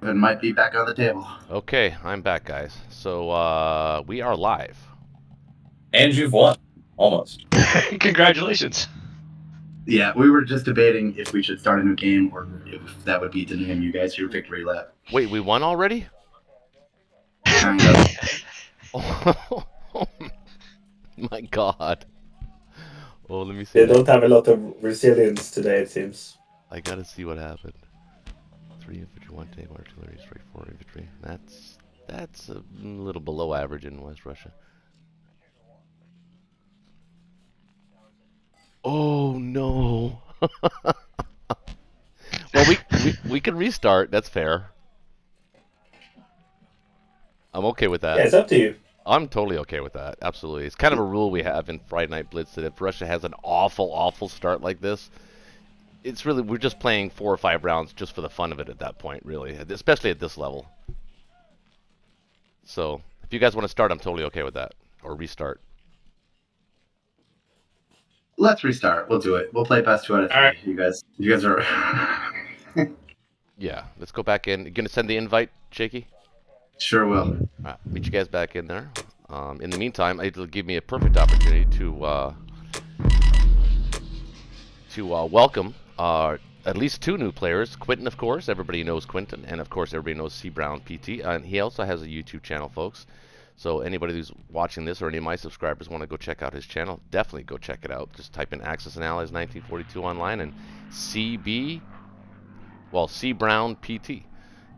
It might be back on the table. Okay, I'm back, guys. So we are live. And you've won. Almost. Congratulations. Yeah, we were just debating if we should start a new game or if that would be denying you guys your victory lap. Wait, we won already? Kind of. Oh my god. Oh, let me see. They don't have a lot of resilience today, it seems. I gotta see what happened. 3 infantry, 1 tank, 1 artillery, strike 4 infantry. That's a little below average in West Russia. Oh no. Well, we can restart. That's fair. I'm okay with that. Yeah, it's up to you. I'm totally okay with that. Absolutely. It's kind of a rule we have in Friday Night Blitz that if Russia has an awful start like this, it's really, we're just playing 4 or 5 rounds just for the fun of it at that point, really, especially at this level. So, if you guys want to start, I'm totally okay with that. Or restart. Let's restart. We'll do it. We'll play best 2 out of 3. All right. You guys are. Yeah, let's go back in. You gonna send the invite, Shakey? Sure will. All right, meet you guys back in there. In the meantime, it'll give me a perfect opportunity to welcome at least 2 new players. Quintin, of course. Everybody knows Quintin, and of course, everybody knows CBrownPT. And he also has a YouTube channel, folks. So anybody who's watching this or any of my subscribers want to go check out his channel, definitely go check it out. Just type in Axis and Allies 1942 online and CBrownPT.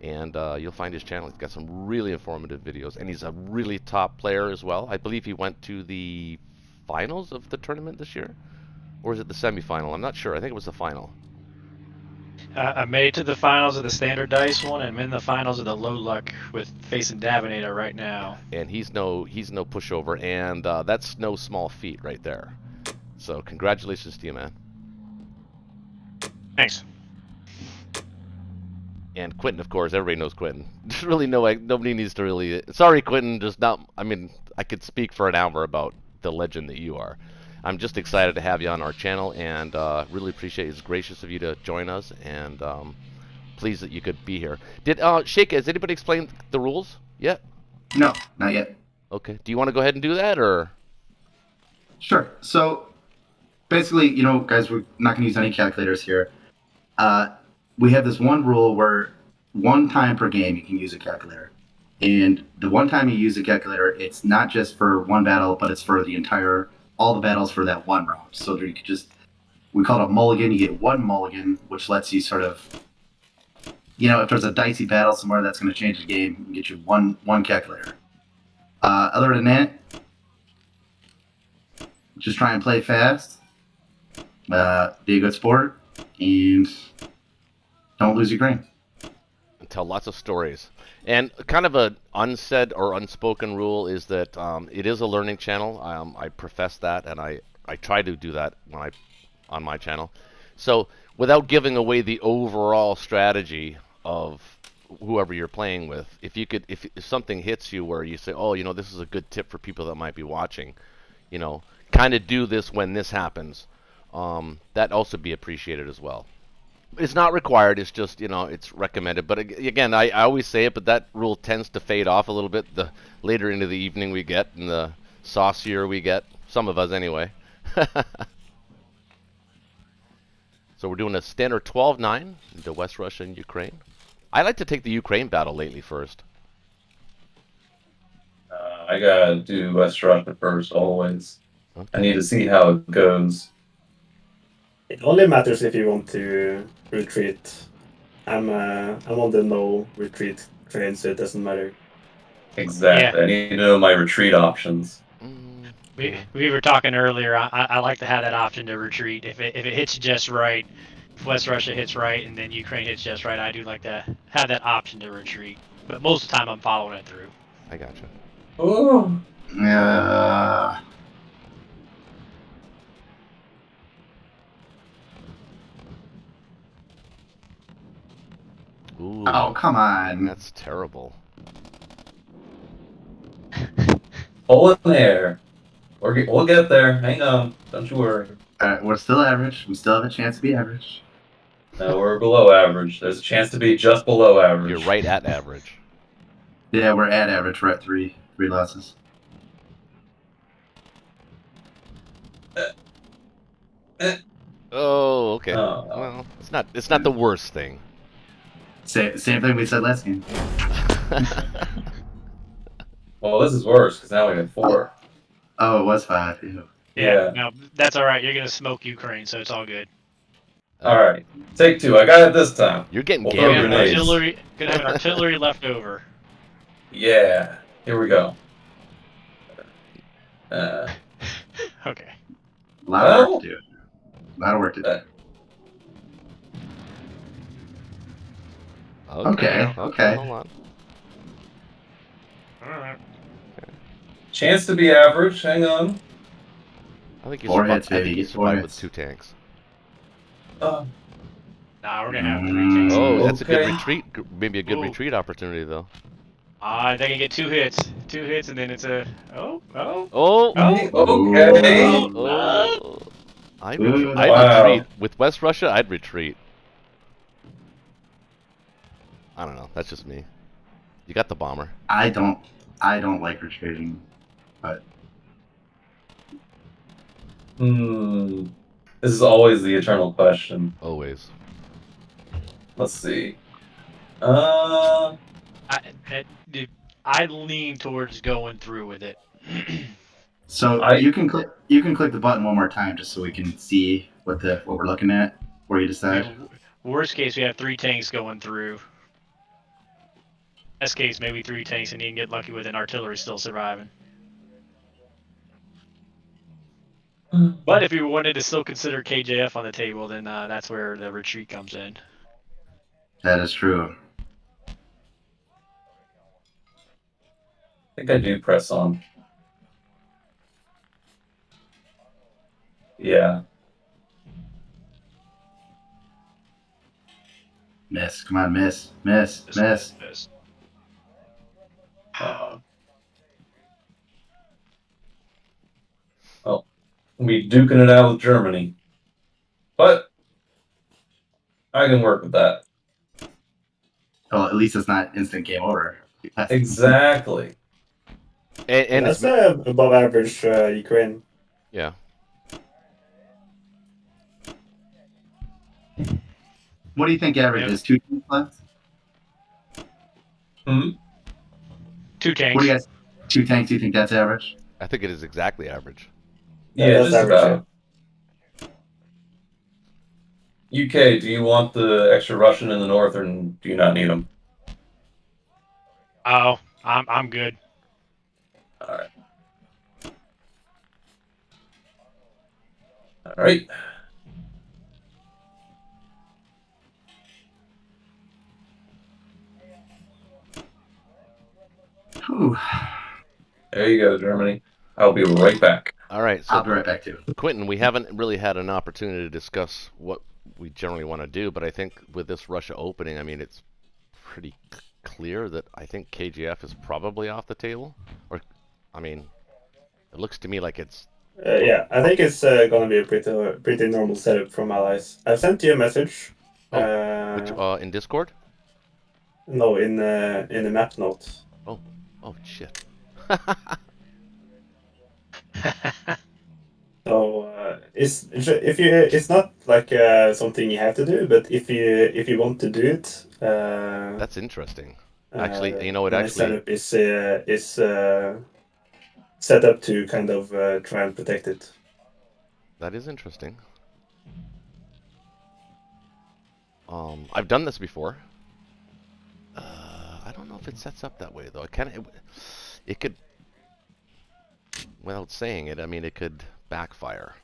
And you'll find his channel. He's got some really informative videos, and he's a really top player as well. I believe he went to the finals of the tournament this year, or is it the semifinal? I'm not sure. I think it was the final. I made it to the finals of the standard dice one, and I'm in the finals of the low luck with facing Davinator right now. And he's no pushover, and that's no small feat right there. So congratulations to you, man. Thanks. And Quintin, of course, everybody knows Quintin. There's really nobody needs to really. Sorry, Quintin, just not. I mean, I could speak for an hour about the legend that you are. I'm just excited to have you on our channel, and really appreciate it. It's gracious of you to join us, and pleased that you could be here. Did Shakey, has anybody explained the rules yet? No, not yet. Okay. Do you want to go ahead and do that, or? Sure. So, basically, guys, we're not going to use any calculators here. We have this one rule where 1 time per game you can use a calculator. And the 1 time you use a calculator, it's not just for 1 battle, but it's for all the battles for that 1 round. So you could we call it a mulligan. You get 1 mulligan, which lets you sort of, if there's a dicey battle somewhere that's going to change the game, you can get you one calculator. Other than that, just try and play fast, be a good sport, and don't lose your grain. And tell lots of stories. And kind of an unsaid or unspoken rule is that it is a learning channel. I profess that, and I try to do that on my channel. So without giving away the overall strategy of whoever you're playing with, if something hits you where you say, oh, this is a good tip for people that might be watching, kind of do this when this happens, that also be appreciated as well. It's not required. It's just, it's recommended. But again, I always say it, but that rule tends to fade off a little bit the later into the evening we get and the saucier we get. Some of us, anyway. So we're doing a standard 12-9 into West Russia and Ukraine. I like to take the Ukraine battle lately first. I gotta do West Russia first, always. Okay. I need to see how it goes. It only matters if you want to retreat. I'm on the no retreat train, so it doesn't matter. Exactly. Yeah. I need to know my retreat options. We were talking earlier. I like to have that option to retreat if it hits just right. If West Russia hits right and then Ukraine hits just right, I do like to have that option to retreat. But most of the time, I'm following it through. I gotcha. Oh. Ooh, Oh, come on. that's terrible. Hold in there. We'll get there. Hang on. Don't you worry. We're still average. We still have a chance to be average. No, we're below average. There's a chance to be just below average. You're right at average. Yeah, we're at average. We're at three losses. Oh, okay. Oh. Well, it's not the worst thing. Same thing we said last game. Well, this is worse because now we have 4. Oh, it was 5. Ew. Yeah. No, that's all right. You're gonna smoke Ukraine, so it's all good. All right. Take 2. I got it this time. You're getting We'll Gonna throw have an gammed. grenades. artillery. Gonna have an artillery left over. Yeah. Here we go. Okay. A lot of Well- work to do. A lot of work to do. Okay. Hold on. All right. Chance to be average. Hang on. I think you Four survived, hits, baby. you Four survived with hits. 2 tanks. Uh, Nah, we're gonna have 3 tanks. Oh, that's a good Okay. retreat. Maybe a good Ooh. retreat opportunity, though. They can get 2 hits. 2 hits, and then it's a. Oh. Oh! okay. Oh! I'd Wow. retreat. With West Russia, I'd retreat. I don't know. That's just me. You got the bomber. I don't like retreating, but This is always the eternal question. Always. Let's see. I lean towards going through with it. so you can click the button one more time just so we can see what we're looking at. Where you decide. Worst case, we have 3 tanks going through. Best case, maybe 3 tanks, and you can get lucky with an artillery still surviving. But if you wanted to still consider KJF on the table, then that's where the retreat comes in. That is true. I think I do press on. Yeah. Miss. Come on, miss. Well, we'll be duking it out with Germany. But I can work with that. Well, at least it's not instant game over. Exactly. And That's it's above average Ukraine. yeah. What do you think average Yep. is? 2 teams left? 2 tanks. What do you guys? 2 tanks? Do you think that's average? I think it is exactly average. Yeah, Yeah, that's just average, about. UK, do you want the extra Russian in the north, or do you not need them? Oh, I'm good. All right. Whew. There you go, Germany. I'll be right back. All right. I'll So be right back too. Quintin, we haven't really had an opportunity to discuss what we generally want to do, but I think with this Russia opening, I mean, it's pretty clear that I think KGF is probably off the table. Or, I mean, it looks to me like it's. Yeah, I think it's gonna be a pretty normal setup from allies. I sent you a message. Which, in Discord? No, in the map notes. Oh shit. So it's not like something you have to do, but if you want to do it, That's interesting. Actually, you know what? my Actually, setup is set up to kind of try and protect it. that is interesting. I've done this before. I don't know if it sets up that way though. It could, without saying it, I mean it could backfire.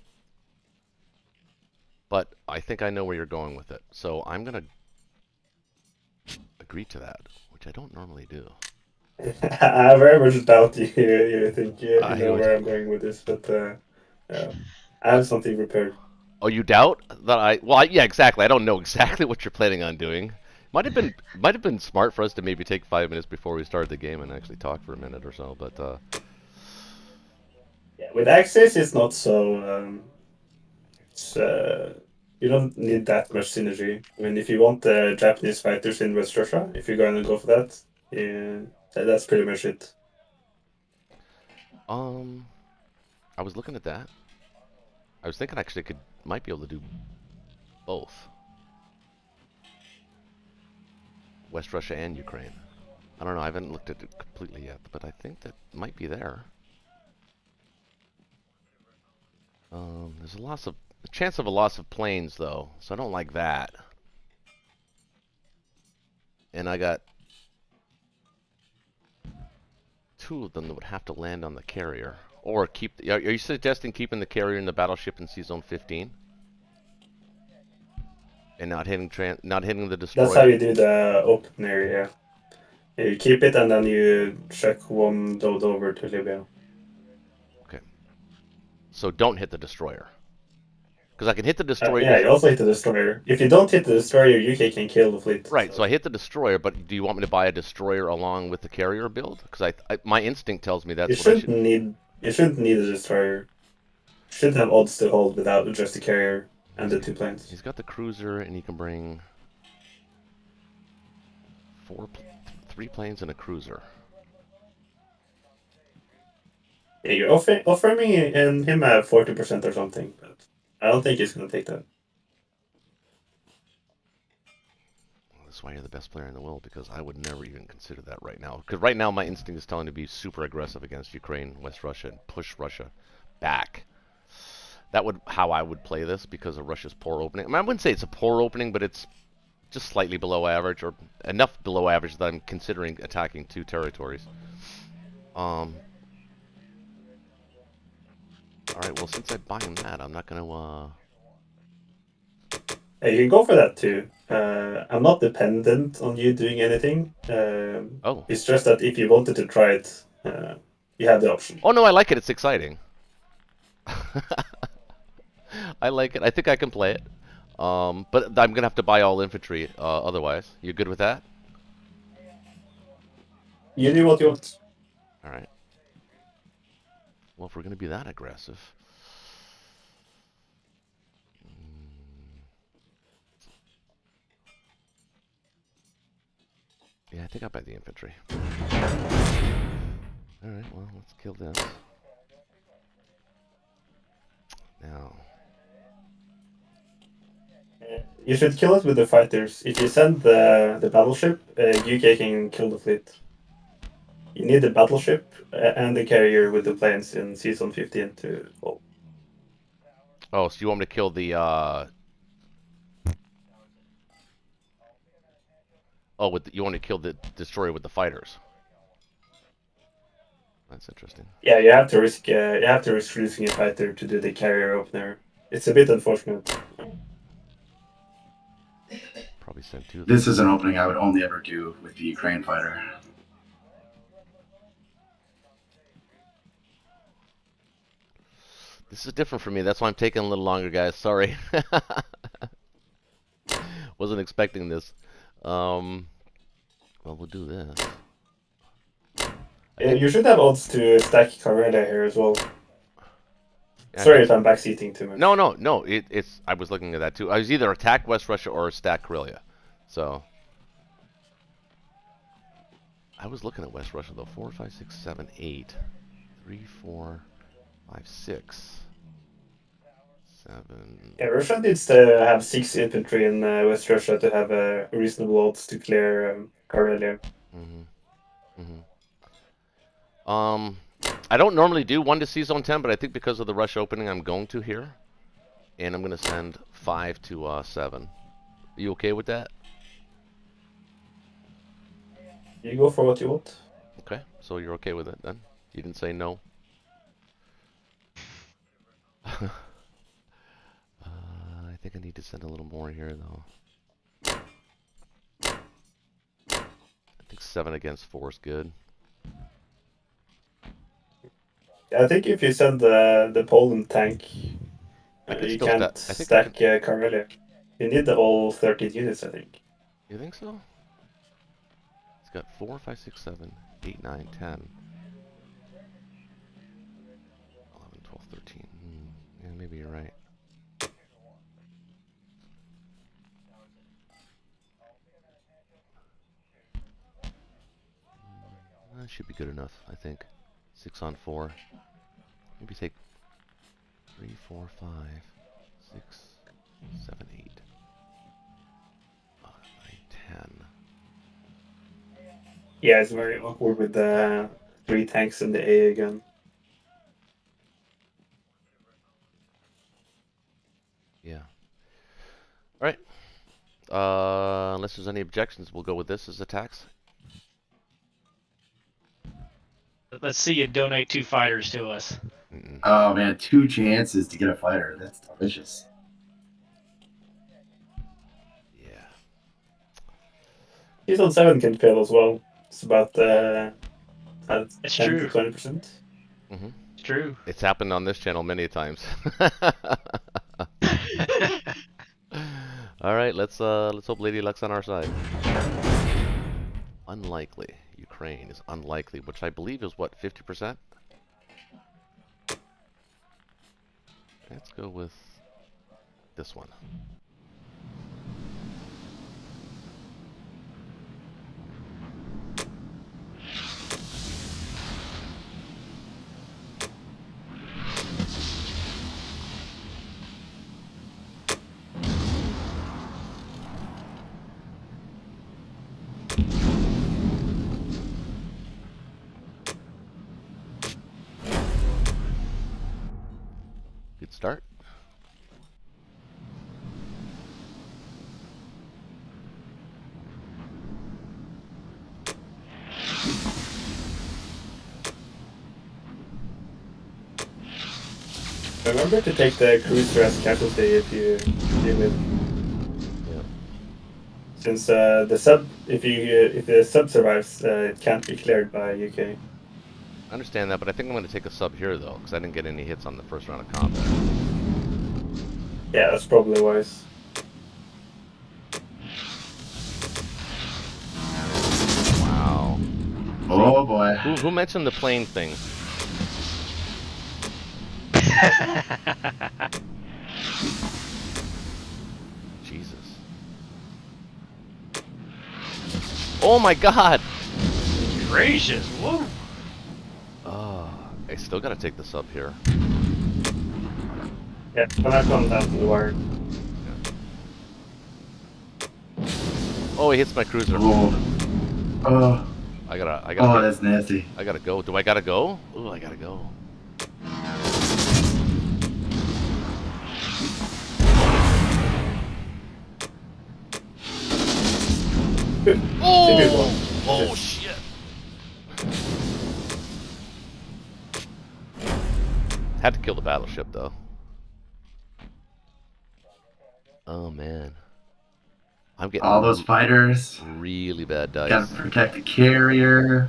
But I think I know where you're going with it, so I'm gonna agree to that, which I don't normally do. I very much doubt you think you I know would- where I'm going with this, but yeah, I have something prepared. Oh, you doubt that yeah, exactly. I don't know exactly what you're planning on doing. Might have been smart for us to maybe take 5 minutes before we started the game and actually talk for a minute or so. But Yeah, with Axis, it's not so. you don't need that much synergy. I mean, if you want the Japanese fighters in West Russia, if you're going to go for that, yeah, that's pretty much it. I was looking at that. I was thinking actually I might be able to do both. West Russia and Ukraine. I don't know, I haven't looked at it completely yet, but I think that might be there. There's a chance of a loss of planes though, so I don't like that. And I got 2 of them that would have to land on the carrier. Or keep... Are you suggesting keeping the carrier in the battleship in C-Zone 15? And not hitting the destroyer? That's how you do the open area. You keep it and then you check one load over to Libya. Okay. So don't hit the destroyer. Because I can hit the destroyer... Yeah, you also hit the destroyer. If you don't hit the destroyer, UK can kill the fleet. Right, so I hit the destroyer, but do you want me to buy a destroyer along with the carrier build? Because my instinct tells me that's what I should... You shouldn't need a destroyer. You shouldn't have odds to hold without just the carrier and the 2 planes. He's got the cruiser, and he can bring 3 planes and a cruiser. Yeah, you're offering me and him at 40% or something, but I don't think he's going to take that. That's why you're the best player in the world, because I would never even consider that right now. Because right now my instinct is telling me to be super aggressive against Ukraine, West Russia, and push Russia back. That would how I would play this because of Russia's poor opening. I mean, I wouldn't say it's a poor opening, but it's just slightly below average, or enough below average that I'm considering attacking 2 territories. Alright, well, since I'm buying that, I'm not going to... You can go for that too. I'm not dependent on you doing anything. Oh. It's just that if you wanted to try it, you have the option. Oh, no, I like it. It's exciting. I like it. I think I can play it. But I'm going to have to buy all infantry otherwise. You good with that? You do what you want. Alright. Well, if we're going to be that aggressive... Yeah, I think I'll buy the infantry. Alright, well, let's kill this. Now... You should kill it with the fighters. If you send the battleship, UK can kill the fleet. You need the battleship and the carrier with the planes in Season 15 to hold. Oh, so you want me to kill the, Oh, you want to kill the destroyer with the fighters. That's interesting. Yeah, you have to risk losing a fighter to do the carrier opener. It's a bit unfortunate. Probably send 2 of them. This is an opening I would only ever do with the Ukraine fighter. This is different for me. That's why I'm taking a little longer, guys. Sorry. Wasn't expecting this. Well, we'll do this. You should have odds to stack Carrera here as well. Yeah, Sorry if I'm backseating too much. No. It's. I was looking at that too. I was either attack West Russia or stack Karelia. So I was looking at West Russia though. 4, 5, 6, 7, 8. 3, 4, 5, 6, 7. Yeah, Russia needs to have 6 infantry in West Russia to have reasonable odds to clear Karelia. I don't normally do 1 to C-Zone 10, but I think because of the Rush opening, I'm going to here. And I'm going to send 5 to 7. Are you okay with that? You go for what you want. Okay, so you're okay with it then? You didn't say no? I think I need to send a little more here, though. I think 7 against 4 is good. I think if you send the Poland tank, you can't stack Karelia. You need the all 13 units, I think. You think so? It's got 4, 5, 6, 7, 8, 9, 10. 11, 12, 13. Yeah, maybe you're right. should be good enough, I think. 6 on 4. Maybe take 3, 4, 5, 6, 7, 8, 9, 10. Yeah, it's very awkward with the 3 tanks and the A again. Yeah. Alright. Unless there's any objections, we'll go with this as attacks. Let's see you donate 2 fighters to us. Oh man, 2 chances to get a fighter. That's delicious. Yeah. Season 7 can fail as well. It's about 10 It's to true. 20%. It's true. It's happened on this channel many times. All right, let's hope Lady Luck's on our side. Unlikely. Ukraine is unlikely, which I believe is what, 50%? Let's go with this one. Good start. Remember to take the cruiser as casualty if you deal with. Yeah. Since the sub, if the sub survives, it can't be cleared by UK. I understand that, but I think I'm going to take a sub here, though, because I didn't get any hits on the first round of combat. Yeah, that's probably wise. Wow. Oh boy. Who mentioned the plane thing? Jesus. Oh my god! Gracious, whoa! I still gotta take the sub here. Yeah, when I come down to the wire. Oh, he hits my cruiser. Oh, I gotta oh, go. that's nasty. I gotta go. Do I gotta go? Ooh, I gotta go. Oh! Oh, shit! Had to kill the battleship, though. Oh, man. I'm getting All those fighters. really bad dice. Gotta protect the carrier.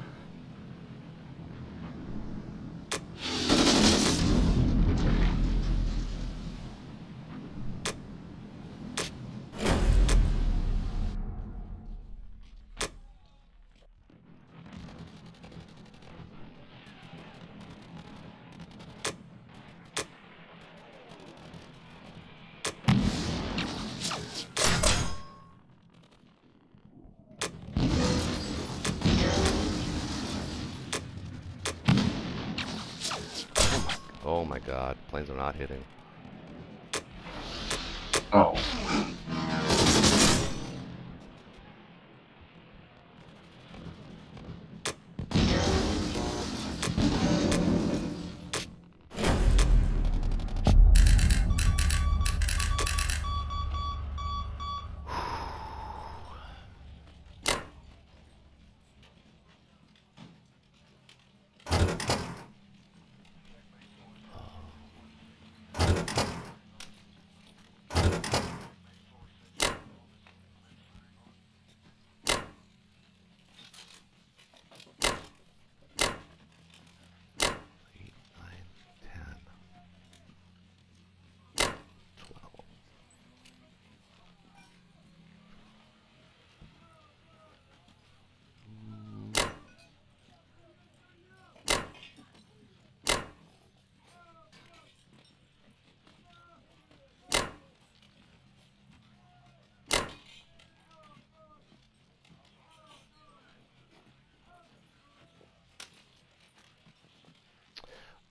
Oh my god, planes are not hitting. Oh.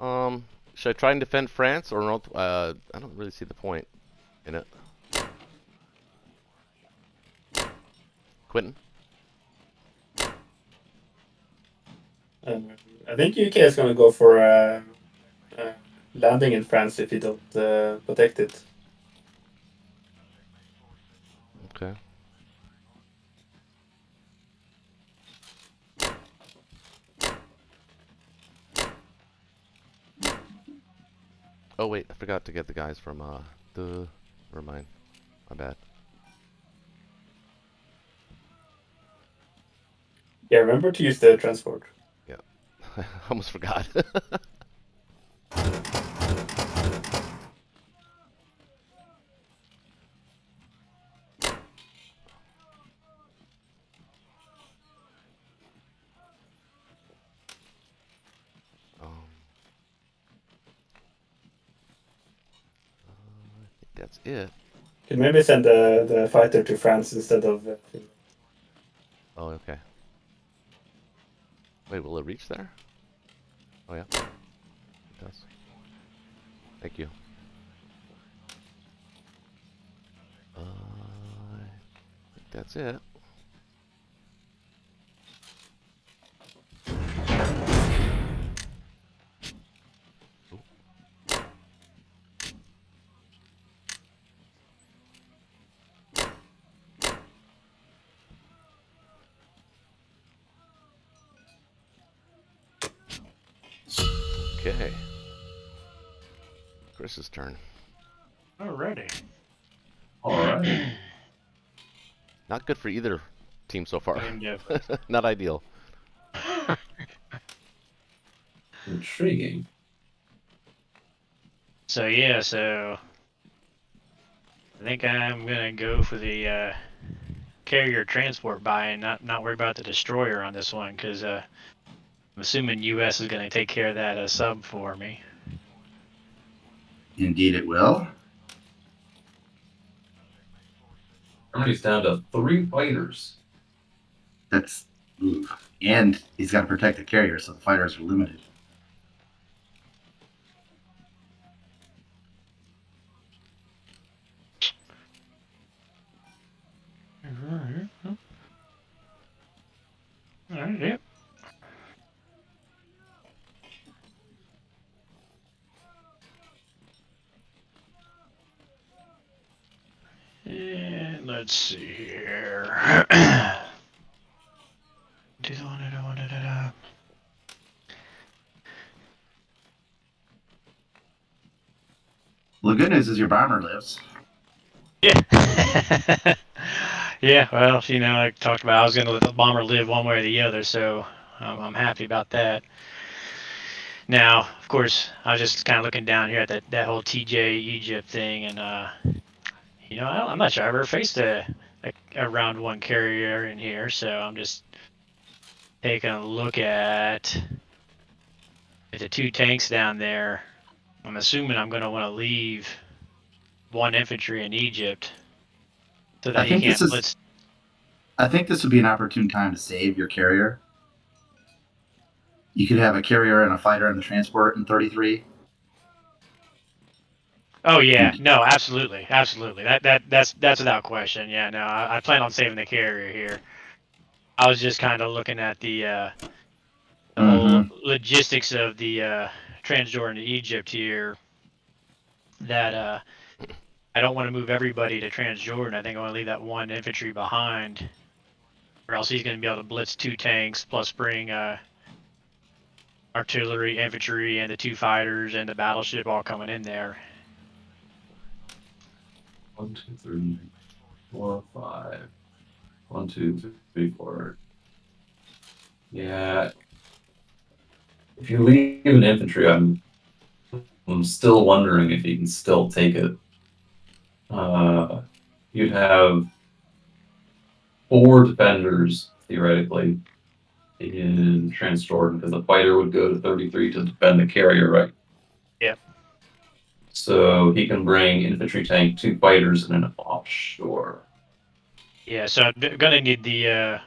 Should I try and defend France or North? I don't really see the point in it. Quintin? I think UK is going to go for landing in France if you don't protect it. Okay. Oh wait, I forgot to get the guys from the. Never mind. My bad. Yeah, remember to use the transport. Yeah, I almost forgot. I think that's it. You can maybe send the fighter to France instead of. Oh, okay. Wait, will it reach there? Oh yeah, it does. Thank you. I think that's it. Okay. Chris's turn. Alrighty. All right. Not good for either team so far. Yeah. Not ideal. Intriguing. So yeah, so I think I'm gonna go for the carrier transport buy and not worry about the destroyer on this one, because I'm assuming U.S. is gonna take care of that sub for me. Indeed, it will. Germany's down to 3 fighters. That's. Ooh. And he's got to protect the carrier, so the fighters are limited. Alright, yep. And let's see here. Do the one I wanted it up. Well, the good news is your bomber lives. Yeah. Yeah, well, you know, I talked about I was going to let the bomber live one way or the other, so I'm happy about that. Now, of course, I was just kind of looking down here at that whole TJ Egypt thing, and you know, I'm not sure I ever faced a round one carrier in here, so I'm just taking a look at the 2 tanks down there. I'm assuming I'm going to want to leave 1 infantry in Egypt so that I he think can't this is. blitz. I think this would be an opportune time to save your carrier. You could have a carrier and a fighter and the transport in 33. Oh yeah, no, absolutely, absolutely. That's without question. Yeah, no, I plan on saving the carrier here. I was just kind of looking at the whole logistics of the Transjordan to Egypt here. That I don't want to move everybody to Transjordan. I think I want to leave that 1 infantry behind, or else he's going to be able to blitz 2 tanks plus bring artillery, infantry, and the 2 fighters and the battleship all coming in there. 1, 2, 3, 4, 5. 1, 2, 3, 4. Yeah. If you leave an infantry, I'm still wondering if you can still take it. You'd have 4 defenders theoretically in Transjordan because the fighter would go to 33 to defend the carrier, right? Yep. So he can bring infantry tank, 2 fighters, and an offshore. Yeah, so I'm gonna need the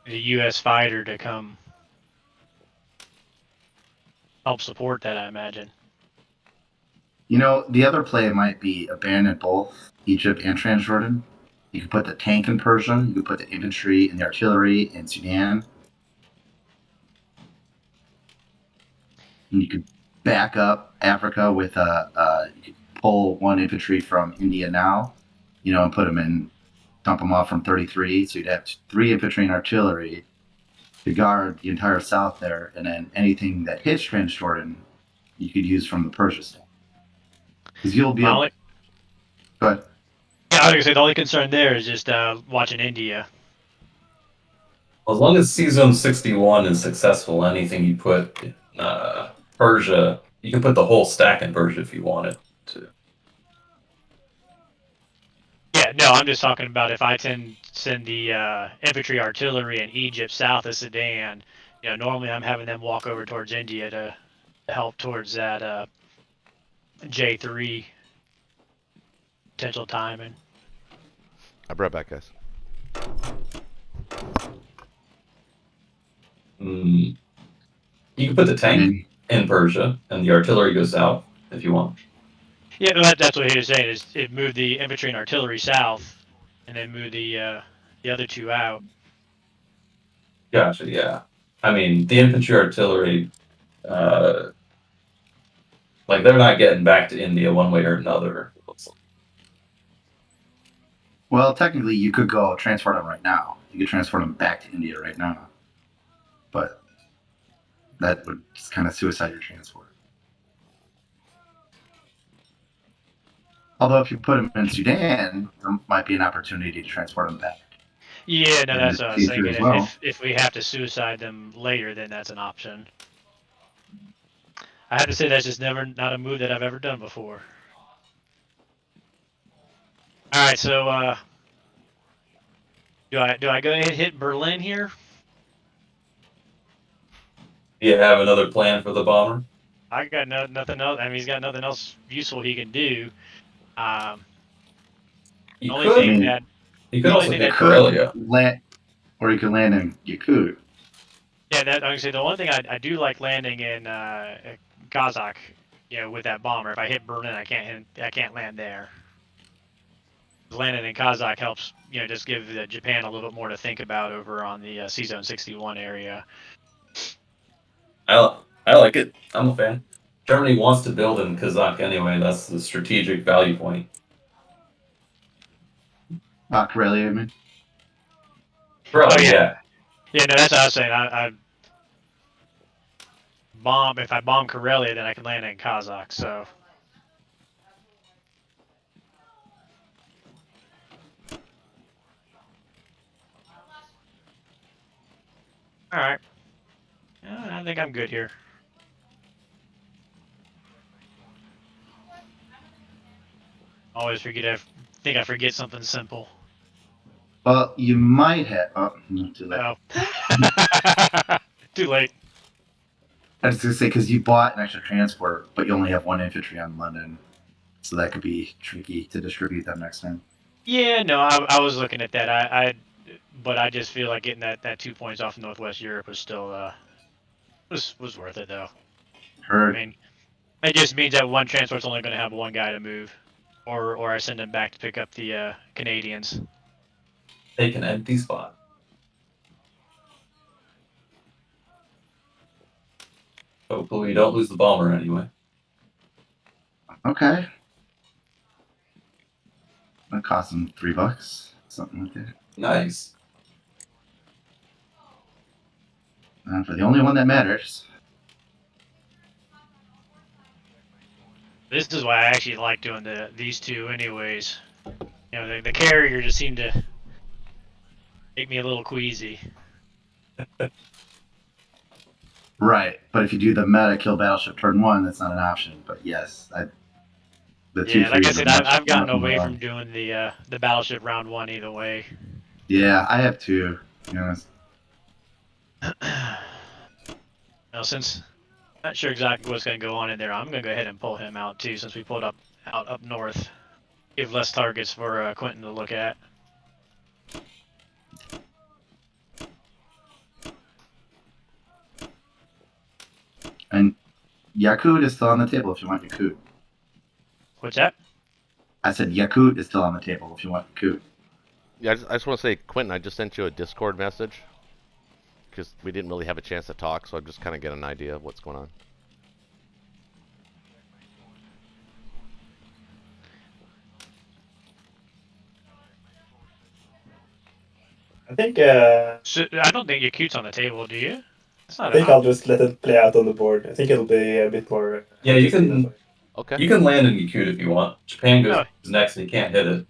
U.S. fighter to come help support that, I imagine. You know, the other play might be abandon both Egypt and Transjordan. You could put the tank in Persia. You could put the infantry and the artillery in Sudan. And you could back up Africa with you could pull one infantry from India now, you know, and put them in, dump them off from 33. So you'd have 3 infantry and artillery to guard the entire south there, and then anything that hits Transjordan, you could use from the Persia stuff. Because you'll be able. Go ahead. Yeah, I was gonna say the only concern there is just watching India. As long as C-Zone 61 is successful, anything you put in Persia, you can put the whole stack in Persia if you wanted to. Yeah, no, I'm just talking about if I send the infantry artillery in Egypt south of Sudan. You know, normally I'm having them walk over towards India to help towards that J3 potential timing. I'll be right back, guys. You can put the tank in Persia, and the artillery goes south if you want. Yeah, no, that's what he was saying. Is it moved the infantry and artillery south, and then move the other 2 out. Gotcha, yeah. I mean, the infantry artillery, like, they're not getting back to India one way or another. Well, technically, you could go transport them right now. You could transport them back to India right now. But that would just kind of suicide your transport. Although if you put them in Sudan, there might be an opportunity to transport them back. Yeah, no, And that's what I was future thinking. as well. If we have to suicide them later, then that's an option. I have to say that's just not a move that I've ever done before. All right, so do I go ahead and hit Berlin here? You have another plan for the bomber? I got nothing else. I mean, he's got nothing else useful he can do. You only could, thing I mean, that you could the only also thing hit that- Karelia. land, or you could land in Yakut. yeah, that I'm gonna say the one thing I do like landing in Kazakh, you know, with that bomber. If I hit Berlin, I can't land there. Landing in Kazakh helps, you know, just give Japan a little bit more to think about over on the C-Zone 61 area. I like it. I'm a fan. Germany wants to build in Kazakh anyway. That's the strategic value point. Karelia, I mean. Bro, yeah. yeah. Yeah, no, that's what I was saying. I bomb if I bomb Karelia, then I can land in Kazakh. So. All right. I think I'm good here. Always think I forget something simple. Well, you might have. Oh, not too late. Oh. Too late. I was going to say, because you bought an extra transport, but you only have 1 infantry on London. So that could be tricky to distribute them next time. Yeah, no, I was looking at that. But I just feel like getting that 2 points off Northwest Europe was still was worth it though. Heard. I mean, it just means that one transport's only going to have 1 guy to move, or I send him back to pick up the Canadians. Take an empty spot. Hopefully we don't lose the bomber anyway. Okay. That cost them $3, something like that. Nice. For the only one that matters. This is why I actually like doing these 2 anyways. You know, the carrier just seemed to make me a little queasy. Right, but if you do the meta kill battleship turn 1, that's not an option. But yes, the 2 Yeah, like I 3s said, are much I've gotten more away fun. from doing the battleship round 1 either way. Yeah, I have 2. You know, Now, since I'm not sure exactly what's going to go on in there, I'm going to go ahead and pull him out too, since we pulled out up north. Give less targets for Quintin to look at. and Yakut is still on the table if you want Yakut. What's that? I said Yakut is still on the table if you want Yakut. Yeah, I just want to say, Quintin, I just sent you a Discord message because we didn't really have a chance to talk, so I'm just kind of getting an idea of what's going on. I think So, I don't think Yakute's on the table, do you? It's I not think an I'll just let it play out on the board. I think it'll be a bit more. Yeah, you interesting can- that way. Okay. You can land in Yakut if you want. Japan goes No. next and you can't hit it.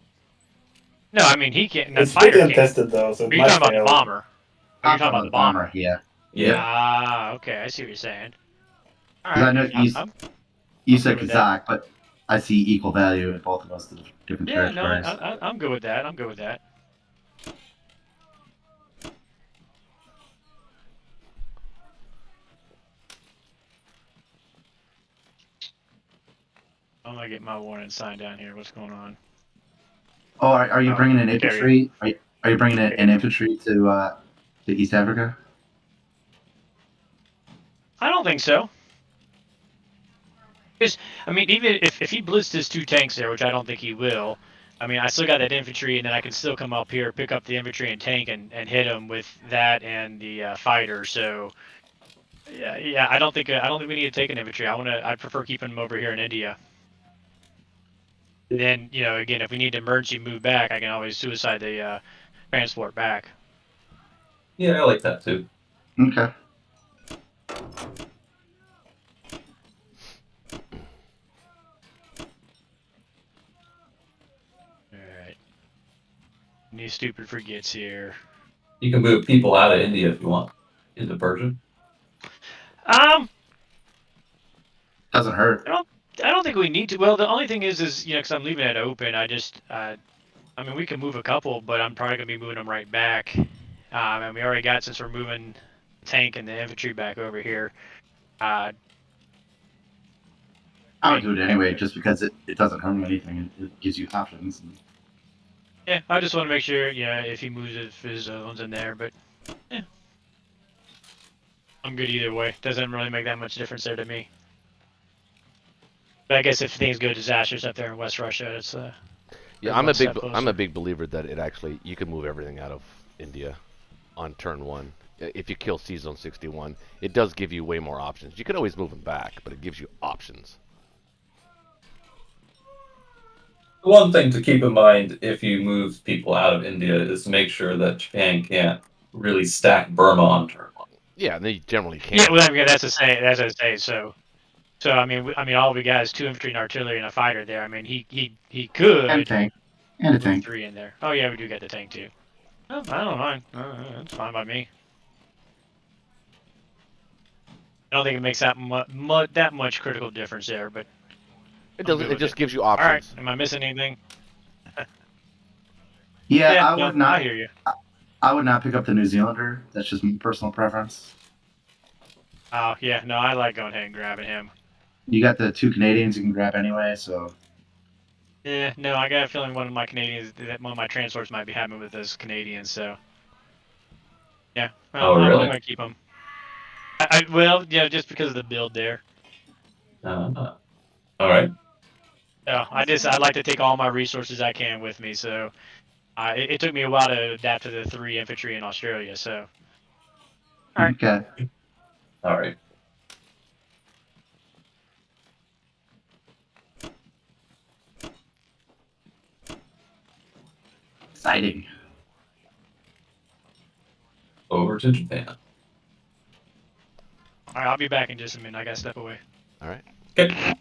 No, I mean he can't. That It's pretty fighter can't. untested though, so Are it you might talking about the fail. bomber? Or you're I'm talking about the bomber? Yeah. Yeah. Ah, okay. I see what you're saying. All 'Cause I right. know you I'm said good with that. Kazakh, but I see equal value in both of us to different Yeah, no, territories. I'm good with that. I'm good with that. I'm gonna get my warning sign down here. What's going on? Oh, are you Oh, bringing an carrier. infantry? Are you bringing an infantry to East Africa? I don't think so. Because I mean, even if he blitzed his 2 tanks there, which I don't think he will, I mean, I still got that infantry, and then I can still come up here, pick up the infantry and tank, and hit him with that and the fighter. So yeah, I don't think we need to take an infantry. I prefer keeping him over here in India. And then again, if we need to emergency move back, I can always suicide the transport back. Yeah, I like that too. Okay. All right. Any stupid forgets here. You can move people out of India if you want into Persia. Doesn't hurt. I don't think we need to. Well, the only thing is because I'm leaving it open. I mean, we can move a couple, but I'm probably gonna be moving them right back. And we already got, since we're moving the tank and the infantry back over here. I would do it anyway, just because it doesn't hurt anything. It gives you options. Yeah, I just want to make sure, if he moves his ones in there, but yeah, I'm good either way. Doesn't really make that much difference there to me. But I guess if things go disasters up there in West Russia, it's Yeah, one step I'm closer. a big believer that you can move everything out of India on turn 1. If you kill C-Zone 61, it does give you way more options. You can always move them back, but it gives you options. The one thing to keep in mind if you move people out of India is to make sure that Japan can't really stack Burma on turn 1. Yeah, and they generally can. Yeah, well, I mean, that's the same. That's what I say. So I mean, all we got is 2 infantry and artillery and a fighter there. I mean, he could And tank. And a move tank. 3 in there. Oh yeah, we do get the tank too. Oh, I don't mind. That's fine by me. I don't think it makes that much critical difference there, but It doesn't. good It with just it. gives you all right. options. Am I missing anything? Yeah, I no, would not. I hear you. I would not pick up the New Zealander. That's just my personal preference. Oh yeah, no, I like going ahead and grabbing him. You got the 2 Canadians you can grab anyway, so Yeah, no, I got a feeling one of my transports might be having with those Canadians. So yeah, Oh, I'm really? gonna keep them. Well, yeah, just because of the build there. All right. Yeah, I like to take all my resources I can with me. So it took me a while to adapt to the 3 infantry in Australia. So all right. okay. All right. Exciting. Over to Japan. All right, I'll be back in just a minute. I gotta step away. All right. Okay.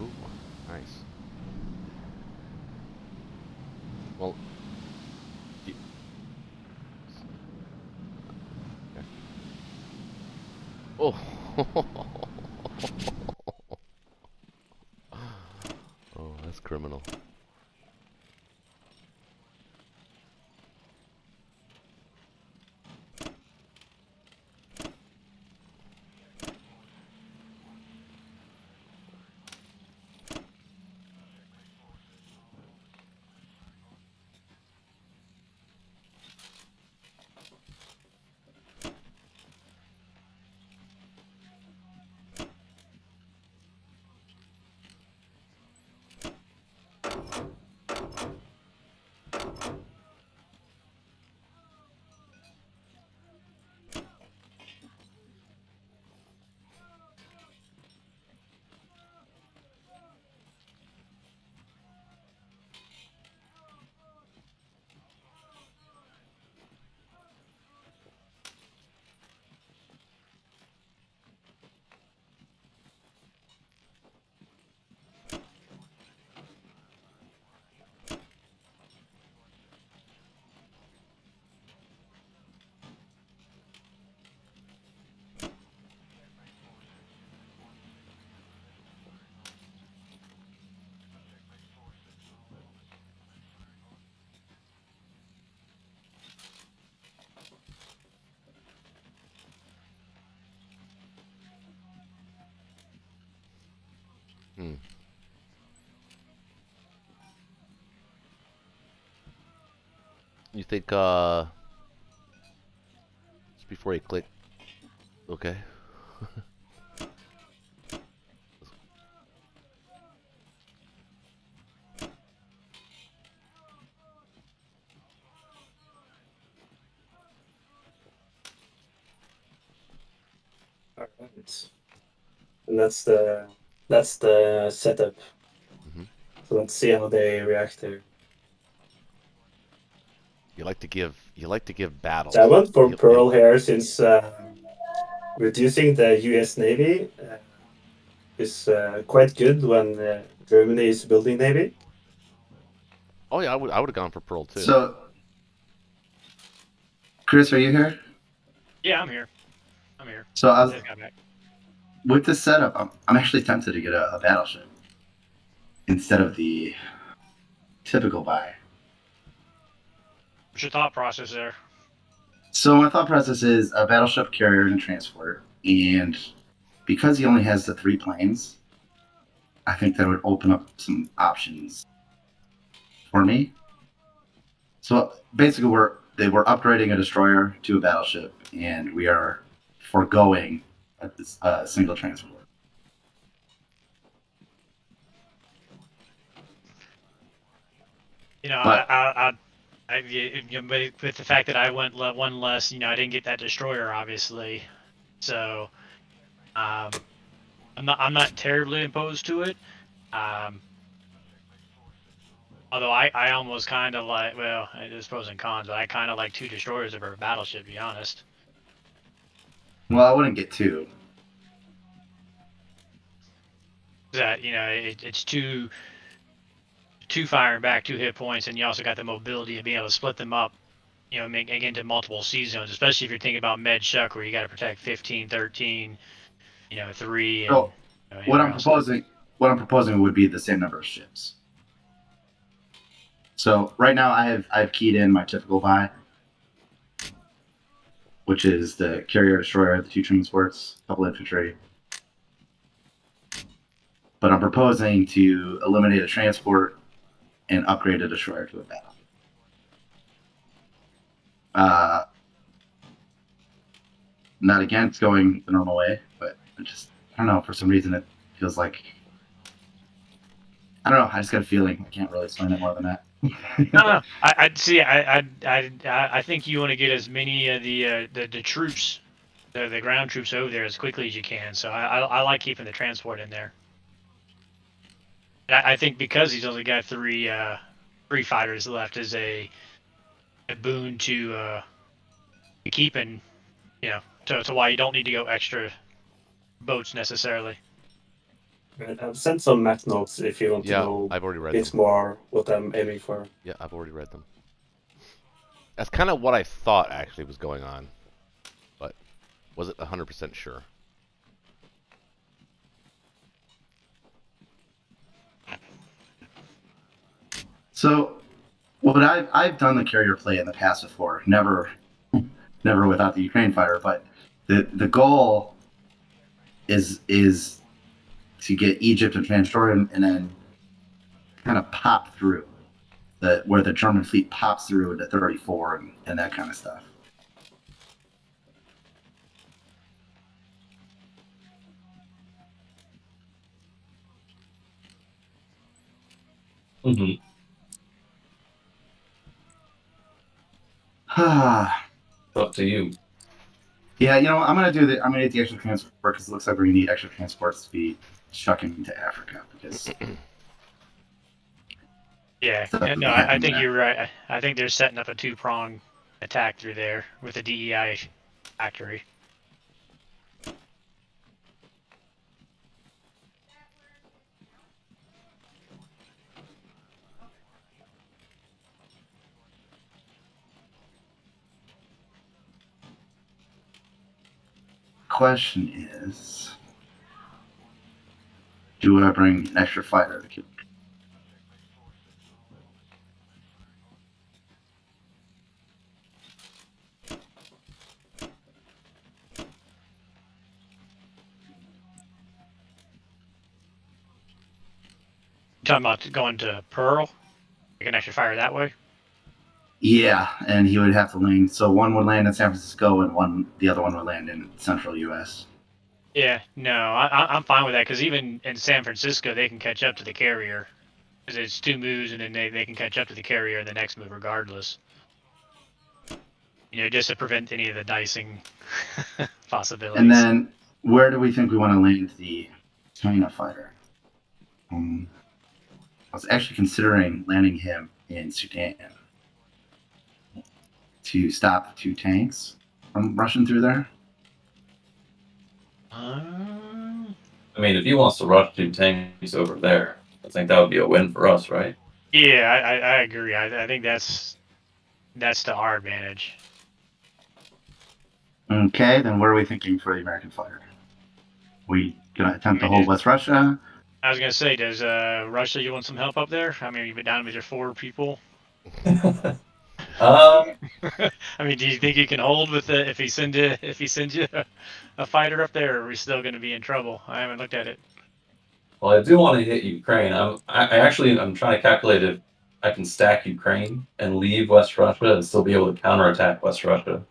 Ooh, nice. Well, y- okay. Oh. Oh, that's criminal. Hmm. You think, just before you click, okay. All right. And that's the setup. Hmm. So let's see how they react here. You like to give battles. So I went for You- Pearl here since reducing the U.S. Navy is quite good when Germany is building Navy. Oh yeah, I would have gone for Pearl too. So, Chris, are you here? Yeah, I'm here. I'm here. So I was, Just got back. with this setup, I'm actually tempted to get a battleship instead of the typical buy. What's your thought process there? So my thought process is a battleship, carrier, and a transport, and because he only has the 3 planes, I think that would open up some options for me. So basically, we're upgrading a destroyer to a battleship, and we are foregoing a single transport. You know, But with the fact that I went one less, I didn't get that destroyer, obviously. So, I'm not terribly opposed to it. Although I almost kind of like, well, there's pros and cons, but I kind of like 2 destroyers over a battleship, to be honest. well, I wouldn't get 2. That it's two firing back, 2 hit points, and you also got the mobility of being able to split them up. Make into multiple C zones, especially if you're thinking about Med Shuck, where you got to protect 15, 13, 3, and So what anywhere I'm else. proposing would be the same number of ships. So right now I've keyed in my typical buy, which is the carrier, destroyer, the 2 transports, a couple infantry. But I'm proposing to eliminate a transport and upgrade a destroyer to a battle. Not against going the normal way, but I don't know, for some reason it feels like, I don't know, I just got a feeling. I can't really explain it more than that. No. I see. I think you want to get as many of the troops, the ground troops over there as quickly as you can. So I like keeping the transport in there. And I think because he's only got three fighters left is a boon to keeping, to why you don't need to go extra boats necessarily. Right, I've sent some map notes if you want to know I've already read a bit them. more what I'm aiming for. Yeah, I've already read them. That's kind of what I thought actually was going on, but wasn't 100% sure. So, what I've done the carrier play in the past before, never without the Ukraine fighter, but the goal is to get Egypt to transport him and then kind of pop through where the German fleet pops through into 34 and that kind of stuff. Mm-hmm. Up to you. Yeah, I'm gonna get the extra transport because it looks like we're gonna need extra transports to be shucking to Africa because. Yeah, no, I think you're right. I think they're setting up a two-pronged attack through there with the DEI factory. Question is, do I bring an extra fighter to kill? Talking about going to Pearl? You can actually fire that way? Yeah, and he would have to land. So one would land in San Francisco, and the other one would land in central U.S. Yeah, no, I'm fine with that because even in San Francisco, they can catch up to the carrier. Because it's 2 moves, and then they can catch up to the carrier in the next move regardless. Just to prevent any of the dicing possibilities. And then, where do we think we want to land the China fighter? I was actually considering landing him in Sudan to stop the 2 tanks from rushing through there. I mean, if he wants to rush 2 tanks over there, I think that would be a win for us, right? Yeah, I agree. I think that's to our advantage. Okay, then what are we thinking for the American fighter? We gonna attempt to hold West Russia? I was gonna say, does Russia, you want some help up there? I mean, you've been down with your 4 people. I mean, do you think you can hold with if he sends you a fighter up there, or are we still going to be in trouble? I haven't looked at it. Well, I do want to hit Ukraine. I'm trying to calculate if I can stack Ukraine and leave West Russia and still be able to counterattack West Russia.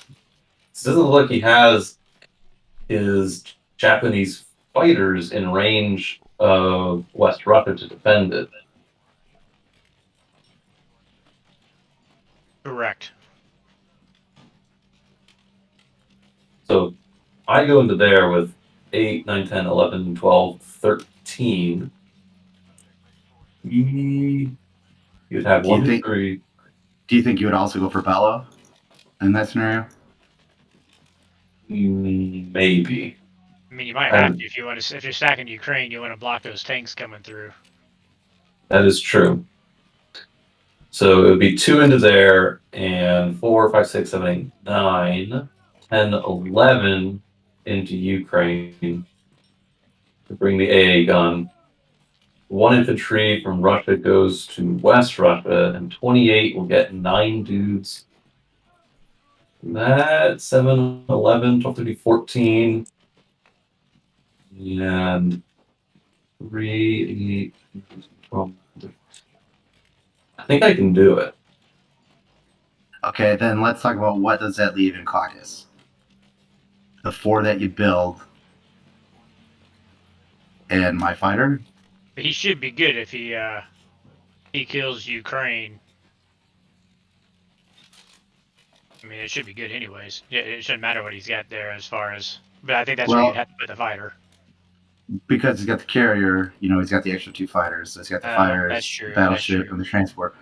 It doesn't look like he has his Japanese fighters in range of West Russia to defend it. Correct. So I go into there with 8, 9, 10, 11, 12, 13. You'd have 1, 2, 3. Do you think you would also go for Bello in that scenario? Maybe. I mean, you might have to if you're stacking Ukraine, you want to block those tanks coming through. That is true. So it would be 2 into there, and 4, 5, 6, 7, 8, 9, 10, 11 into Ukraine to bring the AA gun. 1 infantry from Russia goes to West Russia, and 28 will get 9 dudes. That 7, 11, 12, 13, 14. And 3, 8, 12, I think I can do it. Okay, then let's talk about what does that leave in caucus. The 4 that you build, and my fighter. He should be good if he kills Ukraine. I mean, it should be good anyways. Yeah, it shouldn't matter what he's got there as far as. But I think that's where Well, you'd have to put the fighter. because he's got the carrier, he's got the extra 2 fighters. So he's got the fighters, That's true. the battleship, and the transport.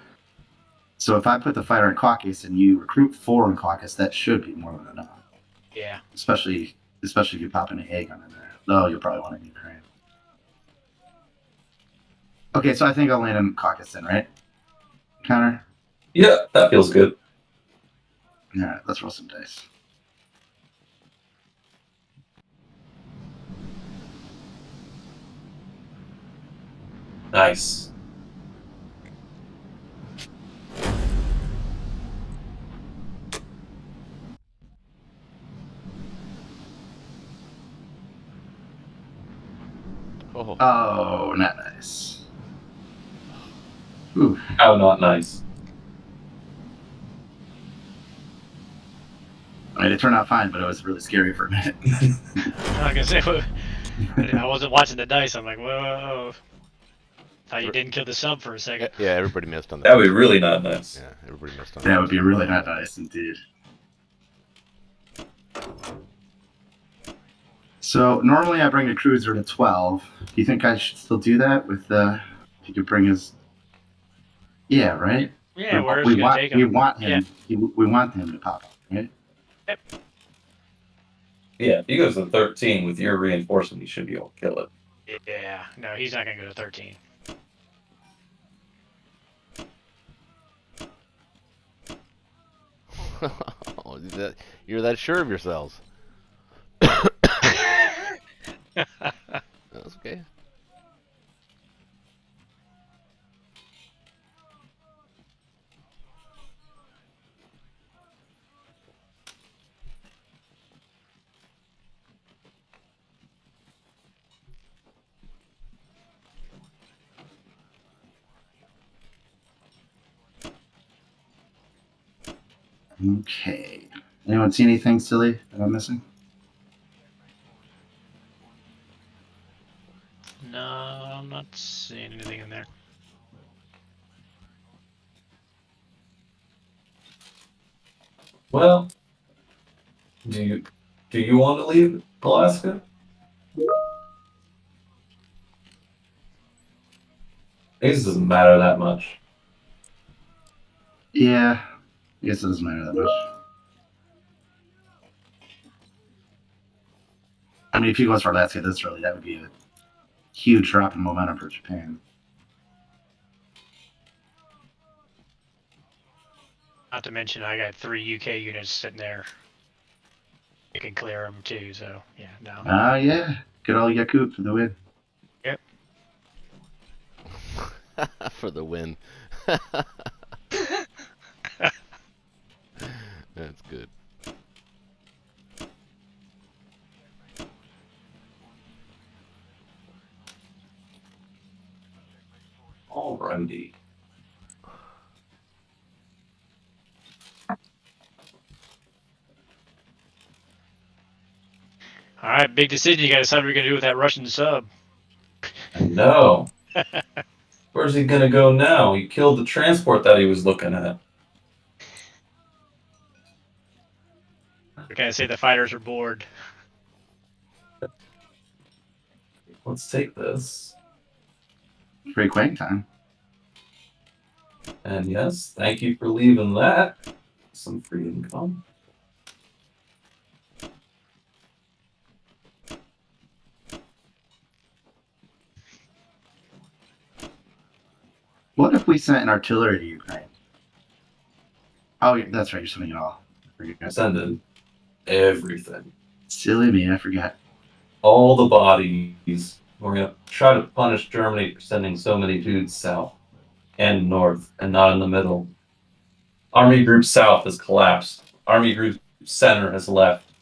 So if I put the fighter in caucus and you recruit 4 in caucus, that should be more than enough. Yeah. Especially if you pop an A gun in there. Though you'll probably want a Ukraine. Okay, so I think I'll land in caucus then, right? Counter? Yeah, that feels good. Alright, let's roll some dice. Nice. Oh, not nice. Ooh. How not nice. I mean, it turned out fine, but it was really scary for a minute. I was gonna say, I wasn't watching the dice. I'm like, whoa. Thought you didn't kill the sub for a second. Yeah, everybody missed on that. That would be really not nice. Yeah, everybody missed on That would be really not nice indeed. So normally I bring a cruiser to 12. Do you think I should still do that with if you could bring his? Yeah, right. Yeah, where's he gonna take him? We want him. We want him to pop up, right? Yep. Yeah, if he goes to 13 with your reinforcement, you should be able to kill it. Yeah, no, he's not gonna go to 13. Oh, you're that sure of yourselves. That's okay. Okay. Anyone see anything silly that I'm missing? No, I'm not seeing anything in there. Well, do you want to leave Alaska? I guess it doesn't matter that much. Yeah. I guess it doesn't matter that much. I mean, if he goes for Alaska this early, that would be a huge drop in momentum for Japan. Not to mention, I got 3 UK units sitting there. You can clear them too, so yeah, no. Yeah. Good old Yakut for the win. Yep. For the win. That's good. Alrighty. All right, big decision. You got to decide what you're gonna do with that Russian sub. I know. Where's he gonna go now? He killed the transport that he was looking at. We're gonna say the fighters are bored. Let's take this. Free Quake time. And yes, thank you for leaving that. Some free income. What if we sent an artillery to Ukraine? Oh, yeah, that's right. You're sending it all. I I'm forgot. sending everything. Silly me. I forgot. All the bodies. We're gonna try to punish Germany for sending so many dudes south and north and not in the middle. Army Group South has collapsed. Army Group Center has left.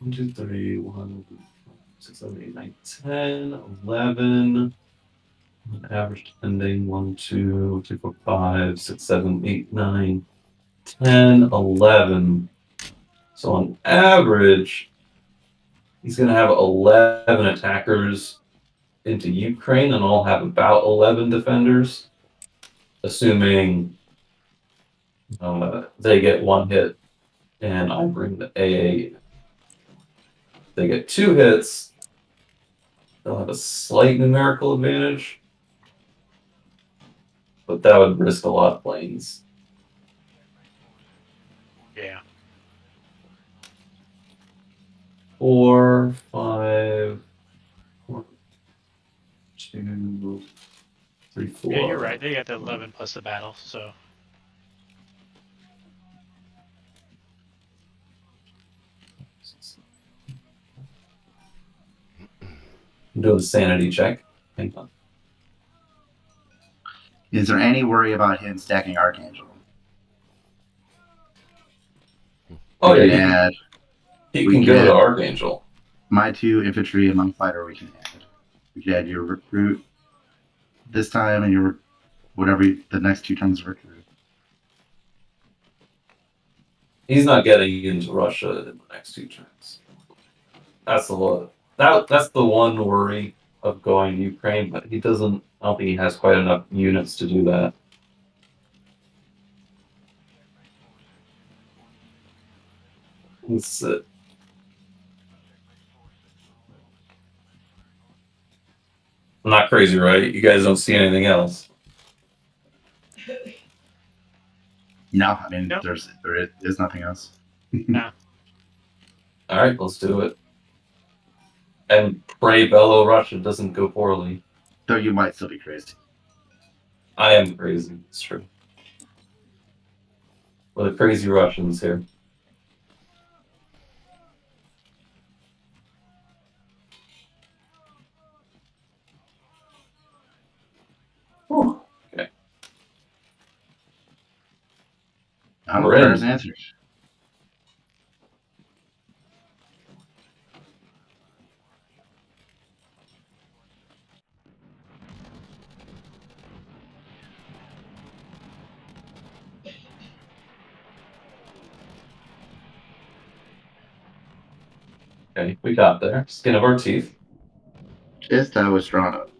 One, two, three, 1, 6, 7, 8, 9, 10, 11. Average defending 1, 2, 3, 4, 5, 6, 7, 8, 9, 10, 11. So on average, he's going to have 11 attackers into Ukraine, and I'll have about 11 defenders, assuming they get 1 hit and I bring the AA. They get 2 hits, they'll have a slight numerical advantage, but that would risk a lot of planes. Yeah. 4, 5, 1, 2, 3, 4. Yeah, you're right. They got the 11 plus the battle, so. Do a sanity check. Hang on. Is there any worry about him stacking Archangel? Oh, We yeah, can add he we can go can- to Archangel. my 2 infantry and 1 fighter. We can add. We can add your recruit this time and your the next 2 turns of recruit. He's not getting into Russia in the next 2 turns. That's that's the one worry of going Ukraine, but he doesn't. I don't think he has quite enough units to do that. Let's see. I'm not crazy, right? You guys don't see anything else. No, I mean Nope. there is nothing else. Nah. All right, let's do it. And pray Russia doesn't go poorly. Though you might still be crazy. I am crazy. It's true. We're the crazy Russians here. Whew. Okay. We're in. Prayers answered. Okay, we got there. Skin of our teeth. Just I was drawn up.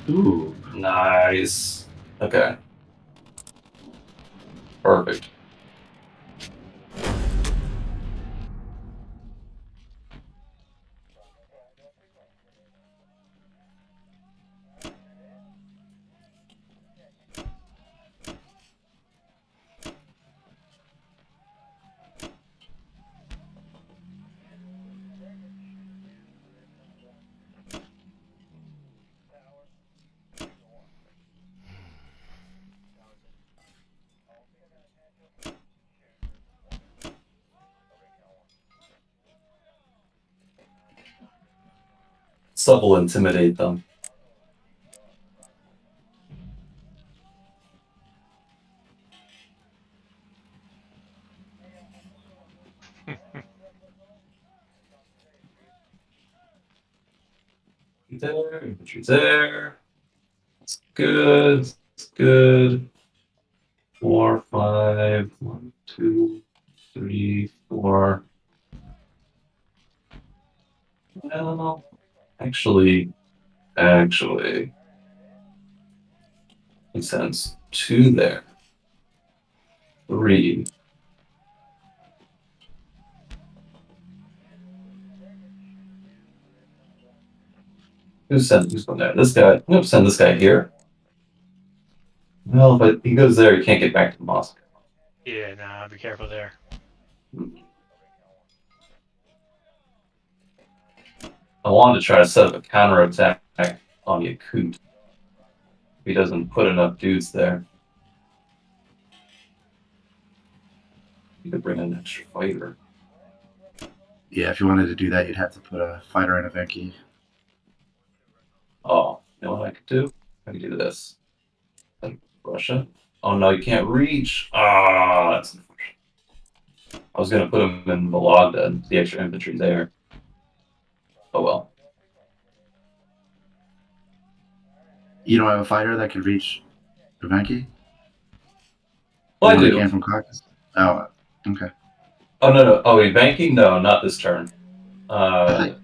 Ooh. Nice. Okay. Perfect. Sub will intimidate them. There, infantry there. It's good. It's good. 4, 5, 1, 2, 3, 4. Well, actually, makes sense. 2 there. 3. Who's going there? This guy. I'm gonna send this guy here. Well, but he goes there, he can't get back to Moscow. Yeah, nah, be careful there. I wanted to try to set up a counterattack on Yakut. If he doesn't put enough dudes there. You could bring in an extra fighter. Yeah, if you wanted to do that, you'd have to put a fighter in a Venki. Oh, you know what I could do? I could do this. Like Russia. Oh no, you can't reach. Ah, that's unfortunate. I was gonna put him in Vologda, the extra infantry there. Oh well. You don't have a fighter that could reach Ravenki? The Well, I one that do. came from Caucus? Oh, okay. Oh no. Oh wait, banking? No, not this turn. I thought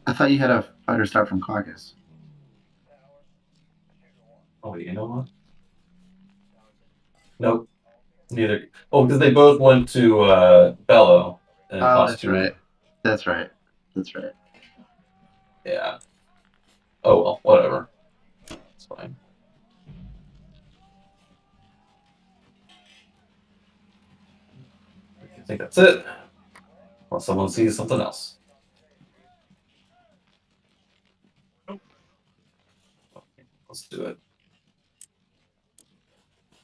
I thought you had a fighter start from Caucus. Oh wait, you know what? Nope. Neither. Oh, because they both went to Bellow and it Oh, cost that's two. right. That's right. That's right. Yeah. Oh well, whatever. It's fine. I think that's it. Unless someone sees something else. Okay, let's do it.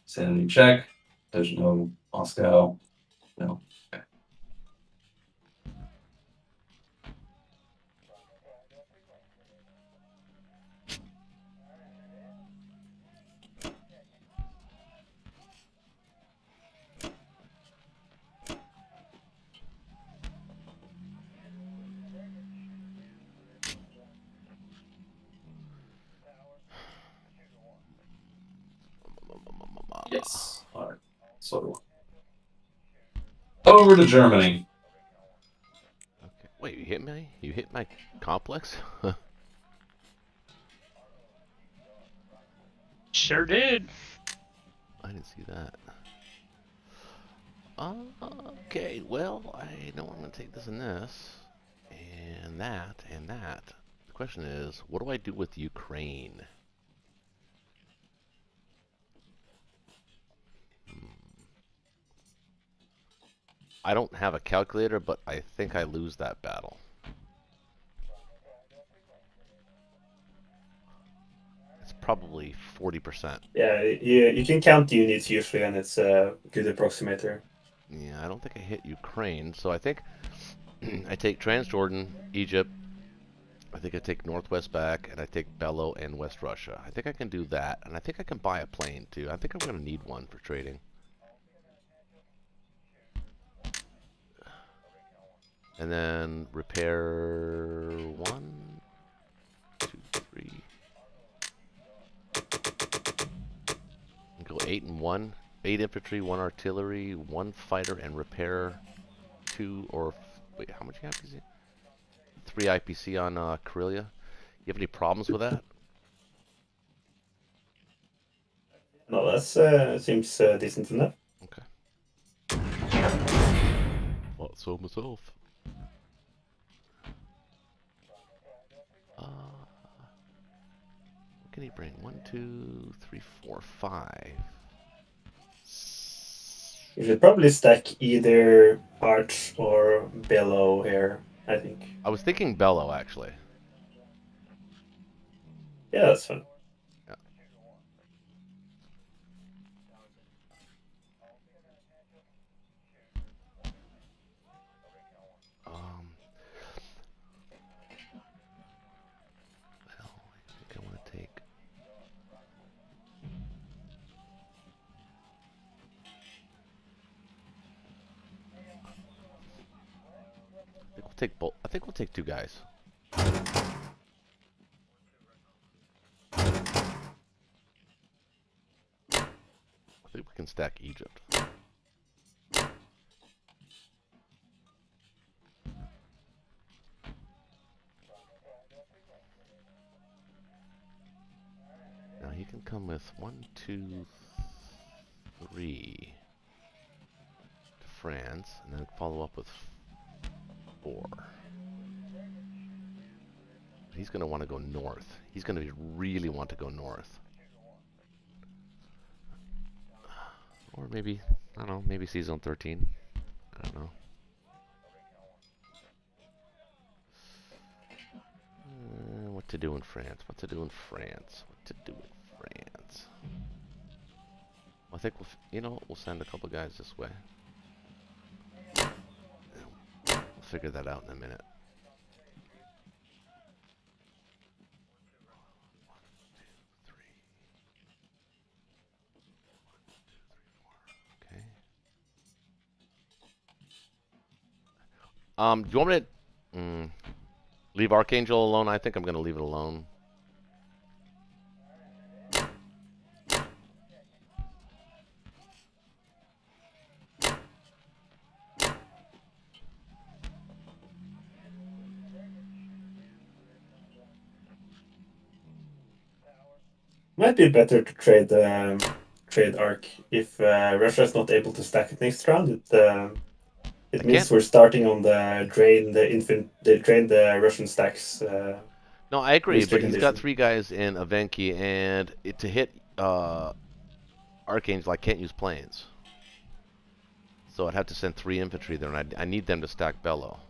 Sanity check. There's no Moscow. No. Okay. Yes. All right. So over to Germany. Okay. Wait, you hit me? You hit my complex? Sure did. I didn't see that. Okay, well, I know I'm going to take this and this, and that, and that. The question is, what do I do with Ukraine? I don't have a calculator, but I think I lose that battle. It's probably 40%. Yeah, you can count units usually, and it's a good approximator. Yeah, I don't think I hit Ukraine, so I think I take Transjordan, Egypt, I think I take Northwest back, and I take Bellow and West Russia. I think I can do that, and I think I can buy a plane too. I think I'm going to need one for trading. And then repair 1, 2, 3. And go 8 and 1. 8 infantry, 1 artillery, 1 fighter, and repair 2 or wait, how much you have? 3 IPC on Karelia. You have any problems with that? No, that seems decent enough. Okay. Thought so myself. What can he bring? 1, 2, 3, 4, 5. You should probably stack either Arch or Bellow here, I think. I was thinking Bellow actually. Yeah, that's fine. Yeah. Well, I think I want to take. I think we'll take both. I think we'll take 2 guys. I think we can stack Egypt. Now he can come with 1, 2, 3 to France, and then follow up with 4. He's going to want to go north. He's going to really want to go north. Or maybe, I don't know, maybe see zone 13. I don't know. What to do in France? What to do in France? What to do in France? I think we'll, you know, we'll send a couple guys this way. We'll figure that out in a minute. 1, 2, 3. 1, 2, 3, 4. Okay. Do you want me to? Leave Archangel alone. I think I'm going to leave it alone. Might be better to trade Arc if Russia is not able to stack it next round. It means can't- we're starting on the drain the Russian stacks. No, I agree, booster but he's got condition. 3 guys in Avenki, and to hit Archangel, I can't use planes. So I'd have to send 3 infantry there, and I need them to stack Bellow.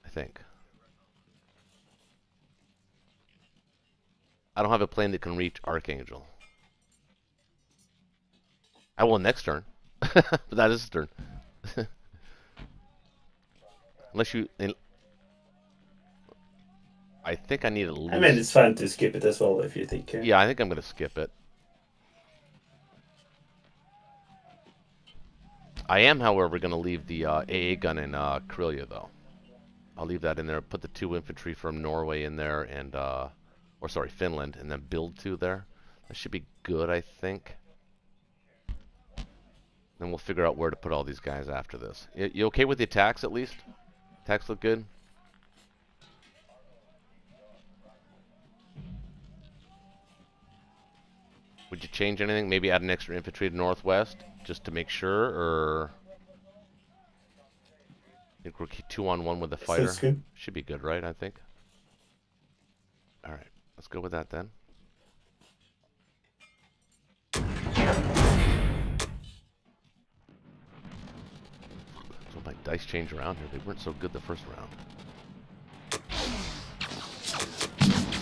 I think. I don't have a plane that can reach Archangel. I will next turn. But that is his turn. Unless you... I think I need a loose... I mean, it's fine to skip it as well if you think. Yeah, I think I'm going to skip it. I am, however, going to leave the AA gun in Karelia, though. I'll leave that in there. Put the 2 infantry from Norway in there, and or sorry, Finland, and then build 2 there. That should be good, I think. Then we'll figure out where to put all these guys after this. You okay with the attacks, at least? Attacks look good? Would you change anything? Maybe add an extra infantry to northwest, just to make sure, or... I think we're 2-on-1 with the fighter. Sounds good. Should be good, right? I think. All right, let's go with that then. So my dice change around here. They weren't so good the first round.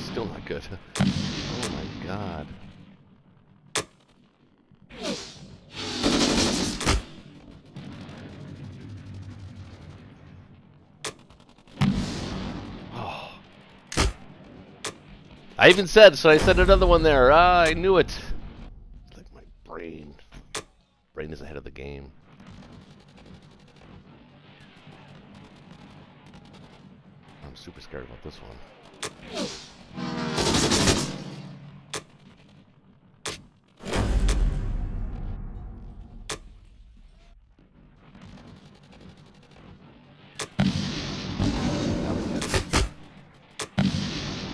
Still not good. Oh my god. I even said, so I said another one there. Ah, I knew it. It's like my brain. Brain is ahead of the game. I'm super scared about this one.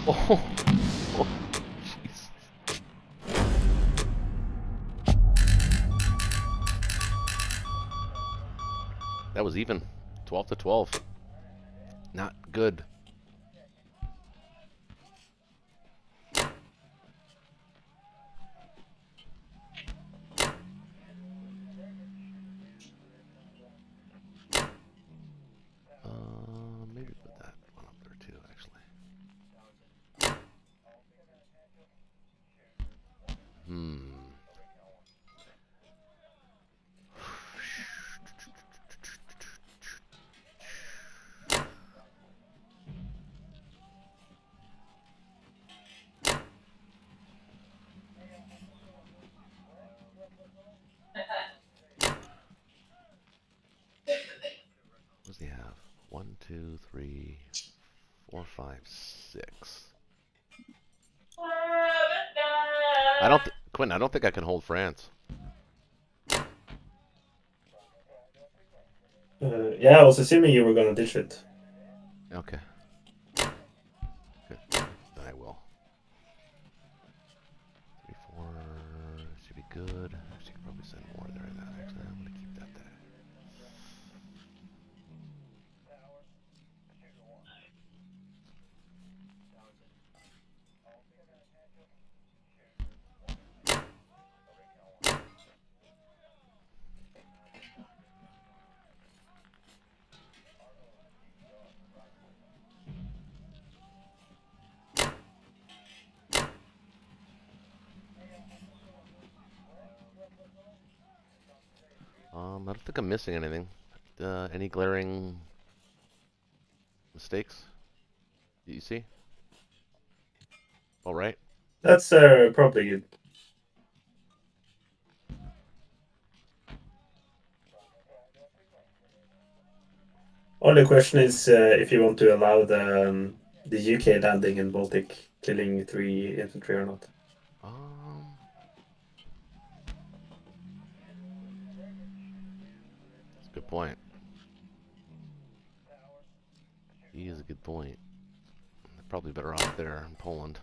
Oh. That was even. 12 to 12. Not good. Maybe put that one up there too, actually. What does he have? 1, 2, 3, 4, 5, 6. Quintin, I don't think I can hold France. Yeah, I was assuming you were gonna ditch it. Okay. Good. Then I will. 3, 4 should be good. I should probably send more there than that. Actually, I'm gonna keep that there. I don't think I'm missing anything. Any glaring mistakes that you see? All right. That's probably good. Only question is if you want to allow the UK landing in Baltic, killing 3 infantry or not. That's a good point. He is a good point. They're probably better off there in Poland.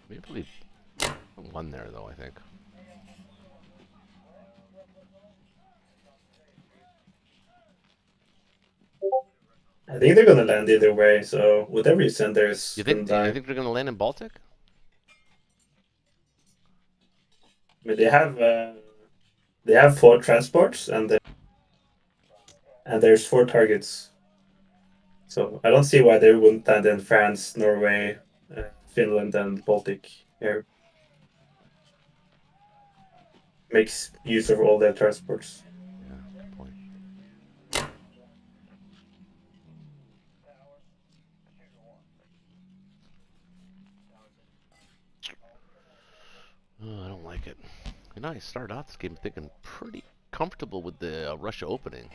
Maybe one there though, I think. I think they're gonna land either way, so whatever you send there is You gonna think die. they're gonna land in Baltic? I mean, they have 4 transports and there's 4 targets. So I don't see why they wouldn't land in France, Norway, Finland, and Baltic here. Makes use of all their transports. Yeah, good point. Oh, I don't like it. You know, I started out this game thinking pretty comfortable with the Russia opening.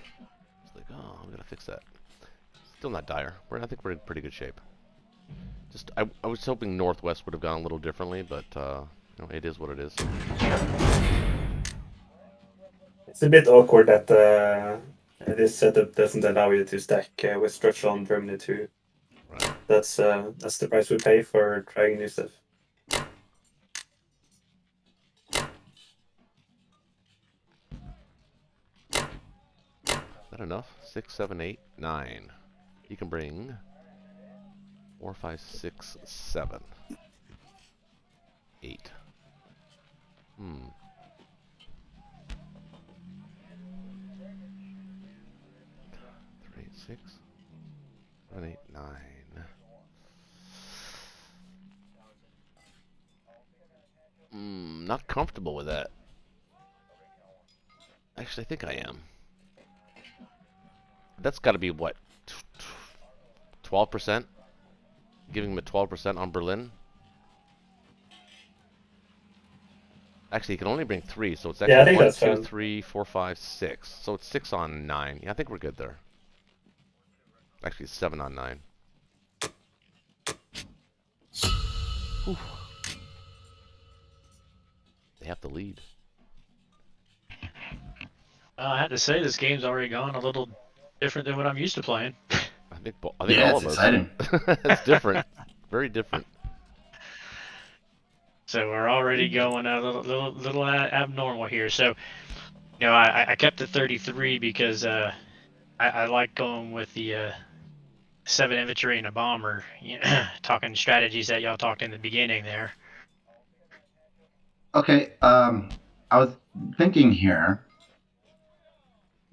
It's like, oh, I'm gonna fix that. Still not dire. I think we're in pretty good shape. Just, I was hoping Northwest would have gone a little differently, but you know, it is what it is. It's a bit awkward that this setup doesn't allow you to stack with structure on Germany too. Right. That's the price we pay for trying new stuff. Is that enough? 6, 7, 8, 9. You can bring 4, 5, 6, 7, 8. 3, 6, 7, 8, 9. Not comfortable with that. Actually, I think I am. That's got to be what? 12%? Giving him a 12% on Berlin? Actually, he can only bring 3, so it's actually I think 1, that's 2, fine. 3, 4, 5, 6. So it's 6 on 9. Yeah, I think we're good there. Actually, it's 7 on 9. Whew. They have to lead. I have to say, this game's already gone a little different than what I'm used to playing. I think Yeah, all it's of us. exciting. It's different. Very different. So we're already going a little abnormal here. So, you know, I kept the 33 because I like going with the 7 infantry and a bomber. You know, talking strategies that y'all talked in the beginning there. Okay, I was thinking here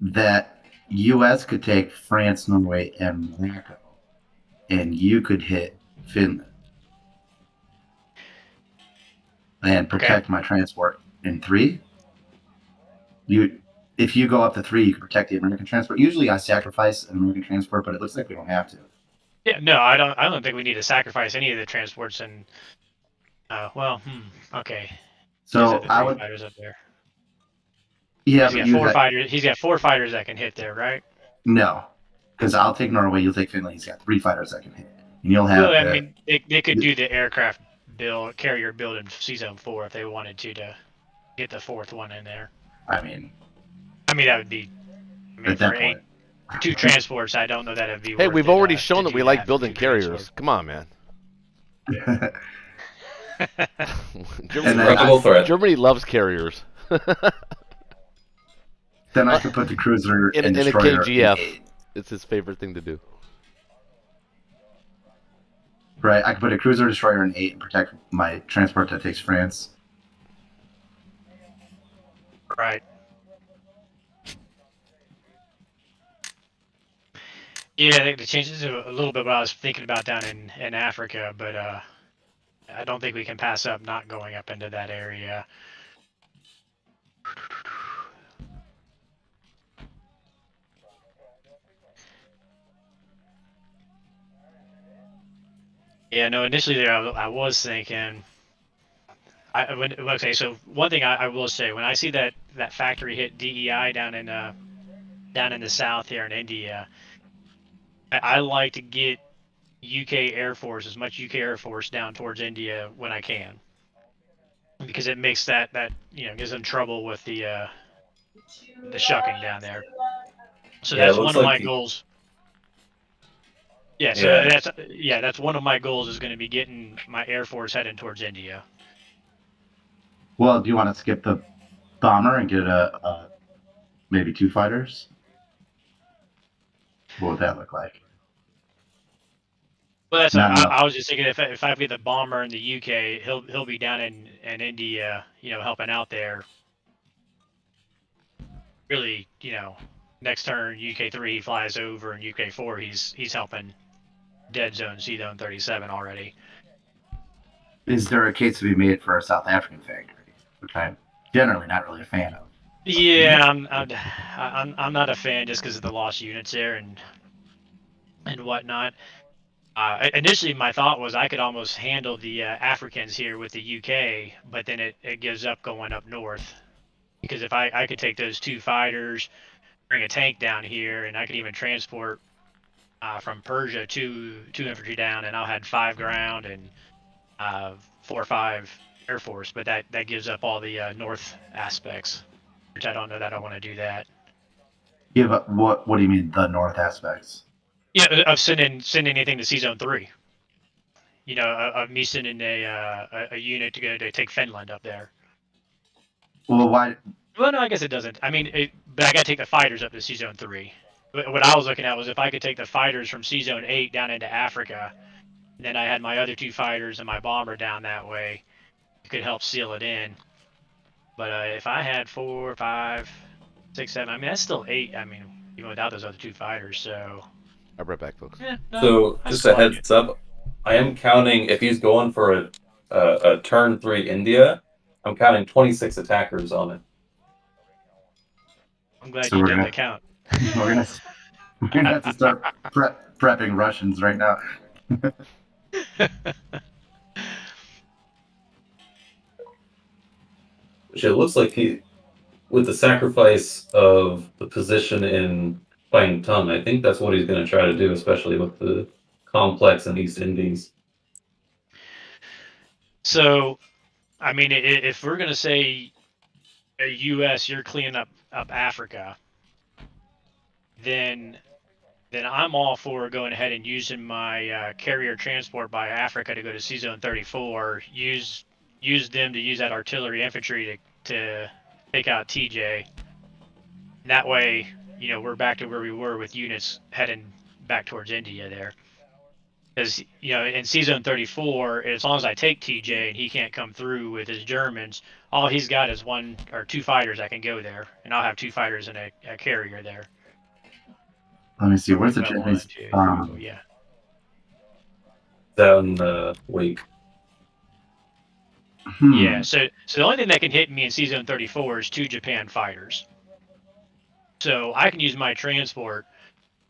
that U.S. could take France, Norway, and Monaco, and you could hit Finland and protect my transport in 3. If you go up to 3, you can protect the American transport. Usually, I sacrifice an American transport, but it looks like we don't have to. Yeah, no, I don't think we need to sacrifice any of the transports. And okay. So I would, Fighters up there. yeah, He's but got 4 fighters. He's got 4 fighters that can hit there, right? no, because I'll take Norway, you'll take Finland. He's got 3 fighters that can hit, and you'll have Well, I mean, they could do the aircraft carrier build in C-Zone 4 if they wanted to get the 4th one in there. I mean, that would be. at For that point, 2 transports, I don't know that it'd be. Hey, worth we've it, already to shown that do we like for building 2 carriers. transports. Come on, man. And then Germany loves carriers. Then I could put the cruiser and in a destroyer KGF. in 8. It's his favorite thing to do. Right, I could put a cruiser destroyer in 8 and protect my transport that takes France. Right. Yeah, I think the changes a little bit what I was thinking about down in Africa, but I don't think we can pass up not going up into that area. Yeah, no. Initially, there I was thinking. So one thing I will say, when I see that factory hit DEI down in the south here in India, I like to get UK Air Force, as much UK Air Force down towards India when I can, because it makes that gives them trouble with the shucking down there. So Yeah, it that's looks one of like my goals. Yeah, so yeah. that's one of my goals is going to be getting my Air Force heading towards India. Well, do you want to skip the bomber and get a maybe 2 fighters? What would that look like? Well, that's Not enough. I was just thinking if I get the bomber in the UK, he'll be down in India, helping out there. Really, next turn UK3 he flies over, and UK4 he's helping dead zone C-Zone 37 already. Is there a case to be made for a South African factory, which I'm generally not really a fan of? Yeah, I'm not a fan just because of the lost units there and whatnot. Initially, my thought was I could almost handle the Africans here with the UK, but then it gives up going up north. Because if I could take those 2 fighters, bring a tank down here, and I could even transport from Persia two infantry down, and I'll have 5 ground and 4 or 5 Air Force, but that gives up all the north aspects, which I don't know that I want to do that. Yeah, but what do you mean the north aspects? Yeah, of sending anything to C-Zone 3. Of me sending a unit to go to take Finland up there. Well, why? Well, no, I guess it doesn't. I mean, but I got to take the fighters up to C-Zone 3. What I was looking at was if I could take the fighters from C-Zone 8 down into Africa, and then I had my other 2 fighters and my bomber down that way, it could help seal it in. But if I had 4, 5, 6, 7, I mean, that's still 8. I mean, even without those other 2 fighters, so. I'll be right back, folks. Yeah, no, So I just still a like it. heads up, I am counting if he's going for a turn 3 India. I'm counting 26 attackers on it. I'm glad So you we're did gonna the count. we're gonna have to start prepping Russians right now. Which it looks like he, with the sacrifice of the position in Quintin, I think that's what he's going to try to do, especially with the complex in East Indies. So, I mean, if we're gonna say U.S., you're cleaning up Africa, then I'm all for going ahead and using my carrier transport by Africa to go to C-Zone 34. Use them to use that artillery infantry to take out TJ. And that way, we're back to where we were with units heading back towards India there. Because in C-Zone 34, as long as I take TJ and he can't come through with his Germans, all he's got is 1 or 2 fighters that can go there, and I'll have 2 fighters and a carrier there. Let me see. Where's the Well, Japanese? 1, 2, yeah. Down the wake. Yeah, so the only thing that can hit me in C-Zone 34 is 2 Japan fighters. So I can use my transport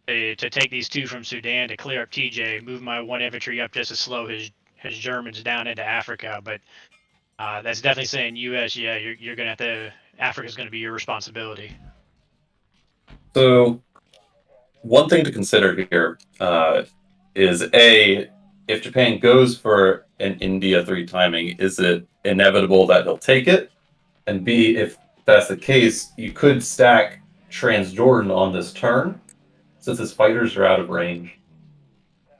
to take these 2 from Sudan to clear up TJ, move my 1 infantry up just to slow his Germans down into Africa. But that's definitely saying U.S. Yeah, you're gonna have to. Africa's gonna be your responsibility. So, one thing to consider here is if Japan goes for an India 3 timing, is it inevitable that they'll take it? And B, if that's the case, you could stack Transjordan on this turn, since his fighters are out of range,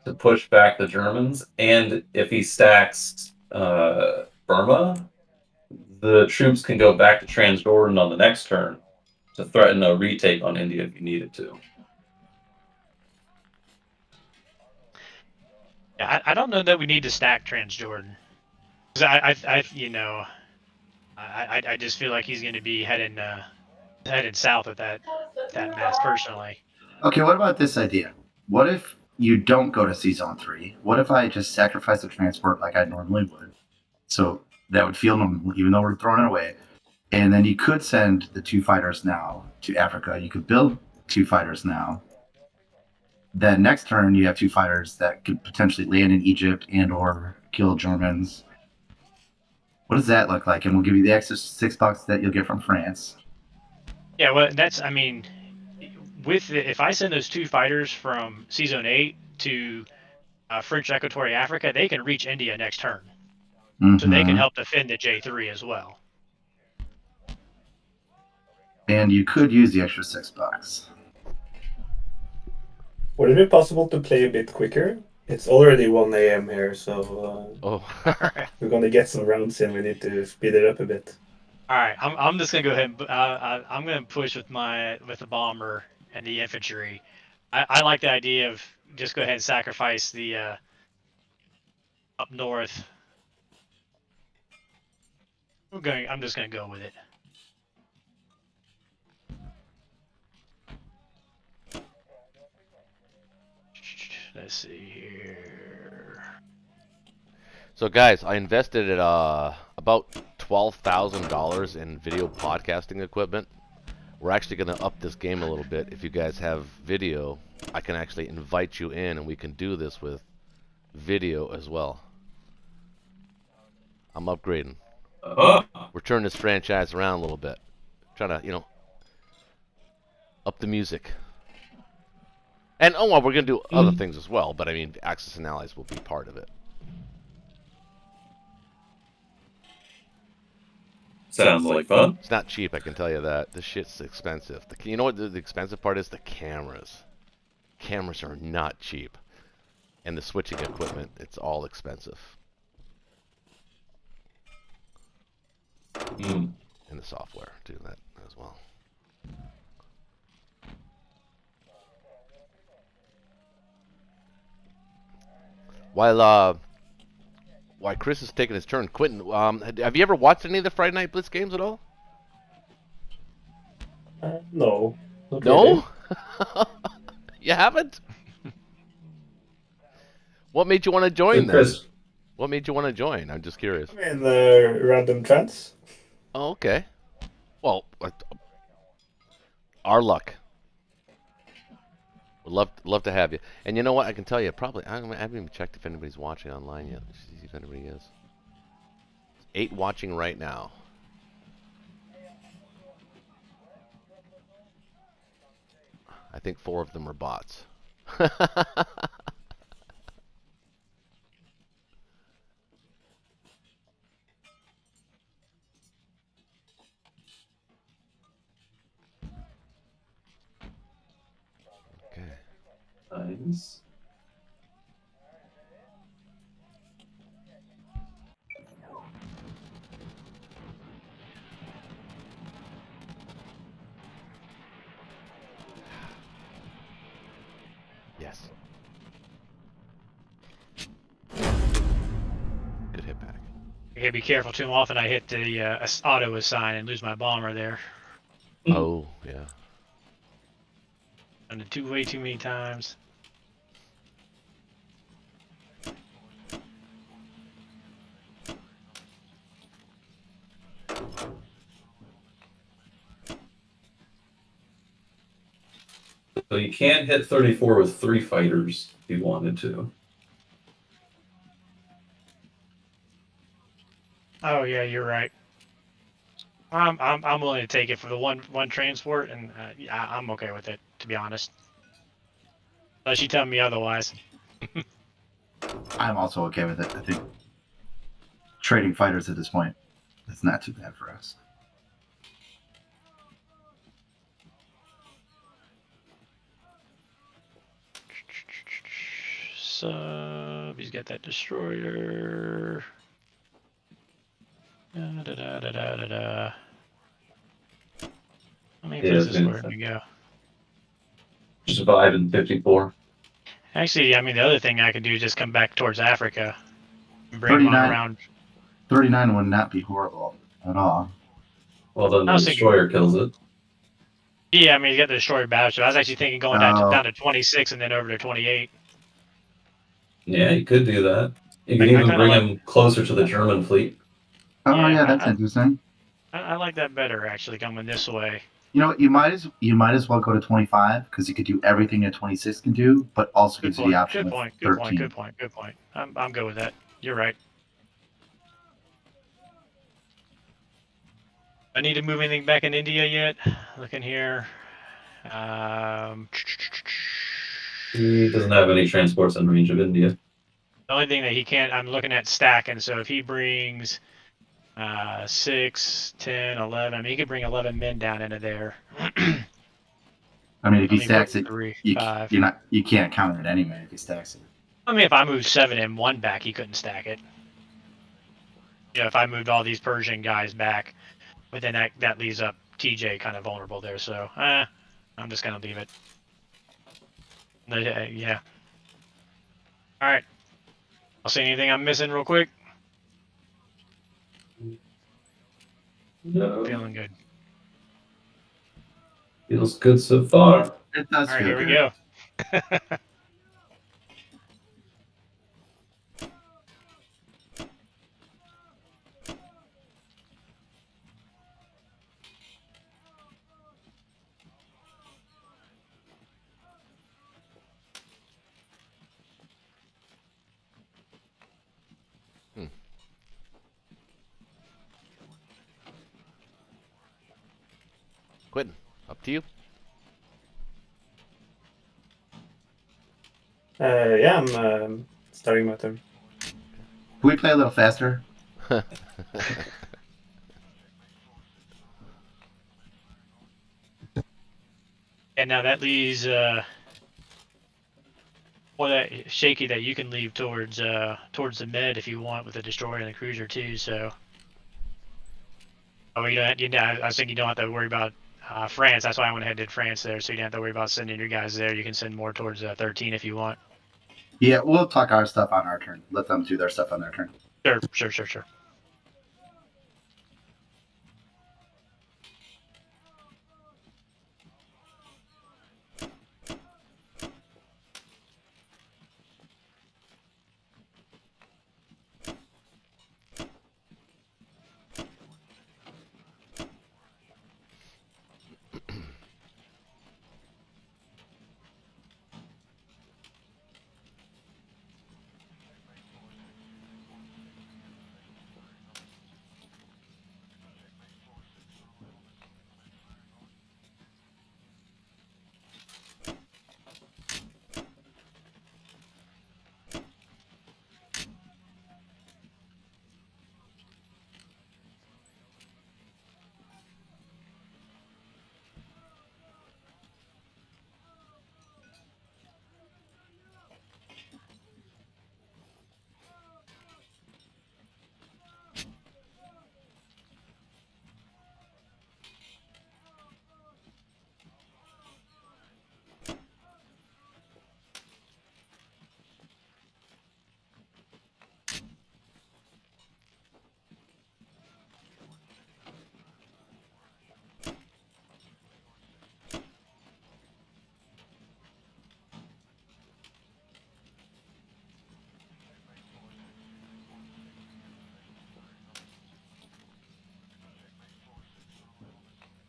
to push back the Germans. And if he stacks Burma, the troops can go back to Transjordan on the next turn to threaten a retake on India if you needed to. Yeah, I don't know that we need to stack Transjordan. Because I just feel like he's going to be heading south with that mess personally. Okay, what about this idea? What if you don't go to C-Zone 3? What if I just sacrifice the transport like I normally would? So that would feel normal, even though we're throwing it away. And then you could send the 2 fighters now to Africa. You could build 2 fighters now. Then next turn, you have 2 fighters that could potentially land in Egypt and/or kill Germans. What does that look like? And we'll give you the extra $6 that you'll get from France. Yeah, well, I mean, if I send those 2 fighters from C-Zone 8 to French Equatorial Africa, they can reach India next turn. Mm-hmm. So they can help defend the J3 as well. And you could use the extra $6. Would it be possible to play a bit quicker? It's already 1 a.m. here, so we're gonna get some rounds in. We need to speed it up a bit. All right, I'm just gonna go ahead and I'm gonna push with the bomber and the infantry. I like the idea of just go ahead and sacrifice the up north. I'm just gonna go with it. Let's see here. So guys, I invested at about $12,000 in video podcasting equipment. We're actually going to up this game a little bit. If you guys have video, I can actually invite you in and we can do this with video as well. I'm upgrading. We're turning this franchise around a little bit. Trying to, up the music. And well, we're going to do other things as well, but I mean, Axis and Allies will be part of it. Sounds like fun. It's not cheap, I can tell you that. This shit's expensive. You know what the expensive part is? The cameras. Cameras are not cheap. And the switching equipment, it's all expensive. And the software, do that as well. While Chris is taking his turn, Quintin, have you ever watched any of the Friday Night Blitz games at all? No. No? You haven't? What made you want to join this? What made you want to join? I'm just curious. I mean, random chance. Oh, okay. Well, our luck. Would love to have you. And you know what? I can tell you, probably, I haven't even checked if anybody's watching online yet. Let's see if anybody is. 8 watching right now. I think 4 of them are bots. Nice. Yes. Good hit back. I gotta be careful too often. I hit the auto assign and lose my bomber there. Oh, yeah. Done it way too many times. So you can hit 34 with 3 fighters if you wanted to. Oh yeah, you're right. I'm willing to take it for the one transport, and I'm okay with it, to be honest. Unless you tell me otherwise. I'm also okay with it. I think trading fighters at this point, it's not too bad for us. So he's got that destroyer. Da, da, da, da, da, da, da. How many places where we go? Survive in 54. Actually, I mean, the other thing I could do is just come back towards Africa and bring them around. 39 would not be horrible at all. Well, then the destroyer kills it. Yeah, I mean, you got the destroyer battleship. I was actually thinking going down to 26 and then over to 28. Yeah, you could do that. You can even bring him closer to the German fleet. Oh, yeah, that's interesting. I like that better, actually, coming this way. You know, you might as well go to 25 because you could do everything that 26 can do, but also Good gives you the point. option Good of point. Good 13. point. Good point. Good point. I'm good with that. You're right. I need to move anything back in India yet? Looking here. He doesn't have any transports in range of India. The only thing that he can't, I'm looking at stacking. So if he brings 6, 10, 11, I mean, he could bring 11 men down into there. I mean, if he Only put stacks it, 3, you 5. you can't count it anyway if he stacks it. I mean, if I moved 7 and 1 back, he couldn't stack it. Yeah, if I moved all these Persian guys back, but then that leaves up TJ kind of vulnerable there. So, I'm just gonna leave it. Yeah. All right. I'll see anything I'm missing real quick. No. Feeling good. Feels good so far. It does All right, feel here good. we go. Quintin, up to you. Yeah, I'm starting my turn. Can we play a little faster? And now that leaves that Shakey that you can leave towards the med if you want with the destroyer and the cruiser too. So, you don't. I was thinking you don't have to worry about France. That's why I went ahead and did France there, so you don't have to worry about sending your guys there. You can send more towards 13 if you want. Yeah, we'll talk our stuff on our turn. Let them do their stuff on their turn. Sure.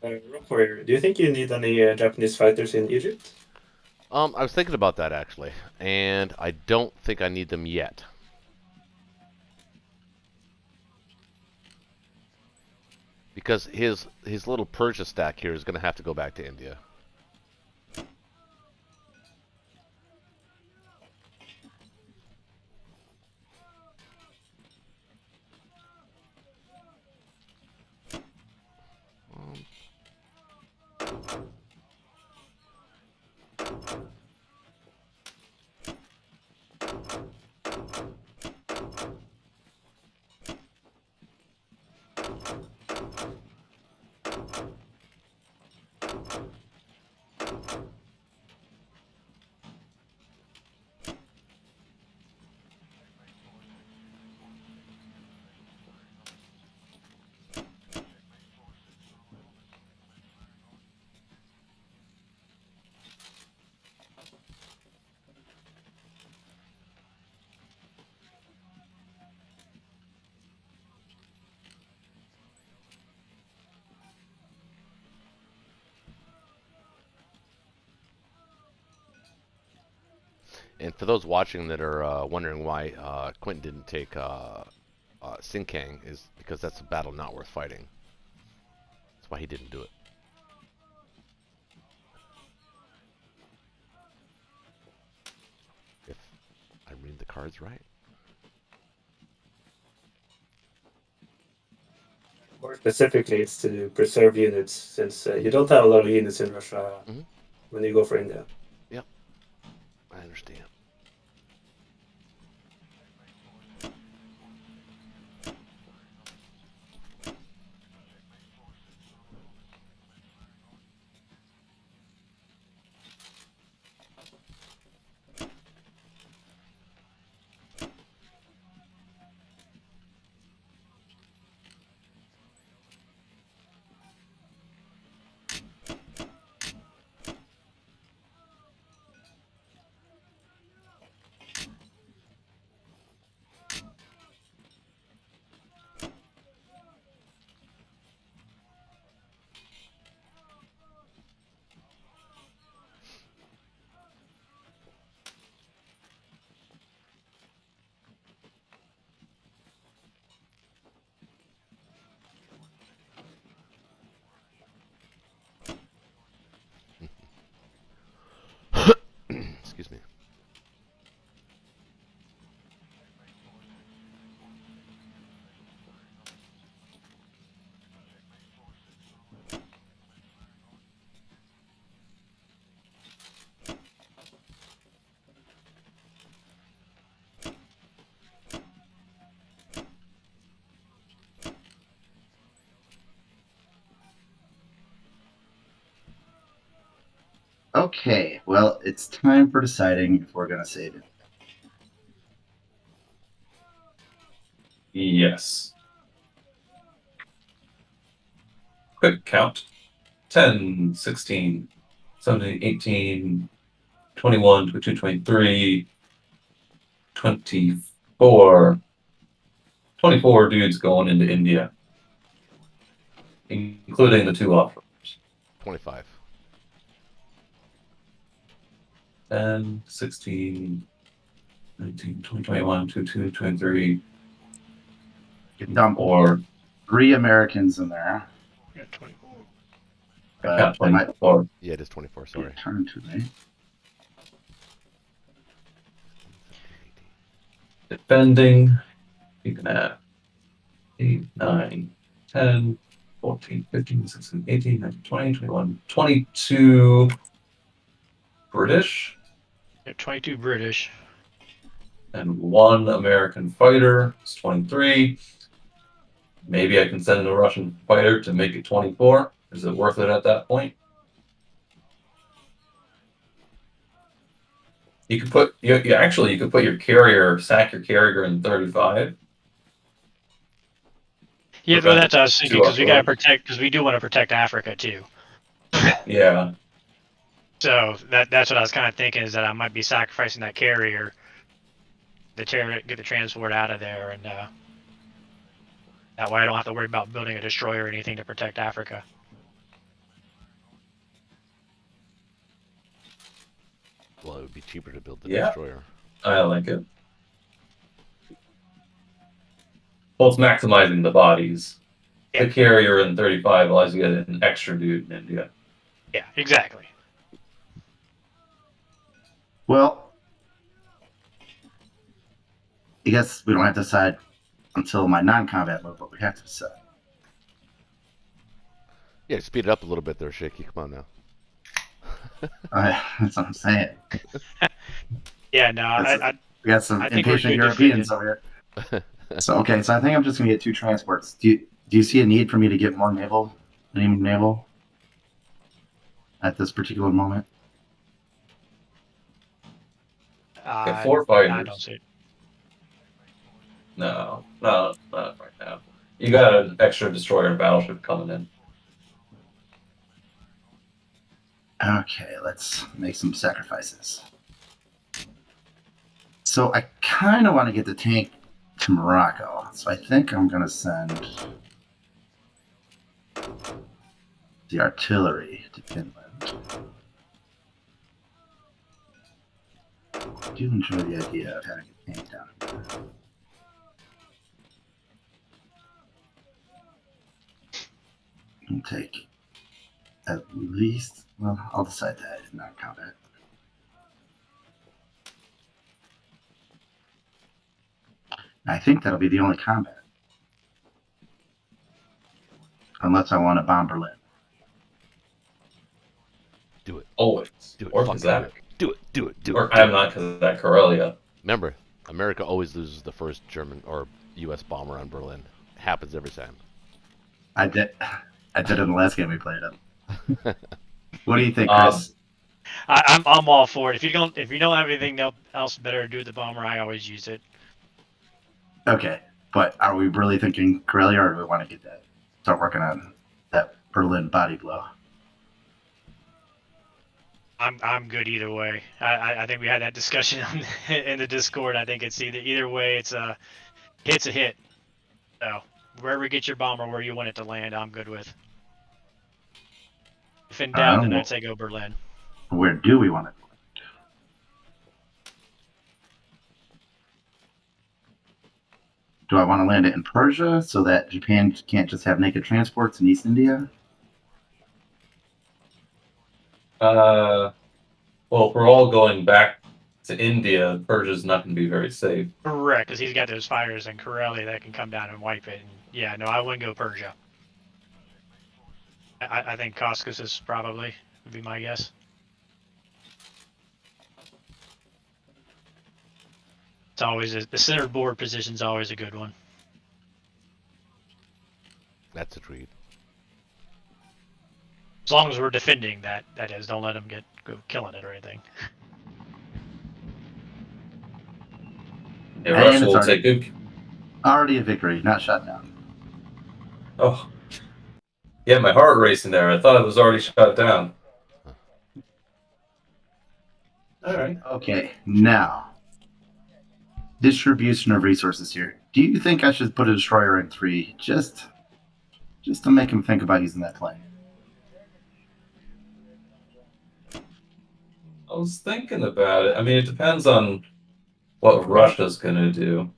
Rock Warrior, do you think you need any Japanese fighters in Egypt? I was thinking about that actually, and I don't think I need them yet. Because his little Persia stack here is going to have to go back to India. And for those watching that are wondering why Quintin didn't take Sinkang, is because that's a battle not worth fighting. That's why he didn't do it. If I read the cards right. More specifically, it's to preserve units, since you don't have a lot of units in Russia when you go for India. Yep, I understand. Excuse me. Okay, well, it's time for deciding if we're going to save it. Yes. Quick count. 10, 16, 17, 18, 21, 22, 23, 24. 24 dudes going into India, including the 2 offers. 25. 10, 16, 19, 20, 21, 22, 23, You can dump 4. 3 Americans in there. Yeah, 24. I But count they might 24. Yeah, it is 24. Sorry. turn to me. Defending, you can have 8, 9, 10, 14, 15, 16, 18, 19, 20, 21, 22 British Yeah, 22 British. and 1 American fighter. It's 23. Maybe I can send a Russian fighter to make it 24. Is it worth it at that point? You could put you could put your carrier, sack your carrier in 35. Yeah, well, that's what I was thinking, 2 because we gotta offshore. protect, because we do want to protect Africa too. Yeah. So that's what I was kind of thinking, is that I might be sacrificing that carrier, get the transport out of there, and that way I don't have to worry about building a destroyer or anything to protect Africa. Well, it would be cheaper to build the Yeah. destroyer. I like it. Well, it's maximizing the bodies. Yeah. The carrier in 35 allows you to get an extra dude in India. Yeah, exactly. Well, I guess we don't have to decide until my non-combat mode, but we have to decide. Yeah, speed it up a little bit there, Shakey. Come on now. That's what I'm saying. Yeah, no, We got some I think we're impatient good Europeans over here. So I think I'm just gonna get 2 transports. Do you see a need for me to get more naval at this particular moment? Get 4 I fighters. don't see it. No, not right now. You got an extra destroyer and battleship coming in. Okay, let's make some sacrifices. So I kind of want to get the tank to Morocco, so I think I'm gonna send the artillery to Finland. do enjoy the idea of having a tank down here. I'll take at least, well, I'll decide that in not combat. I think that'll be the only combat. Unless I want to bomb Berlin. Do it. Always. Do it. Or Fucking Kazakh. do it. Do it. Do it. Or Do I'm it. not Kazakh, Karelia. Remember, America always loses the first German or U.S. bomber on Berlin. Happens every time. I did it in the last game we played it. What do you think, Chris? I'm all for it. If you don't have anything else better to do with the bomber, I always use it. Okay, but are we really thinking Karelia, or do we want to get that? Start working on that Berlin body blow. I'm good either way. I think we had that discussion in the Discord. I think it's either way. It's a hit. So wherever you get your bomber, where you want it to land, I'm good with. If in doubt, then I'd say go Berlin. Where do we want it? Do I want to land it in Persia so that Japan can't just have naked transports in East India? Well, if we're all going back to India, Persia's not going to be very safe. Correct, because he's got those fighters in Karelia that can come down and wipe it. And yeah, no, I wouldn't go Persia. I think Caucasus probably would be my guess. It's always the center board position's always a good one. That's a treat. As long as we're defending that is, don't let them go killing it or anything. Yeah, Russia it's will take good. Already a victory, not shut down. Oh. Yeah, my heart racing there. I thought it was already shut down. All right. Okay, now distribution of resources here. Do you think I should put a destroyer in 3 just to make him think about using that plane? I was thinking about it. I mean, it depends on what Russia's going to do.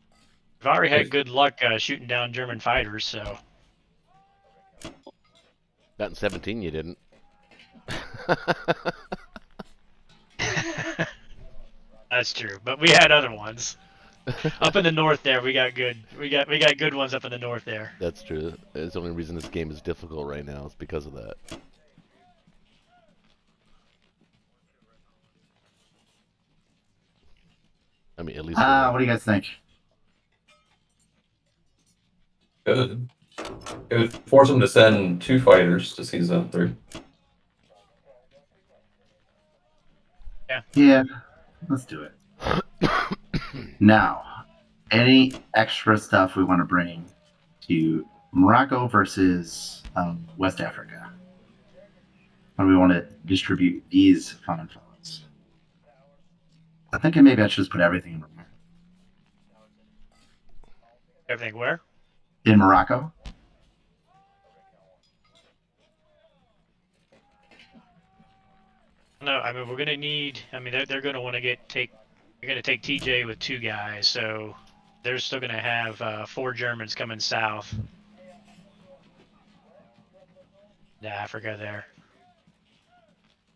We've already had good luck shooting down German fighters, so. Not in 17, you didn't. That's true, but we had other ones. Up in the north there, we got good ones up in the north there. That's true. It's the only reason this game is difficult right now. It's because of that. I mean, at least. What do you guys think? Good. It would force them to send 2 fighters to season 3. Yeah, let's do it. Now, any extra stuff we want to bring to Morocco versus West Africa? How do we want to distribute these fun and fellows? I think maybe I should just put everything in Morocco. Everything where? In Morocco? No, I mean we're gonna need. I mean they're gonna want to take. They're gonna take TJ with 2 guys, so they're still gonna have 4 Germans coming south to Africa there.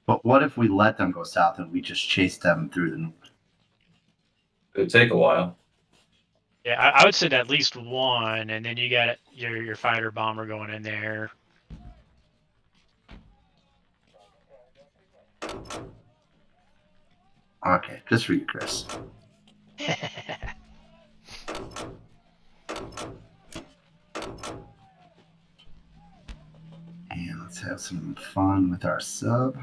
But what if we let them go south and we just chase them through the north? It would take a while. Yeah, I would send at least 1, and then you got your fighter bomber going in there. Okay, just for you, Chris. And let's have some fun with our sub.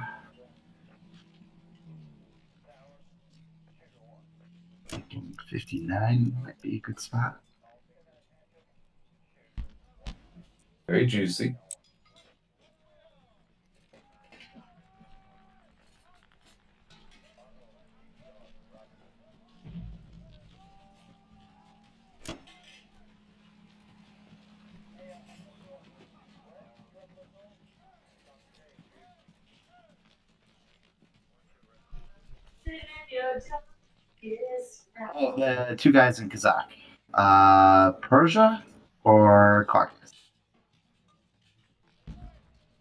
Thinking 59 might be a good spot. Very juicy. Two guys in Kazakh. Persia or Caucasus?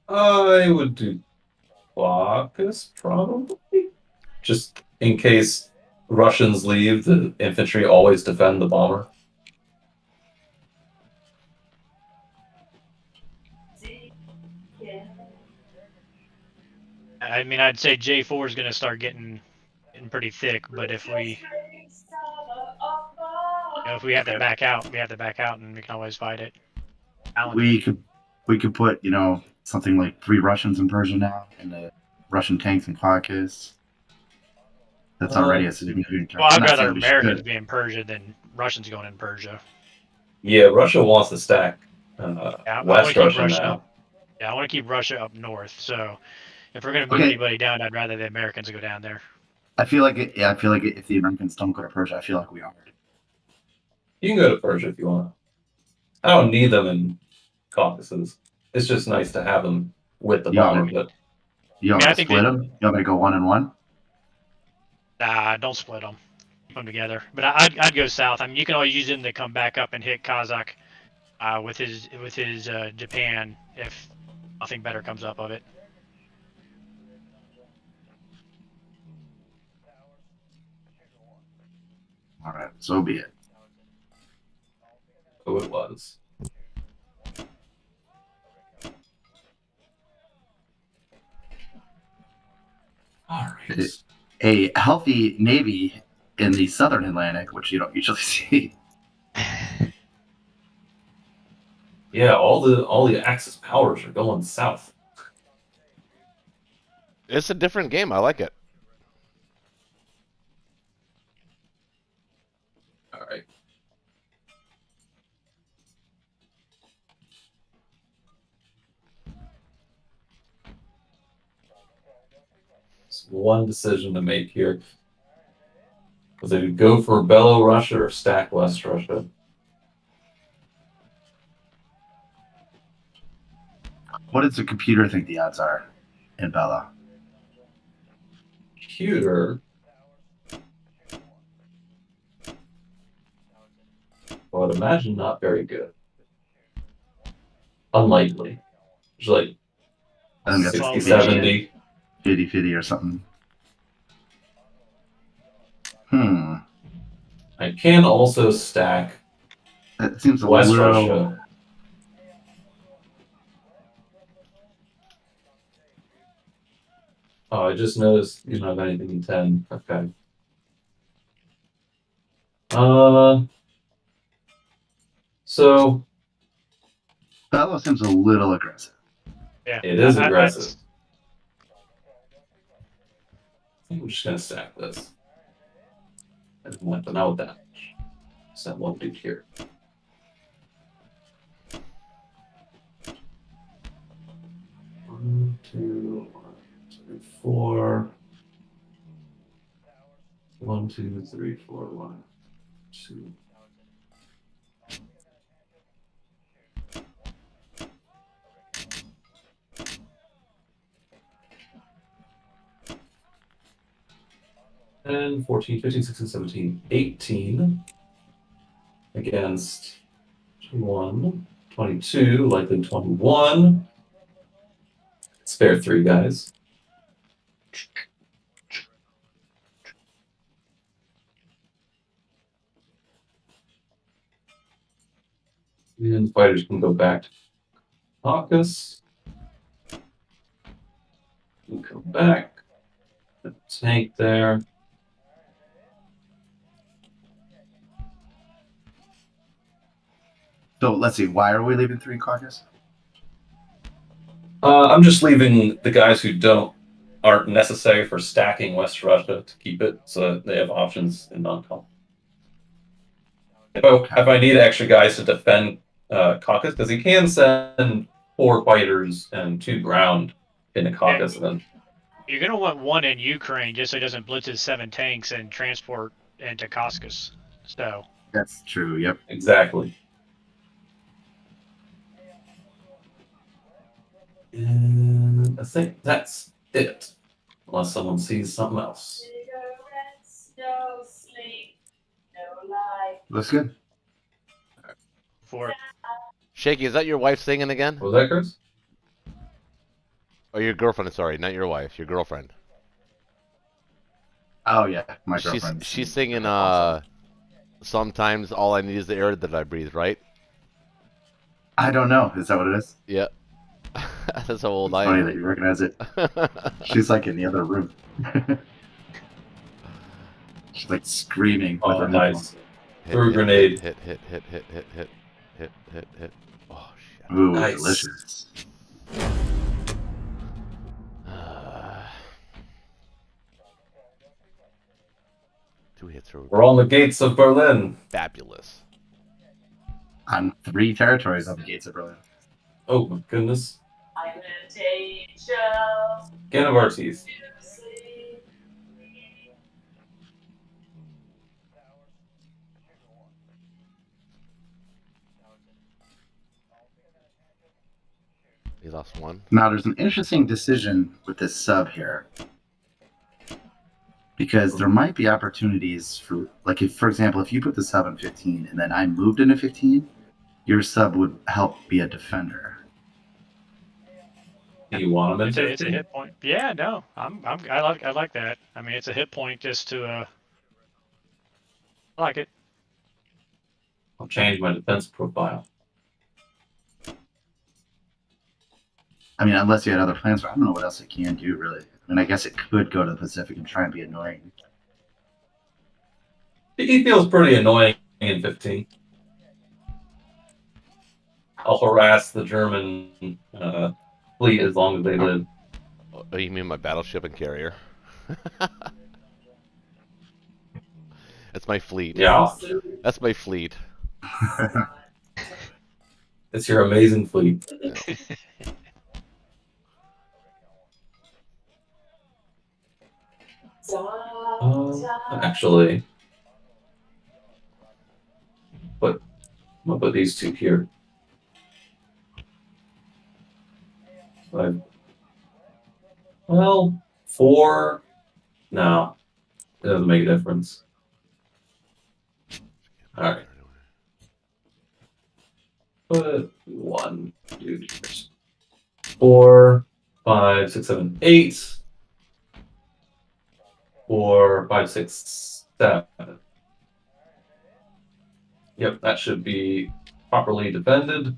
I would do Caucasus, probably. Just in case Russians leave, the infantry always defend the bomber. I mean, I'd say J4 is going to start getting pretty thick, but if we, if we have to back out, we have to back out, and we can always fight it. We could put something like 3 Russians in Persia now, and the Russian tanks in Caucasus. That's already a significant turn. Well, I'd I'm not rather saying we Americans should. be in Persia than Russians going in Persia. Yeah, Russia wants to stack Yeah, I want West to keep Russia Russia now. up. Yeah, I want to keep Russia up north. So if we're going to move Okay. anybody down, I'd rather the Americans go down there. I feel like if the Americans don't go to Persia, I feel like we are. You can go to Persia if you want. I don't need them in Caucasus. It's just nice to have them with the bomber. But You want me to split them? You want me to go 1 and 1? Nah, don't split them. Keep them together. But I'd go south. I mean, you can always use him to come back up and hit Kazakh with his Japan if nothing better comes up of it. All right, so be it. oh, it was. All right. A healthy navy in the southern Atlantic, which you don't usually see. Yeah, all the Axis powers are going south. It's a different game. I like it. All right. It's one decision to make here. Was it to go for Belorussia or stack West Russia? What does the computer think the odds are in Bella? Computer. I would imagine not very good. Unlikely. It's like I think that's 60, 70. 50-50 or something. I can also stack That seems a West little. Russia. Oh, I just noticed you don't have anything in 10. Okay. So Bella seems a little aggressive. Yeah, it is aggressive. I think we're just gonna stack this. I don't want to know that. So that won't do here. One, two, 4. 1, 2, 3, 4, 1, 2. And 14, 15, 16, 17, 18 against 21, 22, likely 21. Spare 3 guys. And fighters can go back to Caucasus. We'll come back. The tank there. So let's see. Why are we leaving 3 Caucasus? I'm just leaving the guys who aren't necessary for stacking West Russia to keep it, so they have options in non-com. If I need extra guys to defend Caucasus, because he can send 4 fighters and 2 ground in the Caucasus, then you're gonna want 1 in Ukraine just so he doesn't blitz his 7 tanks and transport into Caucasus. So that's true. Yep. Exactly. And I think that's it. Unless someone sees something else. Looks good. For Shakey, is that your wife singing again? What was that, Chris? Or your girlfriend? Sorry, not your wife. Your girlfriend. Oh yeah, my girlfriend. She's singing. Sometimes all I need is the air that I breathe. Right? I don't know. Is that what it is? Yeah. That's how old It's I funny am. that you recognize it. She's like in the other room. She's like screaming. Oh, with her nice. Threw a grenade. Hit. Oh shit. Ooh, Nice. delicious. Two hits are We're on the gates of Berlin. fabulous. On 3 territories on the gates of Berlin. Oh my goodness. I'm gonna take you Skin of our teeth. to sleep. He lost one. Now, there's an interesting decision with this sub here. Because there might be opportunities for, like, if, for example, if you put the sub in 15 and then I moved into 15, your sub would help be a defender. Do you want him in it's a 15? hit point. Yeah, no, I like that. I mean, it's a hit point just to I like it. I'll change my defense profile. I mean, unless you had other plans, but I don't know what else it can do, really. I mean, I guess it could go to the Pacific and try and be annoying. He feels pretty annoying in 15. I'll harass the German fleet as long as they live. Oh, you mean my battleship and carrier? That's my fleet. Yeah, That's my fleet. it's your amazing fleet. Actually, but I'm gonna put these two here. Well, 4. No, it doesn't make a difference. All right. Put 1, 2, 4, 5, 6, 7, 8. 4, 5, 6, 7. Yep, that should be properly defended.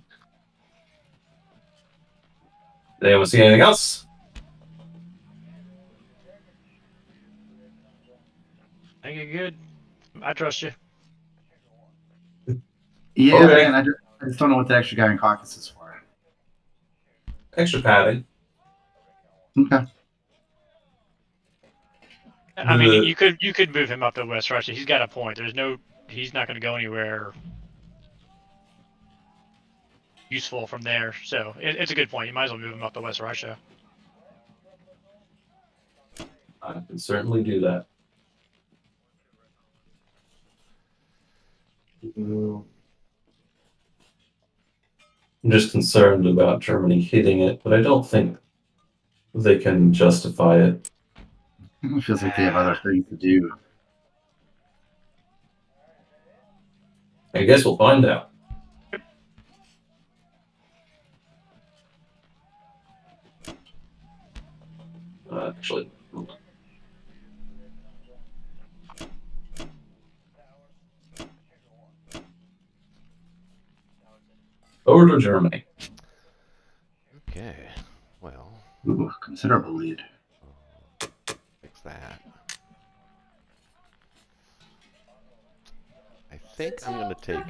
Anyone see anything else? I think you're good. I trust you. Yeah, Okay. man, I just don't know what the extra guy in caucus is for. Extra padding. Okay. I mean, you could move him up to West Russia. He's got a point. He's not going to go anywhere useful from there. So it's a good point. You might as well move him up to West Russia. I can certainly do that. I'm just concerned about Germany hitting it, but I don't think they can justify it. It feels like they have other things to do. I guess we'll find out. Actually, over to Germany. Okay. Well, Ooh, considerable lead. fix that. I think I'm going to take...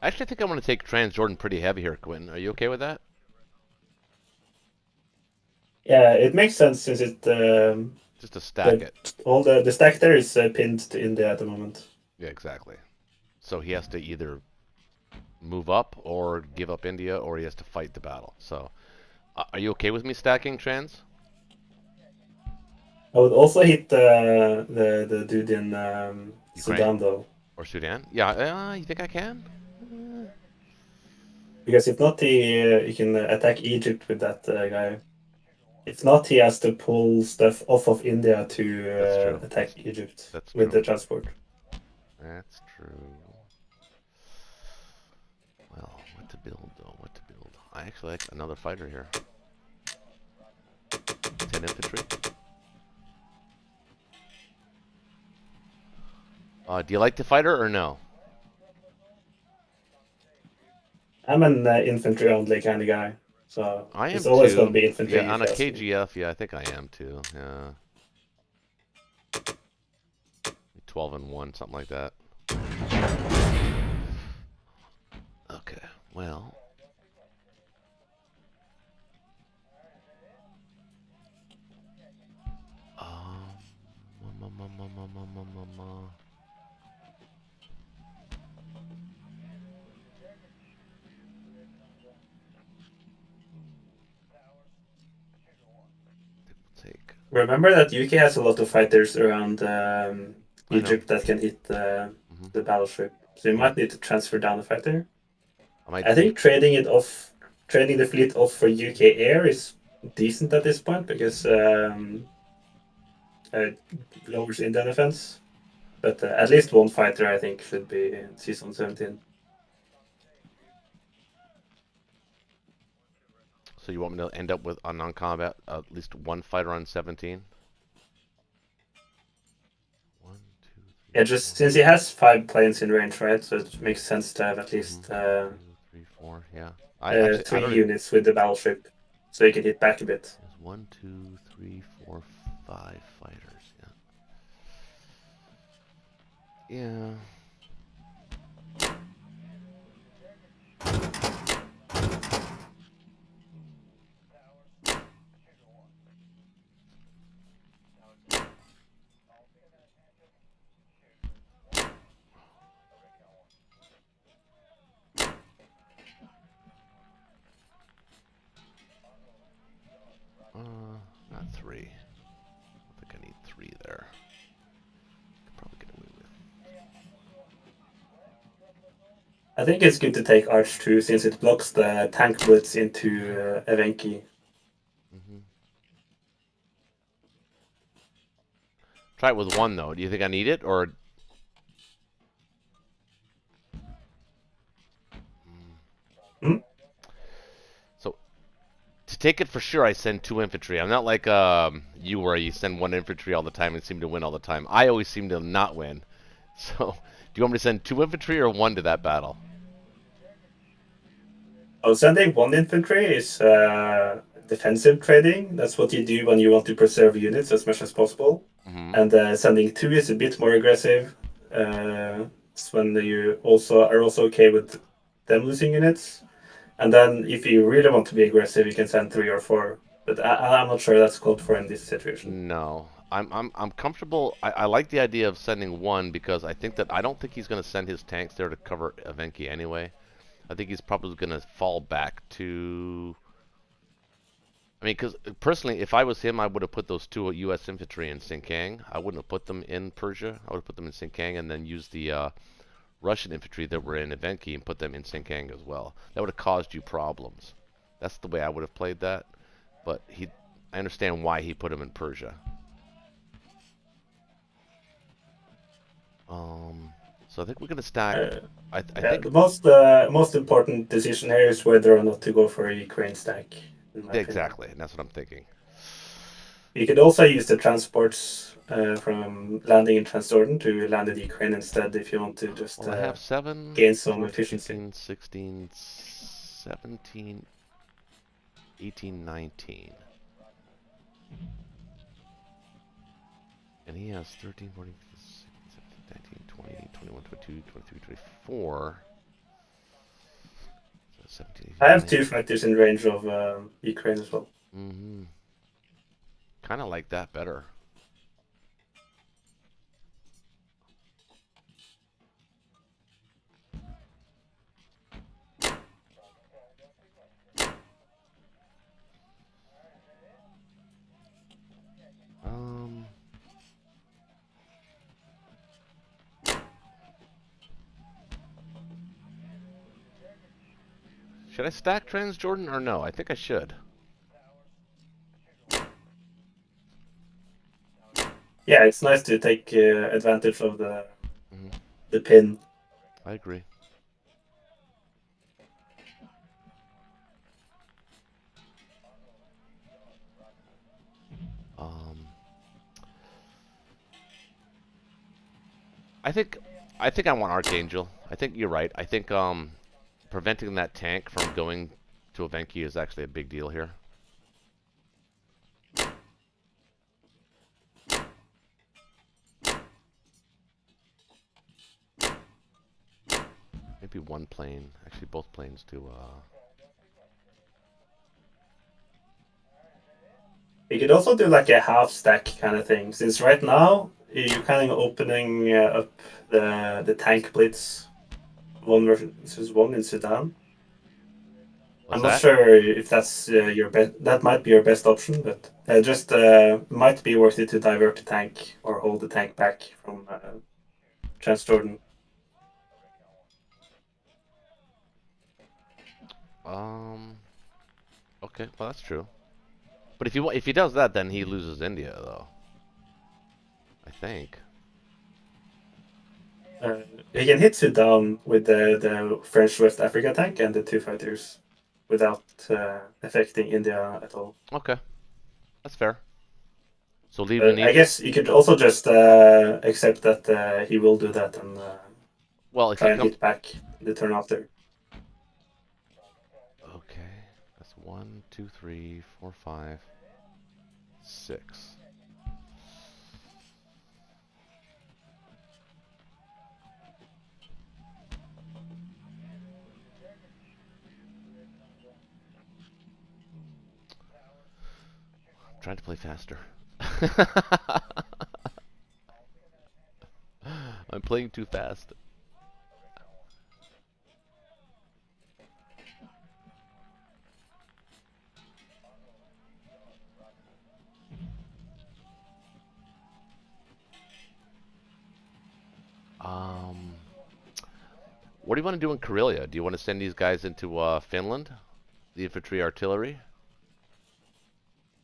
I actually think I'm going to take Transjordan pretty heavy here, Quintin. Are you okay with that? Yeah, it makes sense since it Just to stack it. all the stack there is pinned to India at the moment. Yeah, exactly. So he has to either move up or give up India, or he has to fight the battle. So, are you okay with me stacking Trans? I would also hit the dude in Sudan though, Or Sudan? Yeah, you think I can? because if not, he can attack Egypt with that guy. If not, he has to pull stuff off of India That's to true. attack Egypt That's with true. the transport. That's true. Well, what to build though? What to build? I actually like another fighter here. 10 infantry. Do you like the fighter or no? I'm an infantry only kind of guy, so I it's am always going too. to be infantry. Yeah, If on you a ask me. KGF, yeah, I think I am too. Yeah. 12 and 1, something like that. Okay, well. Um, take. Remember that UK has a lot of fighters around I know. Egypt that can hit Mhm. the battleship, so you Yeah. might need to transfer down a fighter. I might I think trading the fleet off for UK Air is decent at this point because it lowers Indian defense. But at least one fighter, I think, should be in season 17. So you want me to end up with on non-combat at least one fighter on 17? 1, 2, 3, Yeah, just 4. since he has 5 planes in range, right? So it makes sense to have at least 1, 2, 3, 4. Yeah. I actually 3 don't even. units with the battleship, so you can hit back a bit. There's 1, 2, 3, 4, 5 fighters. Yeah. Yeah. Not 3. I think I need 3 there. Could probably get away with. I think it's good to take Arch 2 since it blocks the tank blitz into Evenki. Try it with 1 though. Do you think I need it or? Hmm? So to take it for sure, I send 2 infantry. I'm not like you where you send 1 infantry all the time and seem to win all the time. I always seem to not win. So do you want me to send 2 infantry or 1 to that battle? Oh, sending 1 infantry is defensive trading. That's what you do when you want to preserve units as much as possible. Mm-hmm. And sending 2 is a bit more aggressive. It's when you are also okay with them losing units. And then if you really want to be aggressive, you can send 3 or 4. But I'm not sure that's called for in this situation. No, I'm comfortable. I like the idea of sending 1 because I don't think he's going to send his tanks there to cover Evenki anyway. I think he's probably going to fall back to. I mean, because personally, if I was him, I would have put those 2 U.S. infantry in Sinkang. I wouldn't have put them in Persia. I would have put them in Sinkang and then used the Russian infantry that were in Evenki and put them in Sinkang as well. That would have caused you problems. That's the way I would have played that. But I understand why he put him in Persia. So I think we're gonna stack. I think The most important decision here is whether or not to go for a Ukraine stack. In my exactly, and that's what I'm thinking. You could also use the transports from landing in Transjordan to land in Ukraine instead if you want to just Well, I have 7, gain some 14, efficiency. 15, 16, 17, 18, 19. And he has 13, 14, 15, 16, 17, 19, 20, 21, 22, 23, 24. So 17, 18, I have 19. 2 fighters in range of Ukraine as well. Mm-hmm. Kind of like that better. Should I stack Transjordan or no? I think I should. Yeah, it's nice to take advantage of Mhm. the pin. I agree. Um, I think I want Archangel. I think you're right. I think preventing that tank from going to a Venki is actually a big deal here. Maybe one plane. Actually, both planes to. We could also do like a half stack kind of thing, since right now you're kind of opening up the tank blitz 1 versus 1 in Sudan. What's I'm not that? sure if that's your best. That might be your best option, but just might be worth it to divert the tank or hold the tank back from Transjordan. Um. Okay, well that's true. But if he does that, then he loses India, though. I think. He can hit Sudan with the French West Africa tank and the 2 fighters without affecting India at all. Okay, that's fair. So leave in I Egypt. guess you could also just accept that he will do that and Well, if he try and come. hit back the turn after. Okay, that's 1, 2, 3, 4, 5, 6. I'm trying to play faster. I'm playing too fast. Um, what do you want to do in Karelia? Do you want to send these guys into Finland, the infantry artillery,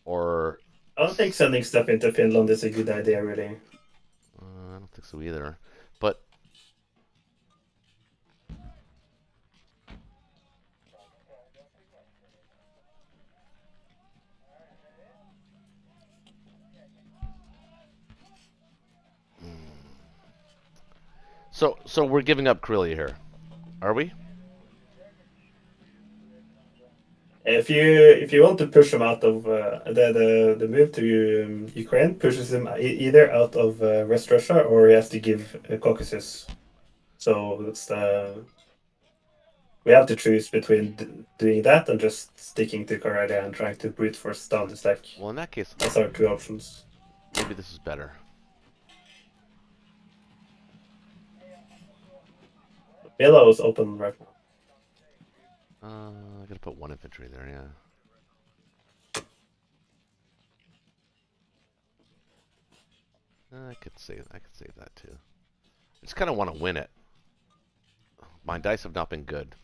or I don't think sending stuff into Finland is a good idea, really. I don't think so either. But so we're giving up Karelia here, are we? If you want to push them out of the move to Ukraine pushes them either out of West Russia or he has to give Caucasus. So it's we have to choose between doing that and just sticking to Karelia and trying to brute force down the stack. Well, in that case, That's our two options. maybe this is better. Yellow is open right now. I gotta put one infantry there, yeah. I could save that too. I just kind of want to win it. My dice have not been good.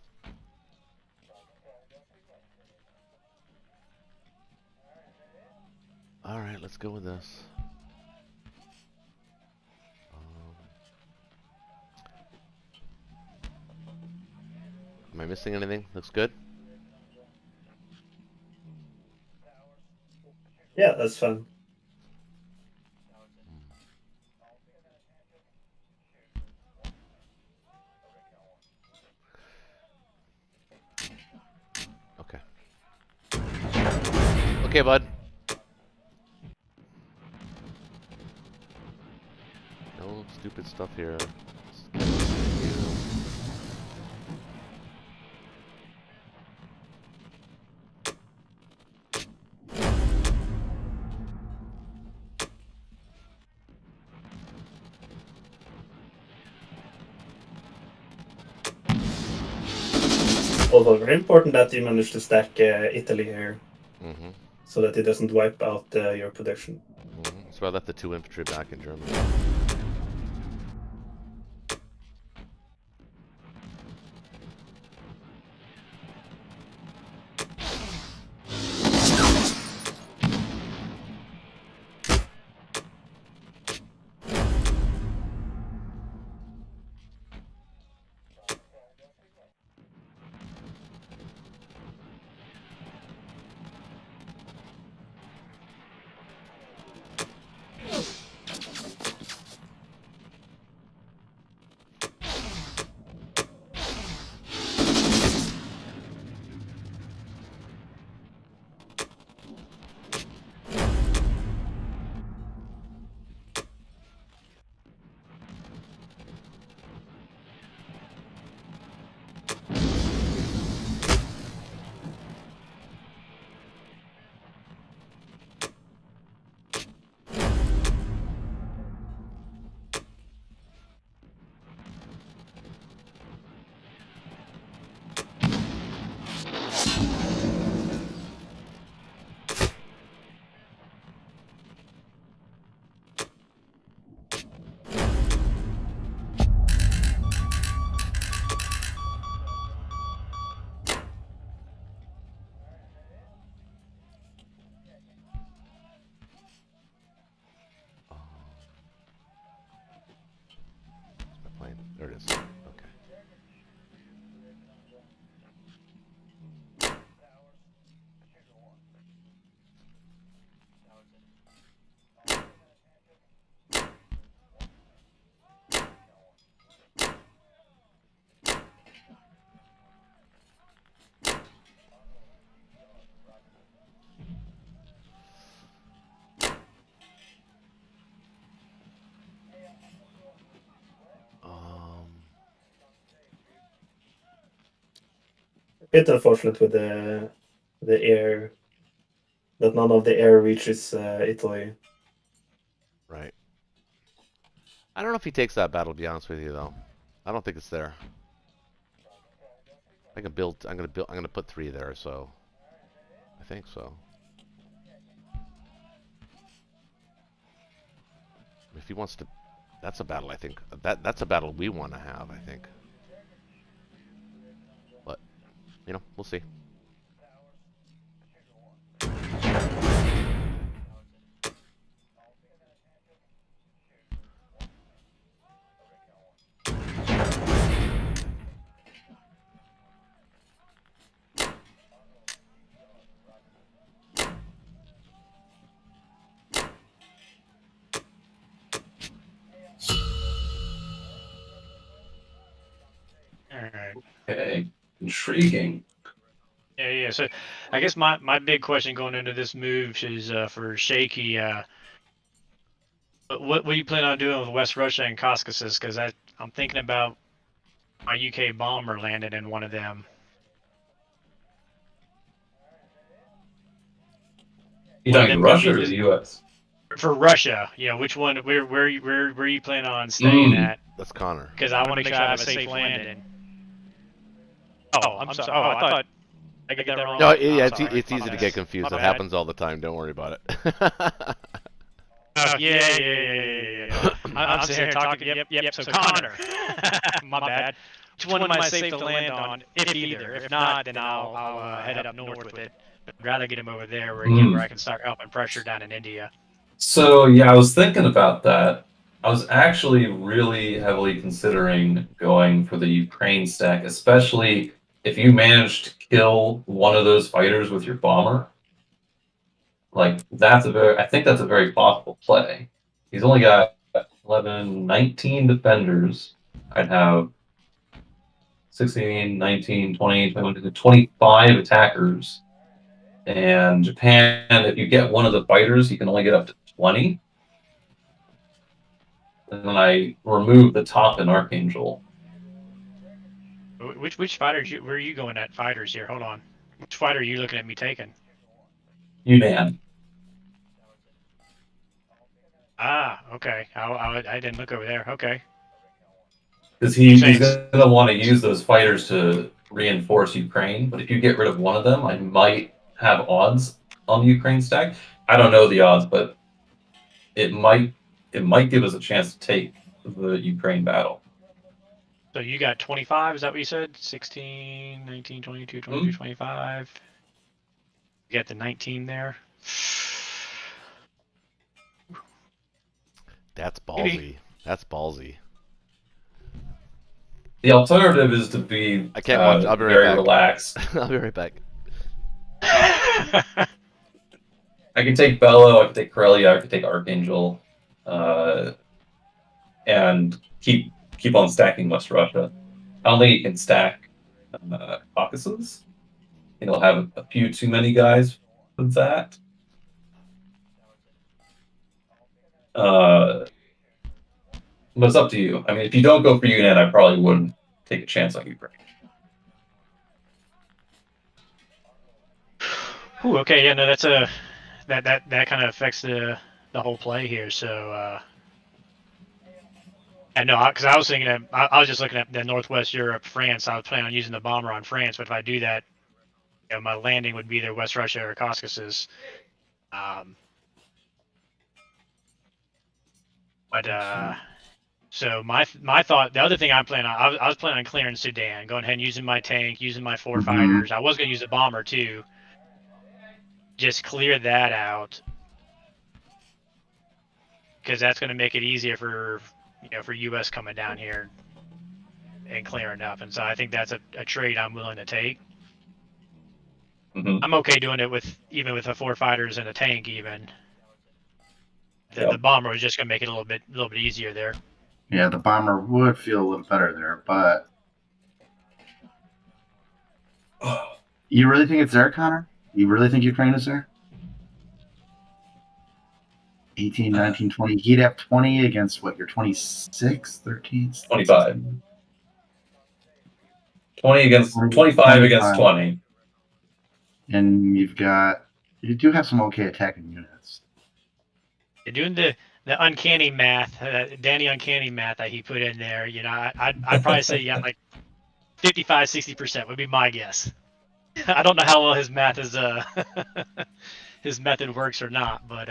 All right, let's go with this. Am I missing anything? Looks good. Yeah, that's fun. Okay. Okay, bud. No stupid stuff here. Also, very important that you manage to stack Italy here Mm-hmm. so that it doesn't wipe out your production. Mm-hmm. So I left the 2 infantry back in Germany. There it is. Okay. A bit unfortunate with the air, that none of the air reaches Italy. Right. I don't know if he takes that battle, to be honest with you, though. I don't think it's there. I can build. I'm gonna put 3 there, so I think so. If he wants to, that's a battle. I think that's a battle we want to have. I think. But we'll see. Alright. Okay, intriguing. Yeah. So, I guess my big question going into this move is for Shakey. What do you plan on doing with West Russia and Caucasus? Because I'm thinking about my UK bomber landed in one of them. You One of talking them could Russia be or the U.S.? For Russia, which one? Where you plan on staying at? That's Connor. Because I want to make sure I have a safe landing. Oh, I'm sorry. Oh, I thought I get that wrong. No, yeah, I'm sorry. it's easy to get confused. My It bad. happens all the time. Don't worry about it. Yeah. I'm sitting here talking. Yep. So Connor. My bad. Which one am I safe to land on? If either. If not, then I'll head up north with it. I'd rather get him over there where I can start helping pressure down in India. So yeah, I was thinking about that. I was actually really heavily considering going for the Ukraine stack, especially if you manage to kill one of those fighters with your bomber. Like I think that's a very possible play. He's only got 11, 19 defenders. I'd have 16, 19, 20, 21, 25 attackers. And Japan, if you get one of the fighters, you can only get up to 20. And then I remove the top in Archangel. Which fighters? Where are you going at fighters here? Hold on. Which fighter are you looking at me taking? Yunnan. Ah, okay. I didn't look over there. Okay. Because he's going to want to use those fighters to reinforce Ukraine. But if you get rid of one of them, I might have odds on the Ukraine stack. I don't know the odds, but it might give us a chance to take the Ukraine battle. So you got 25, is that what you said? 16, 19, 22, 22, 25. You got the 19 there. That's ballsy. That's ballsy. The alternative is to be I can't watch. I'll be right very back. relaxed. I'll be right back. I can take Bello, I can take Corellia, I can take Archangel, and keep on stacking West Russia. I don't think he can stack Caucasus. He'll have a few too many guys with that. But it's up to you. I mean, if you don't go for Yunnan, I probably wouldn't take a chance on Ukraine. Ooh, okay, yeah, no, that's that kind of affects the whole play here. So, and no, because I was thinking I was just looking at the Northwest Europe, France. I was planning on using the bomber on France, but if I do that, my landing would be either West Russia or Caucasus. So my thought, the other thing I'm planning on, I was planning on clearing Sudan, going ahead and using my tank, using my 4 fighters. I was going to use a bomber too. Just clear that out, because that's going to make it easier for for US coming down here. and clearing up. And so I think that's a trade I'm willing to take. Mhm. I'm okay doing it with even with the 4 fighters and a tank even. Yep. The bomber was just gonna make it a little bit easier there. Yeah, the bomber would feel a little better there, but you really think it's there, Connor? You really think Ukraine is there? 18, 19, 20. He'd have 20 against what? You're 26, 13? 25. 20 against 25 against 20. And you do have some okay attacking units. You're doing the uncanny math, Danny uncanny math that he put in there. You know, I'd probably say you got like 55, 60% would be my guess. I don't know how well his math is his method works or not, but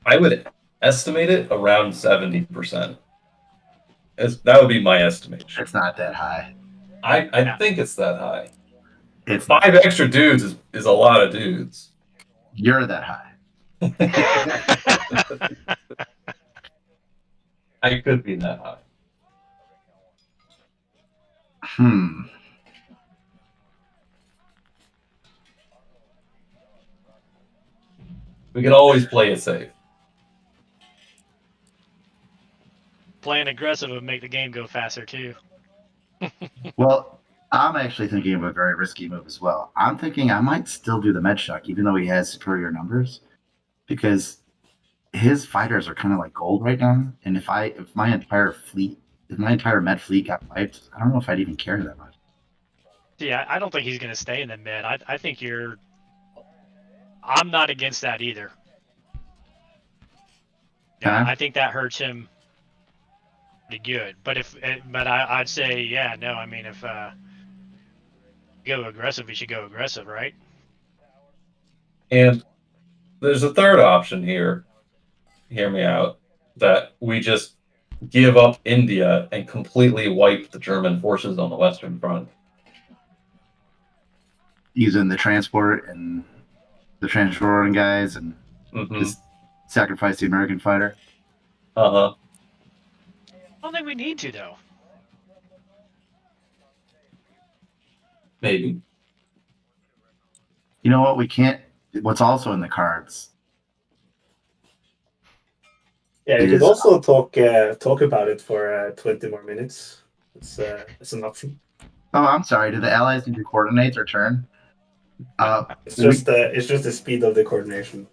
I would estimate it around 70%. That would be my estimation. It's not that high. I think it's that high. It's 5 extra dudes is a lot of dudes. You're that high. I could be that high. We can always play it safe. Playing aggressive would make the game go faster too. Well, I'm actually thinking of a very risky move as well. I'm thinking I might still do the med shock, even though he has superior numbers, because his fighters are kind of like gold right now. And if my entire med fleet got wiped, I don't know if I'd even care that much. Yeah, I don't think he's going to stay in the mid. I think I'm not against that either. Yeah, I think that hurts him pretty good. But I'd say, yeah, no. I mean, if go aggressive, we should go aggressive, right? And there's a third option here. Hear me out. That we just give up India and completely wipe the German forces on the Western Front. Using the transport and the transporting guys and just sacrifice the American fighter. Uh-huh. I don't think we need to, though. Maybe. You know what? We can't. What's also in the cards. Yeah, you could also talk about it for 20 more minutes. It's an option. Oh, I'm sorry. Do the allies need to coordinate their turn? It's just the speed of the coordination.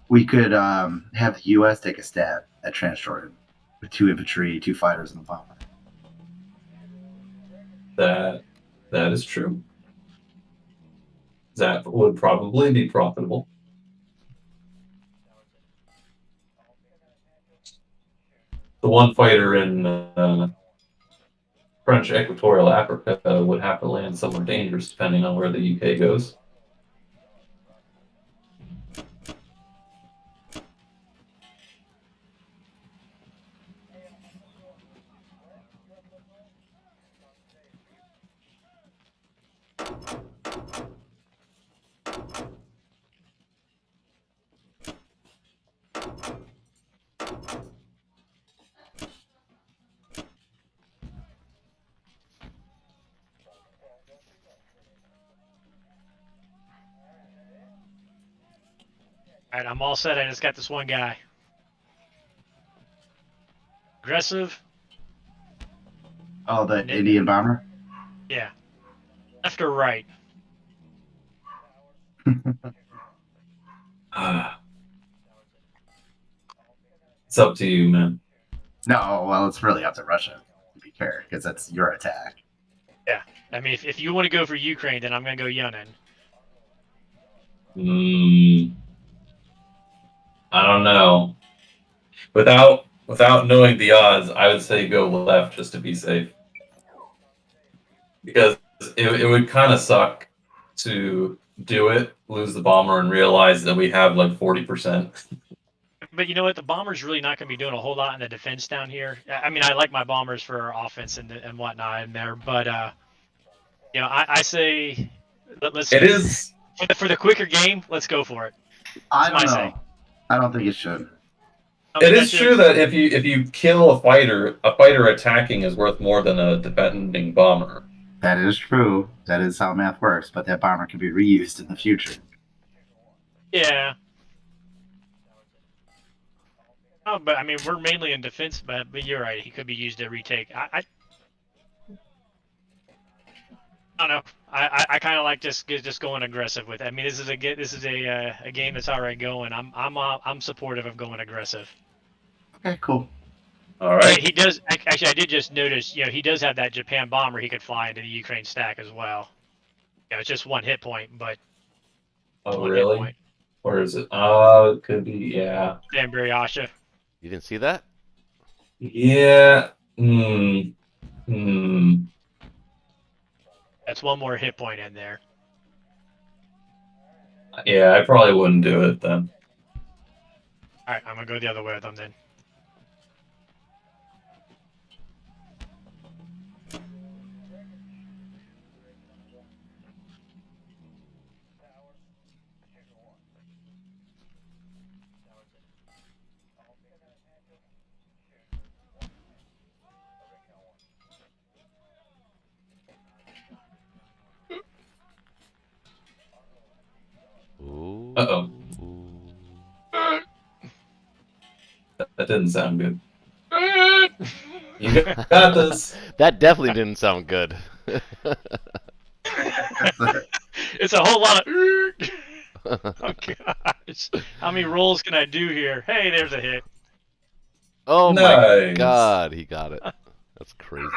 We could have the U.S. take a stab at transporting with 2 infantry, 2 fighters, and a bomber. That is true. That would probably be profitable. The one fighter in French Equatorial Africa would have to land somewhere dangerous depending on where the UK goes. All right, I'm all set. I just got this one guy. Aggressive. Oh, the Indian bomber? Yeah. Left or right? It's up to you, man. No, well, it's really up to Russia, to be fair, because that's your attack. Yeah. I mean, if you want to go for Ukraine, then I'm going to go Yunnan. I don't know. Without knowing the odds, I would say go left just to be safe. Because it would kind of suck to do it, lose the bomber, and realize that we have like 40%. But you know what? The bombers really not going to be doing a whole lot in the defense down here. I mean, I like my bombers for offense and whatnot in there, but you know, I say let's. It is for the quicker game. Let's go for it. I don't know. I don't think it should. It is true that if you kill a fighter attacking is worth more than a defending bomber. That is true. That is how math works. But that bomber can be reused in the future. Yeah. Oh, but I mean, we're mainly in defense, but you're right. He could be used to retake. I don't know. I kind of like just going aggressive with it. I mean, this is a game that's already going. I'm supportive of going aggressive. Okay, cool. All right. He does actually. I did just notice. He does have that Japan bomber he could fly into the Ukraine stack as well. It's just one hit point, but Oh, one really? hit point. Where is it? Oh, it could be. Yeah. Dan Berryasha. You didn't see that? Yeah. That's one more hit point in there. Yeah, I probably wouldn't do it then. All right, I'm gonna go the other way with them then. Ooh. Uh-oh. That didn't sound good. You got this. That definitely didn't sound good. It's a whole lot of. Oh gosh! How many rolls can I do here? Hey, there's a hit. Oh Nice. my god, he got it. That's crazy.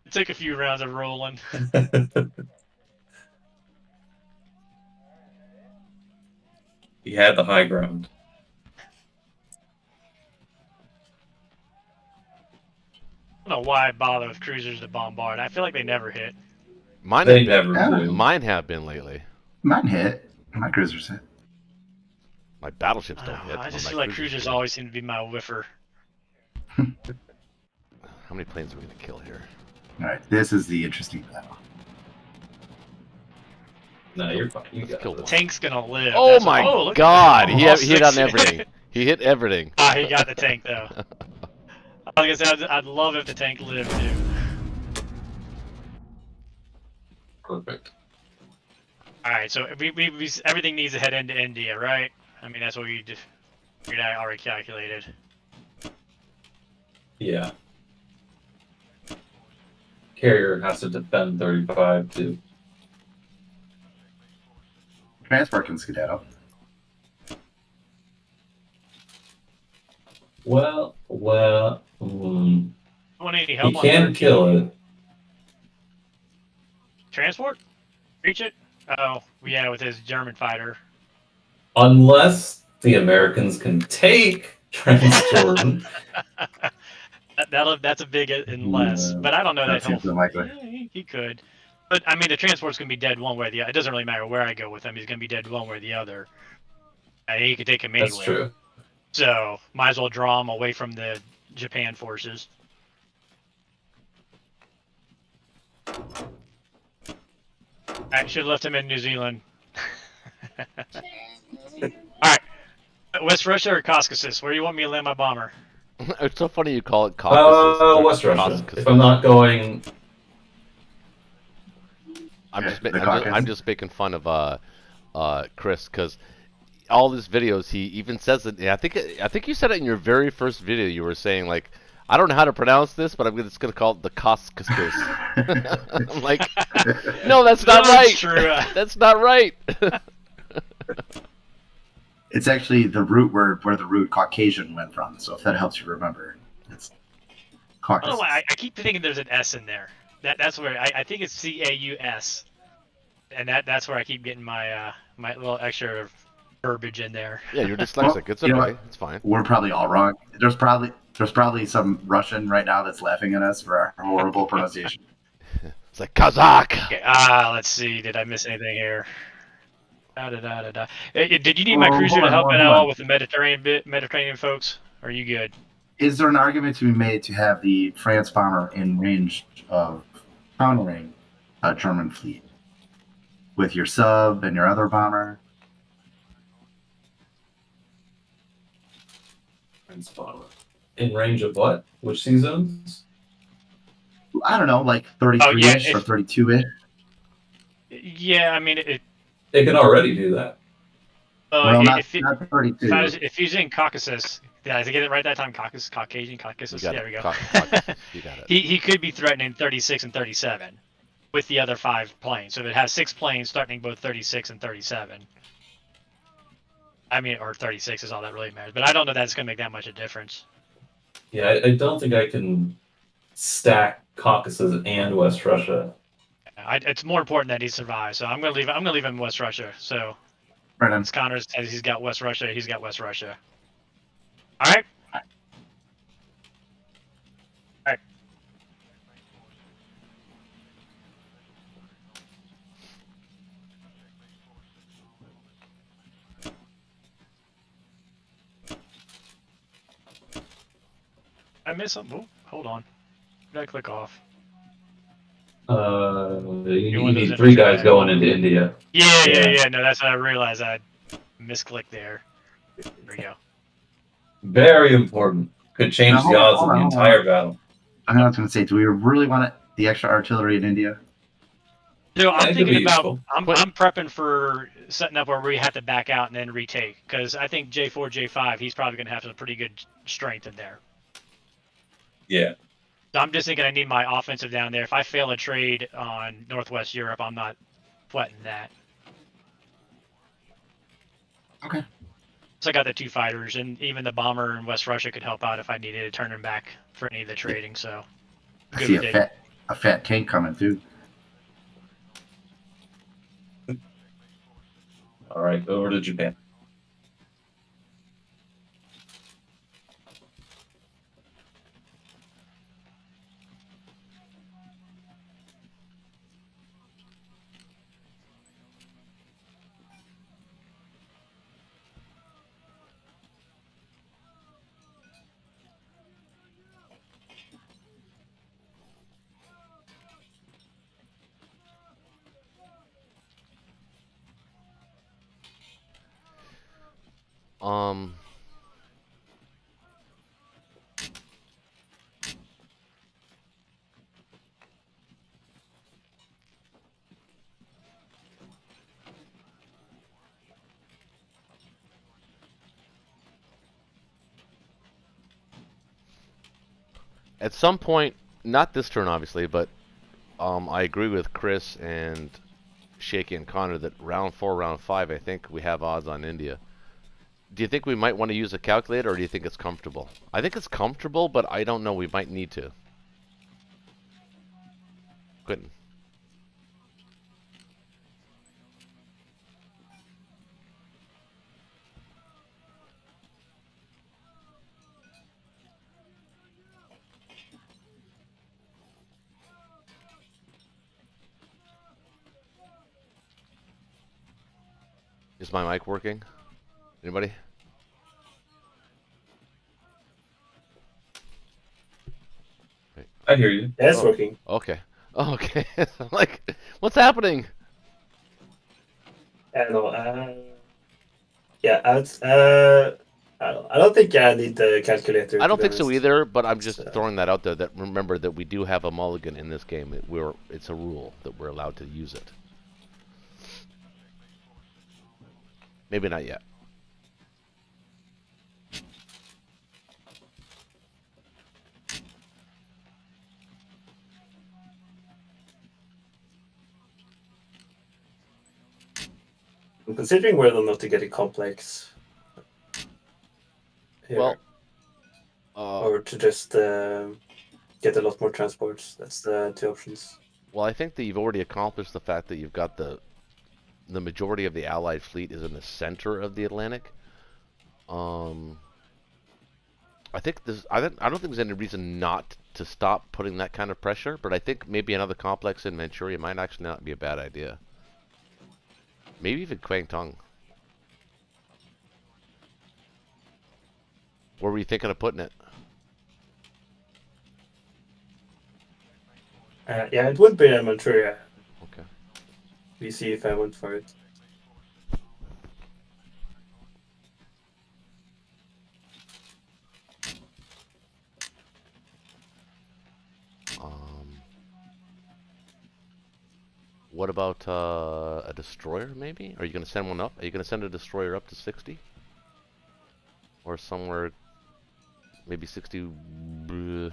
It took a few rounds of rolling. He had the high ground. I don't know why I bother with cruisers to bombard. I feel like they never hit. Mine They have been, never do. mine have been lately. Mine hit. My cruisers hit. My battleships don't hit. I but just my feel like cruisers cruisers do. always seem to be my whiffer. How many planes are we gonna kill here? All right, this is the interesting battle. No, you're fine. You Let's got kill this. one. Tank's gonna live. Oh That's my look at god! that. He All hit on 6 everything. He hit everything. Ah, he got the tank though. Like I said, I'd love if the tank lived too. Perfect. All right, so we everything needs to head into India, right? I mean, that's what we just figured out, already calculated. Yeah. Carrier has to defend 35 too. Transport can skedaddle. Well. 180 help He on can 13. kill it. Transport? Reach it? Oh, yeah, with his German fighter. Unless the Americans can take Transjordan. That's a big unless, Yeah, but I don't know that that he'll. seems unlikely. Yeah, he could, but I mean the transport's gonna be dead one way or the other. It doesn't really matter where I go with him. He's gonna be dead one way or the other. I mean, he could take him anywhere. That's true. So might as well draw him away from the Japan forces. I should have left him in New Zealand. Alright. West Russia or Caucasus? Where do you want me to land my bomber? It's so funny you call it Caucasus. West Russia. Caucasus. If I'm not going, I'm just making fun of Chris because all his videos he even says it. I think you said it in your very first video. You were saying like, I don't know how to pronounce this, but I'm just gonna call it the Caucasus. I'm like, no, that's not right. True. That's not right. It's actually the root word where the root Caucasian went from. So if that helps you remember, it's I Caucasus. don't know why. I keep thinking there's an S in there. That's where I think it's CAUS, and that's where I keep getting my my little extra verbiage in there. Yeah, you're dyslexic. Well, It's you know okay. what? It's fine. We're probably all wrong. There's probably some Russian right now that's laughing at us for our horrible pronunciation. It's like Kazakh. Okay, let's see. Did I miss anything here? Did you need my Oh, cruiser hold to on, help hold it on, out hold on. with the Mediterranean folks? Are you good? Is there an argument to be made to have the France bomber in range of countering a German fleet with your sub and your other bomber? In range of what? Which sea zones? I don't know, like Oh, 33-ish yeah, or 32-ish. Yeah, I mean, They can already do that. Well, not if not 32. he's in Caucasus, did I get it right that time? Caucasian, You Caucasus. got There it. we go. Caucasus. You got it. He could be threatening 36 and 37 with the other 5 planes. So if it has 6 planes threatening both 36 and 37. I mean, or 36 is all that really matters. But I don't know that it's going to make that much a difference. Yeah, I don't think I can stack Caucasus and West Russia. It's more important that he survives. So I'm going to leave. I'm going to leave him in West Russia. So Right on. as Connor says, he's got West Russia. He's got West Russia. All right. I missed something. Oh, hold on. Did I click off? You Windows need 3 Info guys back. going into India. Yeah. No, that's what I realized. I misclicked there. There we go. Very important. Could change Now, the odds of hold the on. entire battle. I was going to say, do we really want the extra artillery in India? So Yeah, I'm it could thinking be about. useful. I'm prepping for setting up where we have to back out and then retake because I think J4, J5, he's probably going to have some pretty good strength in there. Yeah. So I'm just thinking I need my offensive down there. If I fail a trade on Northwest Europe, I'm not sweating that. Okay. So I got the 2 fighters, and even the bomber in West Russia could help out if I needed to turn him back for any of the trading. So I good see with a fat tank coming too. All right, over to Japan. Um. At some point, not this turn obviously, but I agree with Chris and Shakey and Connor that round 4, round 5, I think we have odds on India. Do you think we might want to use a calculator, or do you think it's comfortable? I think it's comfortable, but I don't know. We might need to. Quintin. Is my mic working? Anybody? I hear you. Yeah, it's Oh. working. Okay. Okay. Like, what's happening? No, yeah, I don't think I need the calculator. I don't to be think so honest. either, but I'm just So- throwing that out there. That remember that we do have a mulligan in this game. It's a rule that we're allowed to use it. Maybe not yet. I'm considering whether or not to get a complex. Here, Well, or to just get a lot more transports. That's the 2 options. well, I think that you've already accomplished the fact that you've got the majority of the Allied fleet is in the center of the Atlantic. I think I don't think there's any reason not to stop putting that kind of pressure, but I think maybe another complex in Manchuria might actually not be a bad idea. Maybe even Quintin. Where were you thinking of putting it? Yeah, it would be in Manchuria. Okay. We see if I went for it. What about a destroyer, maybe? Are you going to send one up? Are you going to send a destroyer up to 60? Or somewhere, maybe 60... bleh.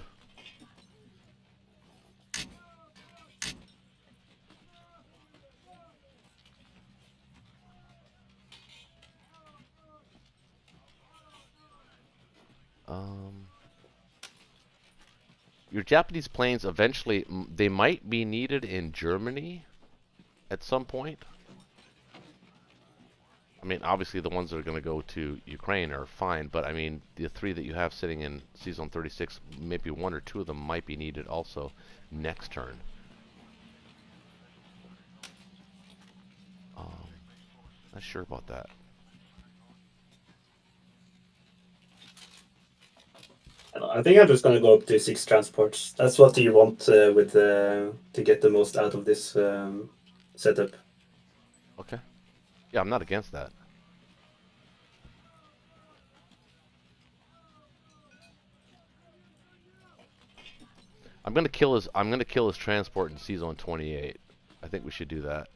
Your Japanese planes eventually, they might be needed in Germany at some point. I mean, obviously the ones that are going to go to Ukraine are fine, but I mean, the 3 that you have sitting in C-Zone 36, maybe 1 or 2 of them might be needed also next turn. Not sure about that. I think I'm just gonna go up to 6 transports. That's what you want with to get the most out of this setup. Okay. Yeah, I'm not against that. I'm gonna kill his transport in C-Zone 28. I think we should do that.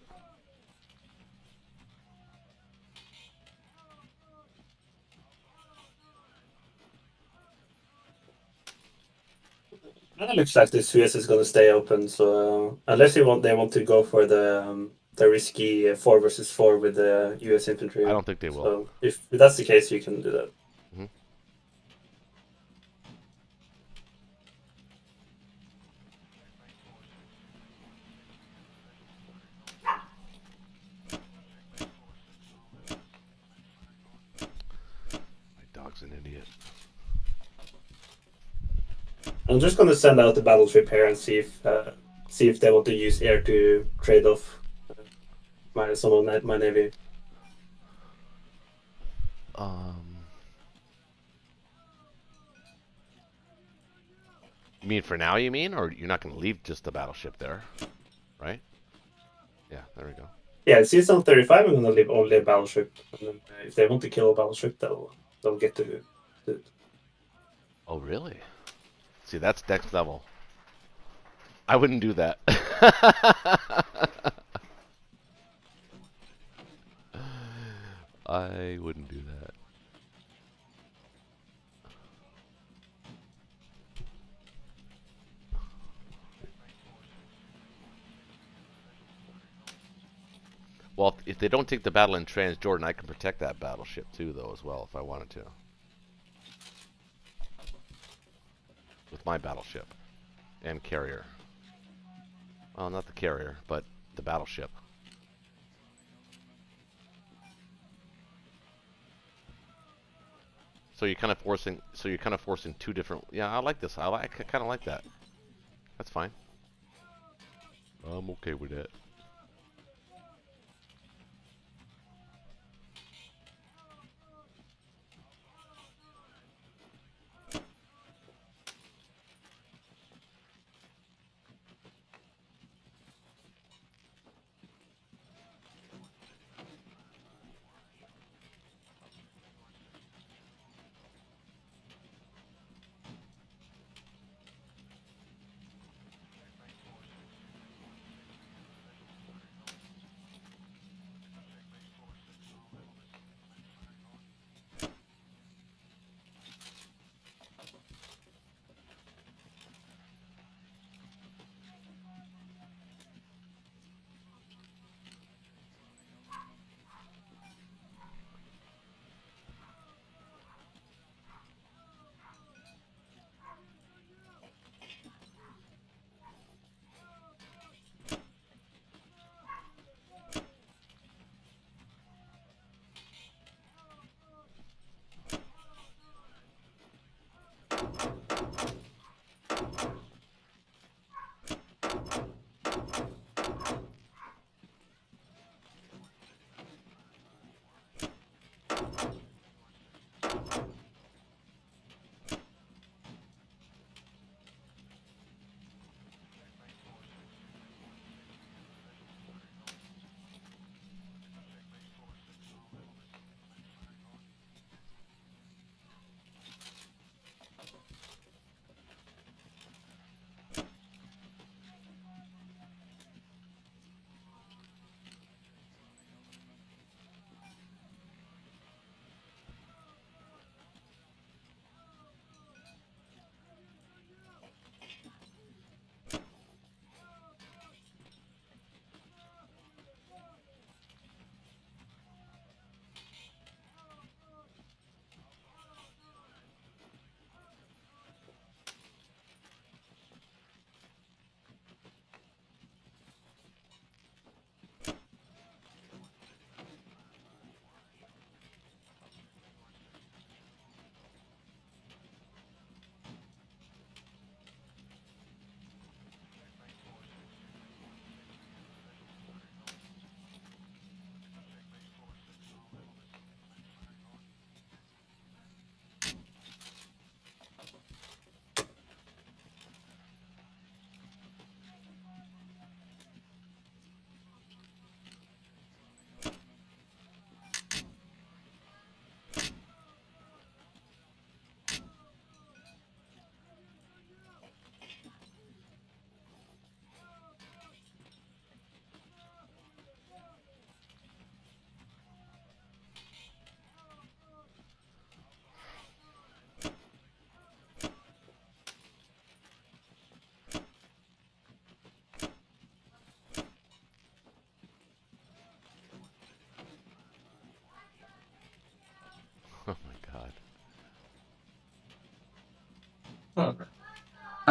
And it looks like the Suez is gonna stay open. So unless they want to go for the risky 4 versus 4 with the U.S. infantry. I don't think they will. So if that's the case, you can do that. Mm-hmm. My dog's an idiot. I'm just gonna send out the battleship here and see if they want to use air to trade off some of my navy. You mean for now, you mean? Or you're not going to leave just the battleship there, right? Yeah, there we go. Yeah, season 35, I'm gonna leave only a battleship. And then, if they want to kill a battleship, they'll get to it. Oh, really? See, that's next level. I wouldn't do that. I wouldn't do that. Well, if they don't take the battle in Transjordan, I can protect that battleship too, though, as well, if I wanted to. With my battleship. And carrier. Well, not the carrier, but the battleship. So you're kind of forcing 2 different... Yeah, I like this. I kind of like that. That's fine. I'm okay with that.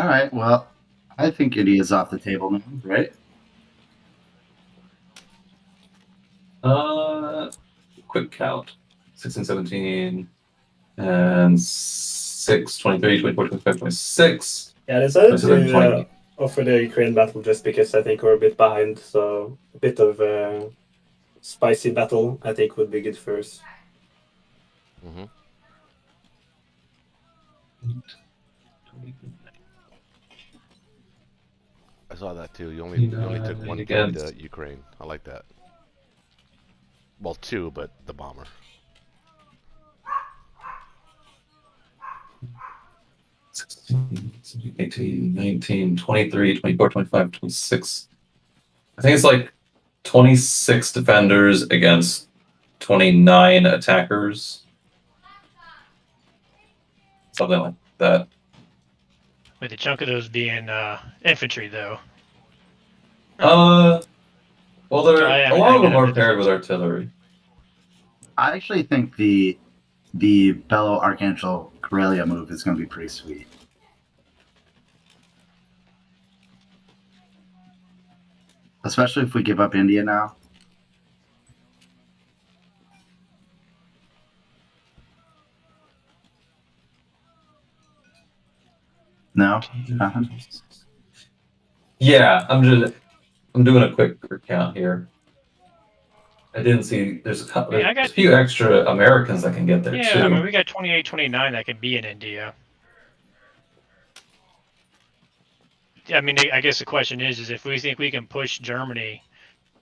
right. Well, I think India's off the table now, right? Quick count. 16, 17, and 6, 23, 24, 25, 26. Yeah, I decided 27, to 28. offer the Ukraine battle just because I think we're a bit behind. So a bit of a spicy battle, I think, would be good for us. Mm-hmm. I saw that too. You only took one penny to Ukraine. I like that. Well, two, but the bomber. Sixteen, 18, 19, 23, 24, 25, 26. I think it's like 26 defenders against 29 attackers. Something like that. With a chunk of those being infantry, though. Well, I a mean, lot I of them get are it. paired with artillery. I actually think the Bello Archangel Karelia move is going to be pretty sweet. Especially if we give up India now. No? Nothing? Yeah, I'm doing a quick count here. I didn't see there's a few extra Americans that can get there Yeah, too. I mean, we got 28, 29 that could be in India. I mean, I guess the question is if we think we can push Germany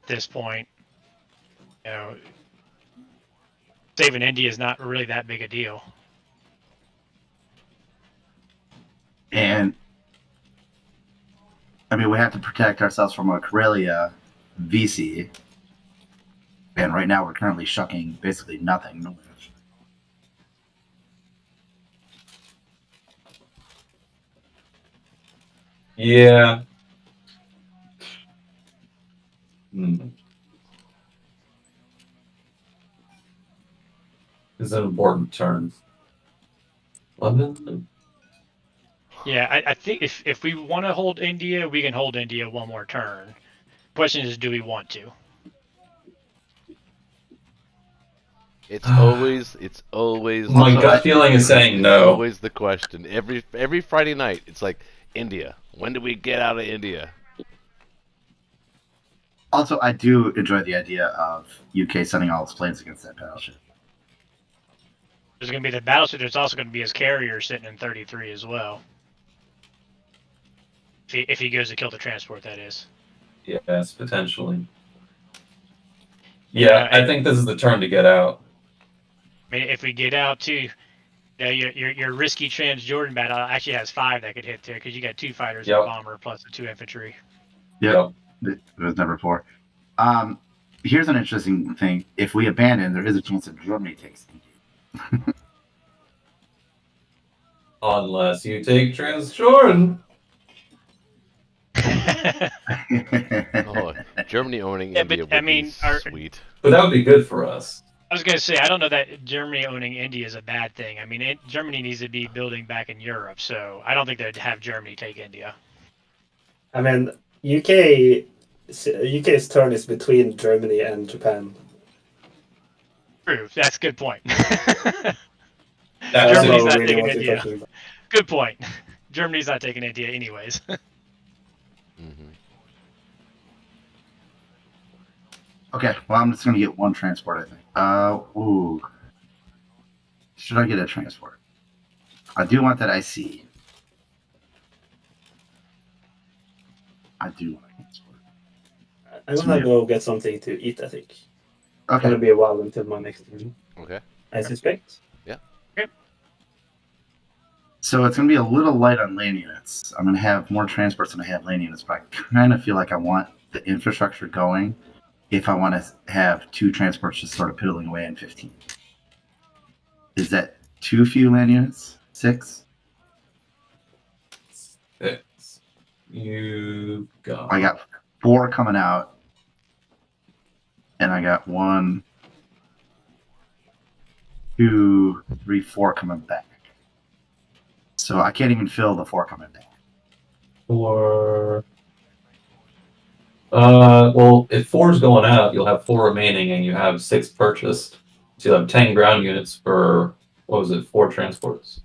at this point, you know, saving India is not really that big a deal. And I mean, we have to protect ourselves from a Karelia VC. And right now we're currently shucking basically nothing. Yeah. It's an important turn. London? Yeah, I think if we want to hold India, we can hold India one more turn. Question is, do we want to? It's always My the gut question. feeling is saying It's no. always the question. Every Friday night, it's like India. When do we get out of India? Also, I do enjoy the idea of UK sending all its planes against that battleship. There's going to be the battleship. There's also going to be his carrier sitting in 33 as well. If he goes to kill the transport, that is. Yes, potentially. Yeah, I think this is the turn to get out. I mean, if we get out too, your risky Transjordan battle actually has 5 that could hit there because you got 2 fighters and a bomber plus the 2 infantry. Yep. It was number 4. Here's an interesting thing. If we abandon, there is a chance that Germany takes India. Unless you take Transjordan. Oh, Germany owning India would be sweet. But that would be good for us. I was going to say, I don't know that Germany owning India is a bad thing. I mean, Germany needs to be building back in Europe, so I don't think they'd have Germany take India. I mean, UK's turn is between Germany and Japan. True, that's a good point. Germany's not really taking India. Good point. Germany's not taking India anyways. Mm-hmm. Okay, well, I'm just going to get one transport, I think. Ooh. Should I get a transport? I do want that IC. I do want a transport. I'm going to go get something to eat, I think. Okay. It's going to be a while until my next turn. Okay. I suspect. Yeah. Okay. So it's going to be a little light on land units. I'm going to have more transports than I have land units, but I kind of feel like I want the infrastructure going if I want to have 2 transports just sort of piddling away in 15. Is that too few land units? 6? 6. You got. I got 4 coming out. And I got 1, 2, 3, 4 coming back. So I can't even fill the 4 coming back. 4. Well, if 4's going out, you'll have 4 remaining, and you have 6 purchased. So you'll have 10 ground units for, what was it, 4 transports.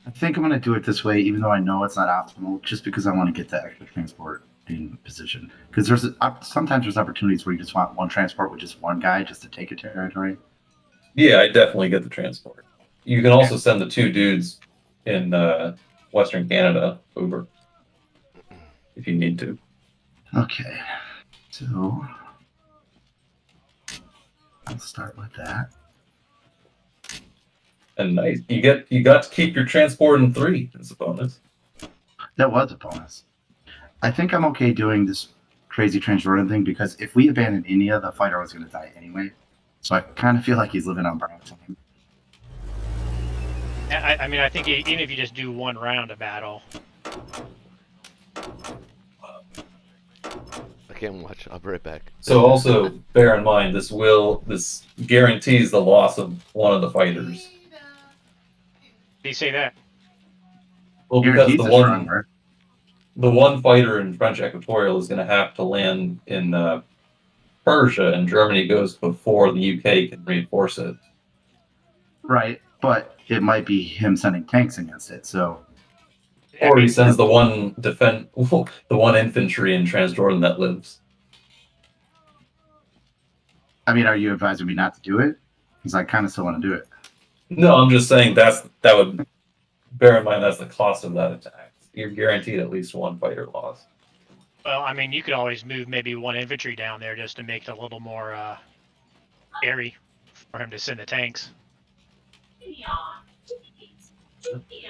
I think I'm going to do it this way, even though I know it's not optimal, just because I want to get the extra transport in position. Because sometimes there's opportunities where you just want one transport with just one guy just to take a territory. Yeah, I definitely get the transport. You can also send the 2 dudes in Western Canada over if you need to. Okay, so I'll start with that. And nice, you got to keep your transport in 3 as a bonus. That was a bonus. I think I'm okay doing this crazy Transjordan thing because if we abandon India, the fighter was going to die anyway. So I kind of feel like he's living on borrowed time. I mean, I think even if you just do one round of battle, I can't watch. I'll be right back. So also bear in mind this guarantees the loss of one of the fighters. do you say that? Well, because Guarantees a strong word. the one fighter in French Equatorial is going to have to land in Persia, and Germany goes before the UK can reinforce it. Right, but it might be him sending tanks against it. So, Or he sends the one infantry in Transjordan that lives. I mean, are you advising me not to do it? Because I kind of still want to do it. No, I'm just saying that would bear in mind that's the cost of that attack. You're guaranteed at least one fighter loss. Well, I mean, you could always move maybe one infantry down there just to make it a little more airy for him to send the tanks.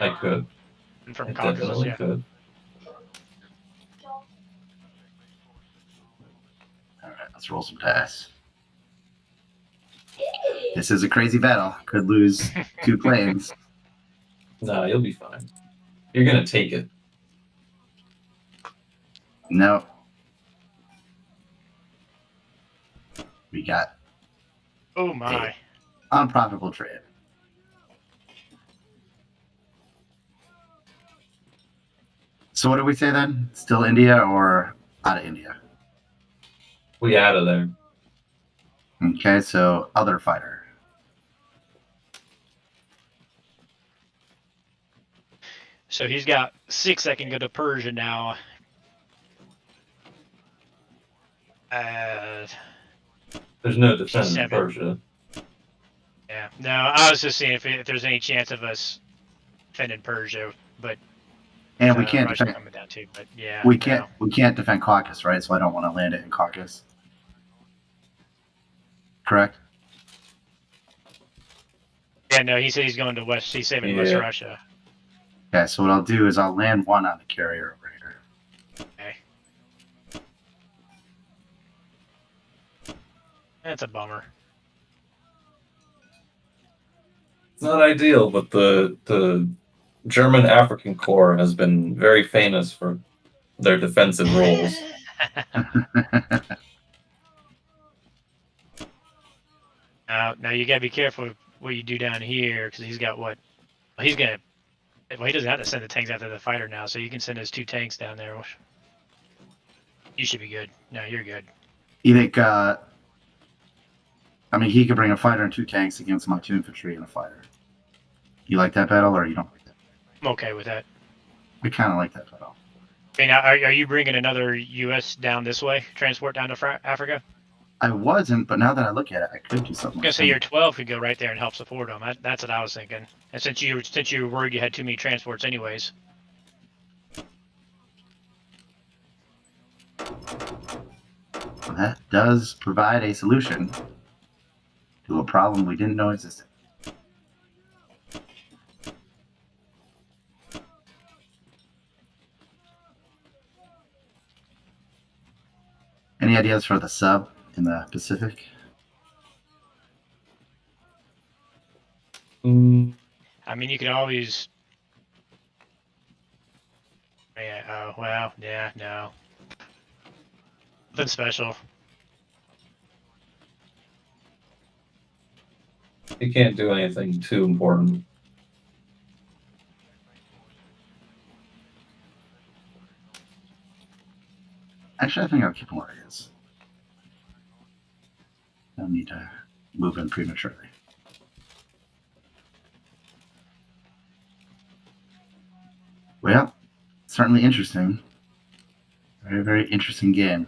I could. And from I Caucasus, definitely yeah. could. All right, let's roll some dice. This is a crazy battle. Could lose 2 planes. No, you'll be fine. You're gonna take it. No. We got Oh my. unprofitable trade. So what do we say then? Still India or out of India? We out of there. Okay, so other fighter. So he's got 6 that can go to Persia now. There's no defense in 7. Persia. Yeah. No, I was just seeing if there's any chance of us defending Persia, but And we can't Russia defend. coming down too. But yeah, We can't defend Caucasus, right? So I don't want to land it in Caucasus. Correct. Yeah, no. He said he's going to West. He's saving West Yeah. Russia. Okay, so what I'll do is I'll land one on the carrier over here. Okay. That's a bummer. It's not ideal, but the German African Corps has been very famous for their defensive roles. Now you gotta be careful with what you do down here because he's got what? He's gonna. Well, he doesn't have to send the tanks after the fighter now, so you can send his 2 tanks down there. You should be good. No, you're good. You think? I mean, he could bring a fighter and 2 tanks against my 2 infantry and a fighter. You like that battle, or you don't like that? I'm okay with that. I kind of like that battle. I mean, are you bringing another U.S. down this way? Transport down to Africa? I wasn't, but now that I look at it, I could do something. I was gonna say your 12 could go right there and help support them. That's what I was thinking. And since you were worried you had too many transports, anyways. That does provide a solution to a problem we didn't know existed. Any ideas for the sub in the Pacific? I mean, you could always. Yeah. Oh well. Yeah. No. Nothing special. You can't do anything too important. Actually, I think I'll keep him where he is. I don't need to move him prematurely. Well, certainly interesting. Very, very interesting game.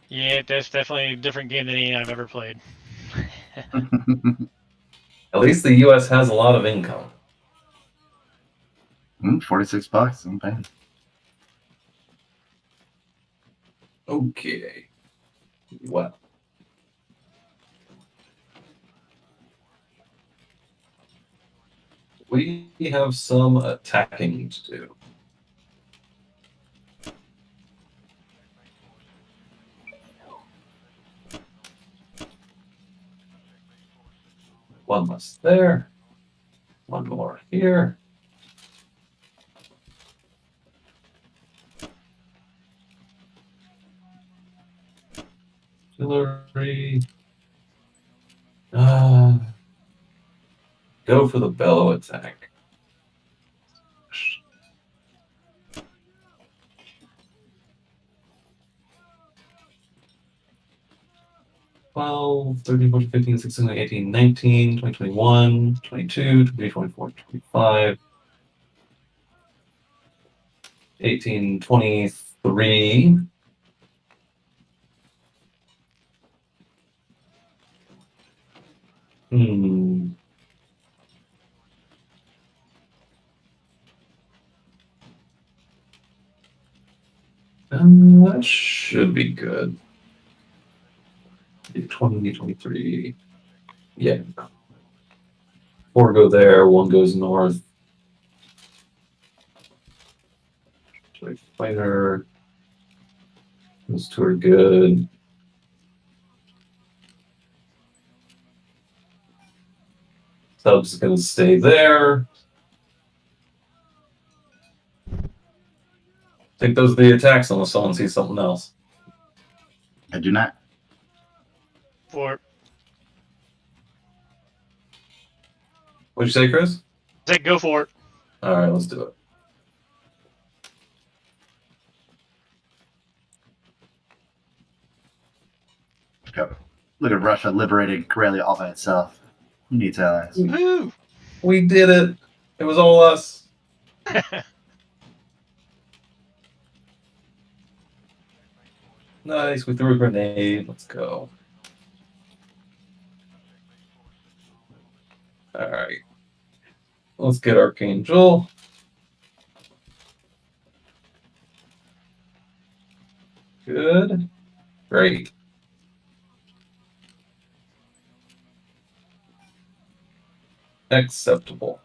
Yeah, that's definitely a different game than any I've ever played. At least the U.S. has a lot of income. $46. Not bad. Okay. Well. We have some attacking to do. One less there. One more here. Artillery. Go for the bellow attack. 12, 13, 14, 15, 16, 18, 19, 20, 21, 22, 23, 24, 25, 18, 23. That should be good. 20, 23. Yeah. 4 go there, 1 goes north. Fighter. Those 2 are good. Sub's gonna stay there. I think those are the attacks unless someone sees something else. I do not. For What'd you say, Chris? say, go for it. All right, let's do it. Go. Look at Russia liberating Karelia all by itself. Who needs allies? Woo! We did it. It was all us. Nice. We threw a grenade. Let's go. All right. Let's get Archangel. Good. Great. Acceptable.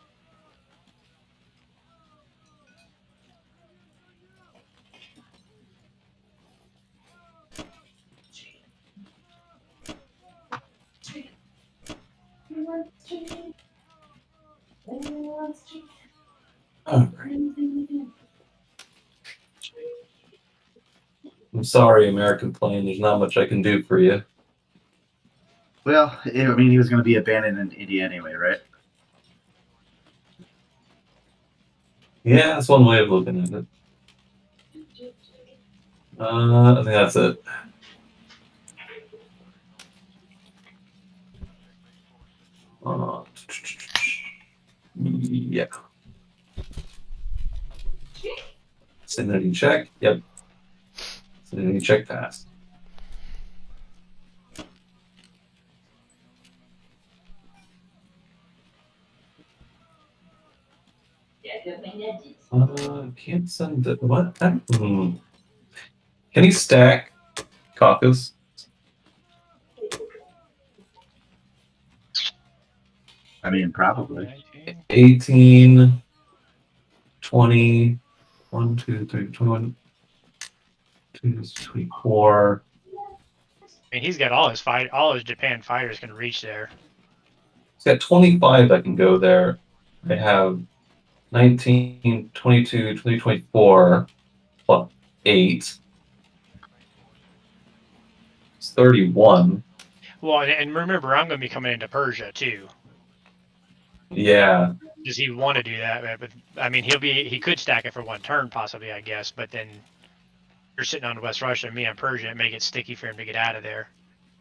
All right. I'm sorry, American plane. There's not much I can do for you. Well, I mean, he was going to be abandoned in India anyway, right? Yeah, that's one way of looking at it. I think that's it. Yeah. Sanity check. Yep. Sanity check passed. Can't send it. What? Can he stack Caucus? I mean, probably. 18, 20, 1, 2, 3, 21, 2, 24. I mean, he's got all his Japan fighters can reach there. He's got 25 that can go there. I have 19, 22, 20, 24, plus 8. It's 31. Well, and remember, I'm going to be coming into Persia too. Yeah. Does he want to do that? But I mean, he could stack it for 1 turn possibly, I guess. But then you're sitting on West Russia, and me on Persia, it may get sticky for him to get out of there.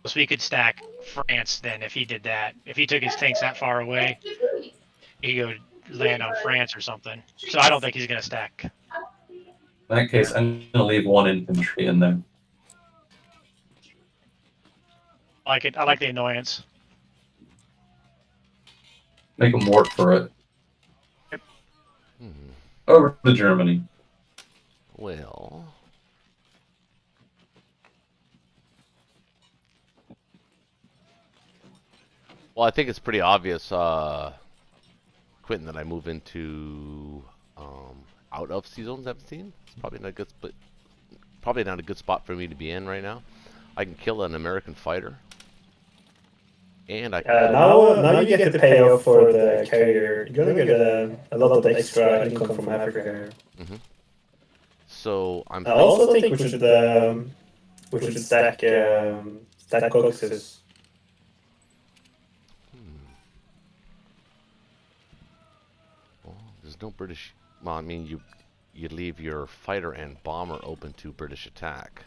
So he could stack France then if he did that. If he took his tanks that far away, he could go land on France or something. So I don't think he's going to stack. In that case, I'm going to leave 1 infantry in there. I like it. I like the annoyance. Make them work for it. Hmm. Over to Germany. Well, I think it's pretty obvious, Quintin, that I move into out of Zone 17. It's probably not a good split. Probably not a good spot for me to be in right now. I can kill an American fighter, and I can. Now you get the payoff for the carrier. You're gonna get a lot of extra income from Africa here. So I'm. I also think we should stack Caucasus. Well, there's no British. Well, I mean, you leave your fighter and bomber open to British attack.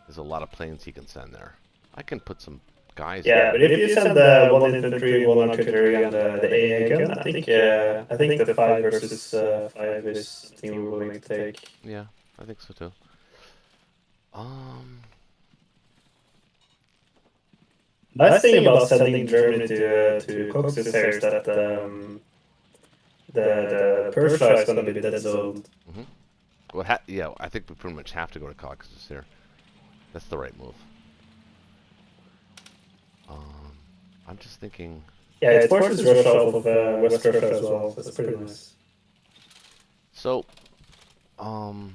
There's a lot of planes he can send there. I can put some guys. Yeah, but if you send the 1 infantry, 1 artillery, and the AA gun, I think the 5 versus 5 is something we're willing to take. Yeah, I think so too. Nice thing about sending Germany to Caucasus here is that the Persia is going to be dead zoned. Well, yeah, I think we pretty much have to go to Caucasus here. That's the right move. I'm just thinking. Yeah, it forces Russia off of West Russia as well. So that's pretty nice. So, and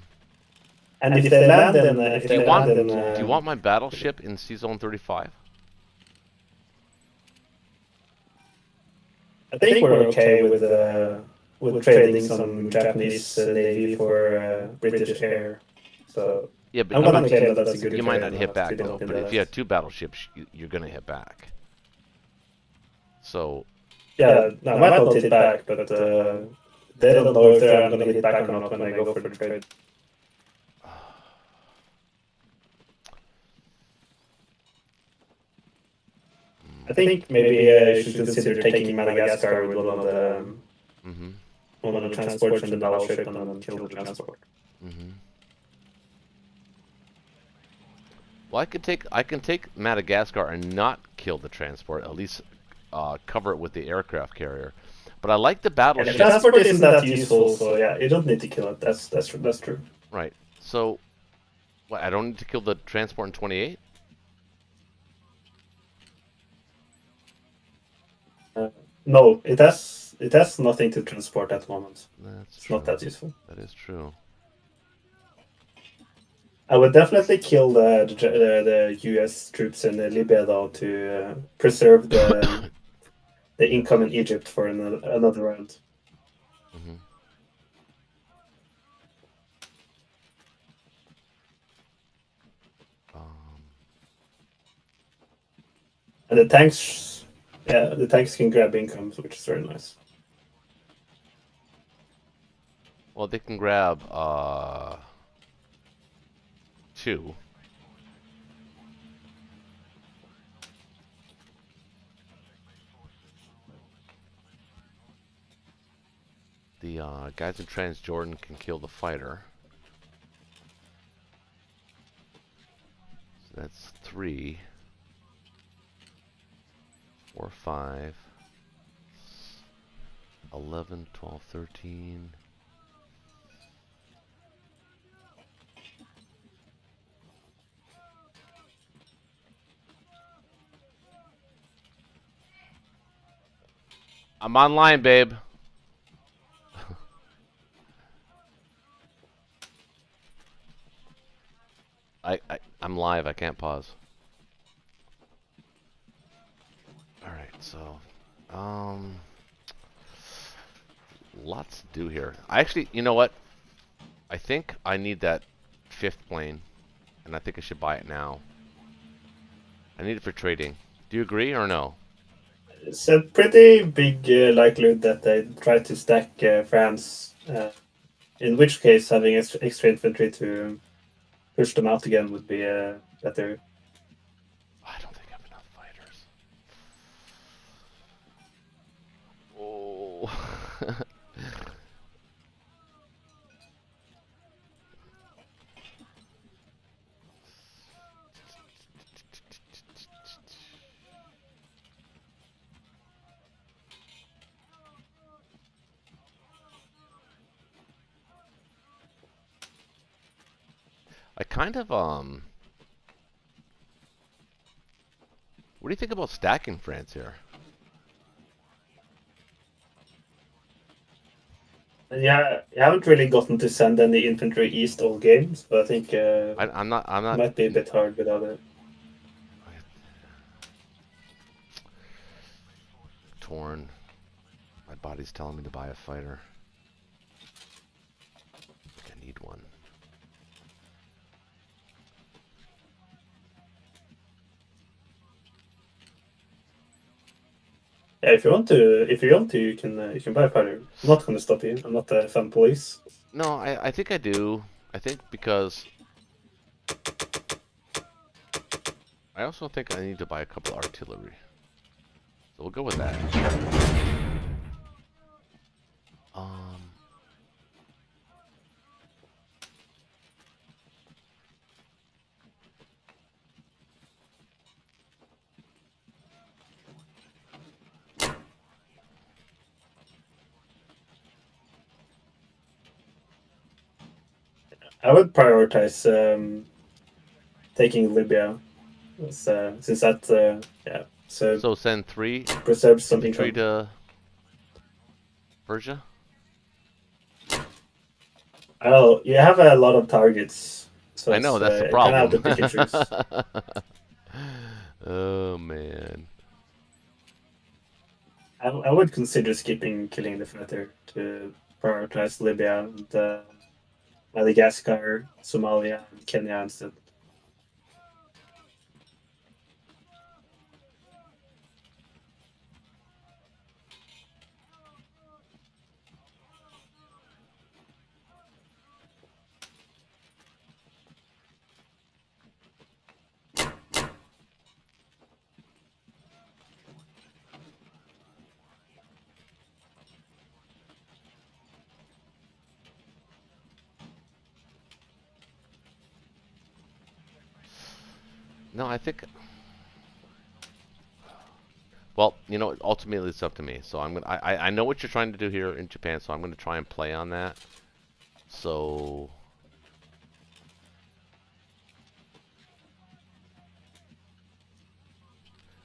if they land in, do you want my battleship in Zone 35? I think we're okay with trading some Japanese navy for British air. So yeah, but I'm gonna claim that that's a good. You might not hit back though. But if you have 2 battleships, you're gonna hit back. So. Yeah, no, I might not hit back, but they don't know if I'm gonna hit back or not when I go for the trade. I think maybe you should consider taking Madagascar with one of the transports and the battleship and then kill the transport. Well, I can take Madagascar and not kill the transport. At least cover it with the aircraft carrier. But I like the battleship. The transport isn't that useful, so yeah, you don't need to kill it. That's true. Right. So, what? I don't need to kill the transport in 28. No, it has nothing to transport at the moment. It's not that useful. That is true. I would definitely kill the U.S. troops in Libya though to preserve the income in Egypt for another round. And the tanks, the tanks can grab income, which is very nice. Well, they can grab 2. The guys in Transjordan can kill the fighter. So that's 3, 4, 5, 11, 12, 13. I'm online, babe. I'm live. I can't pause. All right, so lots to do here. I actually, you know what? I think I need that 5th plane, and I think I should buy it now. I need it for trading. Do you agree or no? It's a pretty big likelihood that they try to stack France. In which case, having extra infantry to push them out again would be better. I don't think I have enough fighters. Oh. I kind of What do you think about stacking France here? Yeah, I haven't really gotten to send any infantry east all games, but I think I'm not. it might be a bit hard without it. Torn. My body's telling me to buy a fighter. I need one. Yeah, if you want to, you can buy a fighter. I'm not gonna stop you. I'm not a fan police. No, I think I do. I think because I also think I need to buy a couple artillery. So we'll go with that. I would prioritize taking Libya, since that So send 3 preserves some infantry income. to Persia. Oh, you have a lot of targets, so I know that's the you kind of have to problem. pick and choose. Oh man. I would consider skipping killing the fighter to prioritize Libya and Madagascar, Somalia, and Kenya instead. No, I think. Well, you know, ultimately it's up to me. So I'm gonna. I know what you're trying to do here in Japan, so I'm gonna try and play on that. So.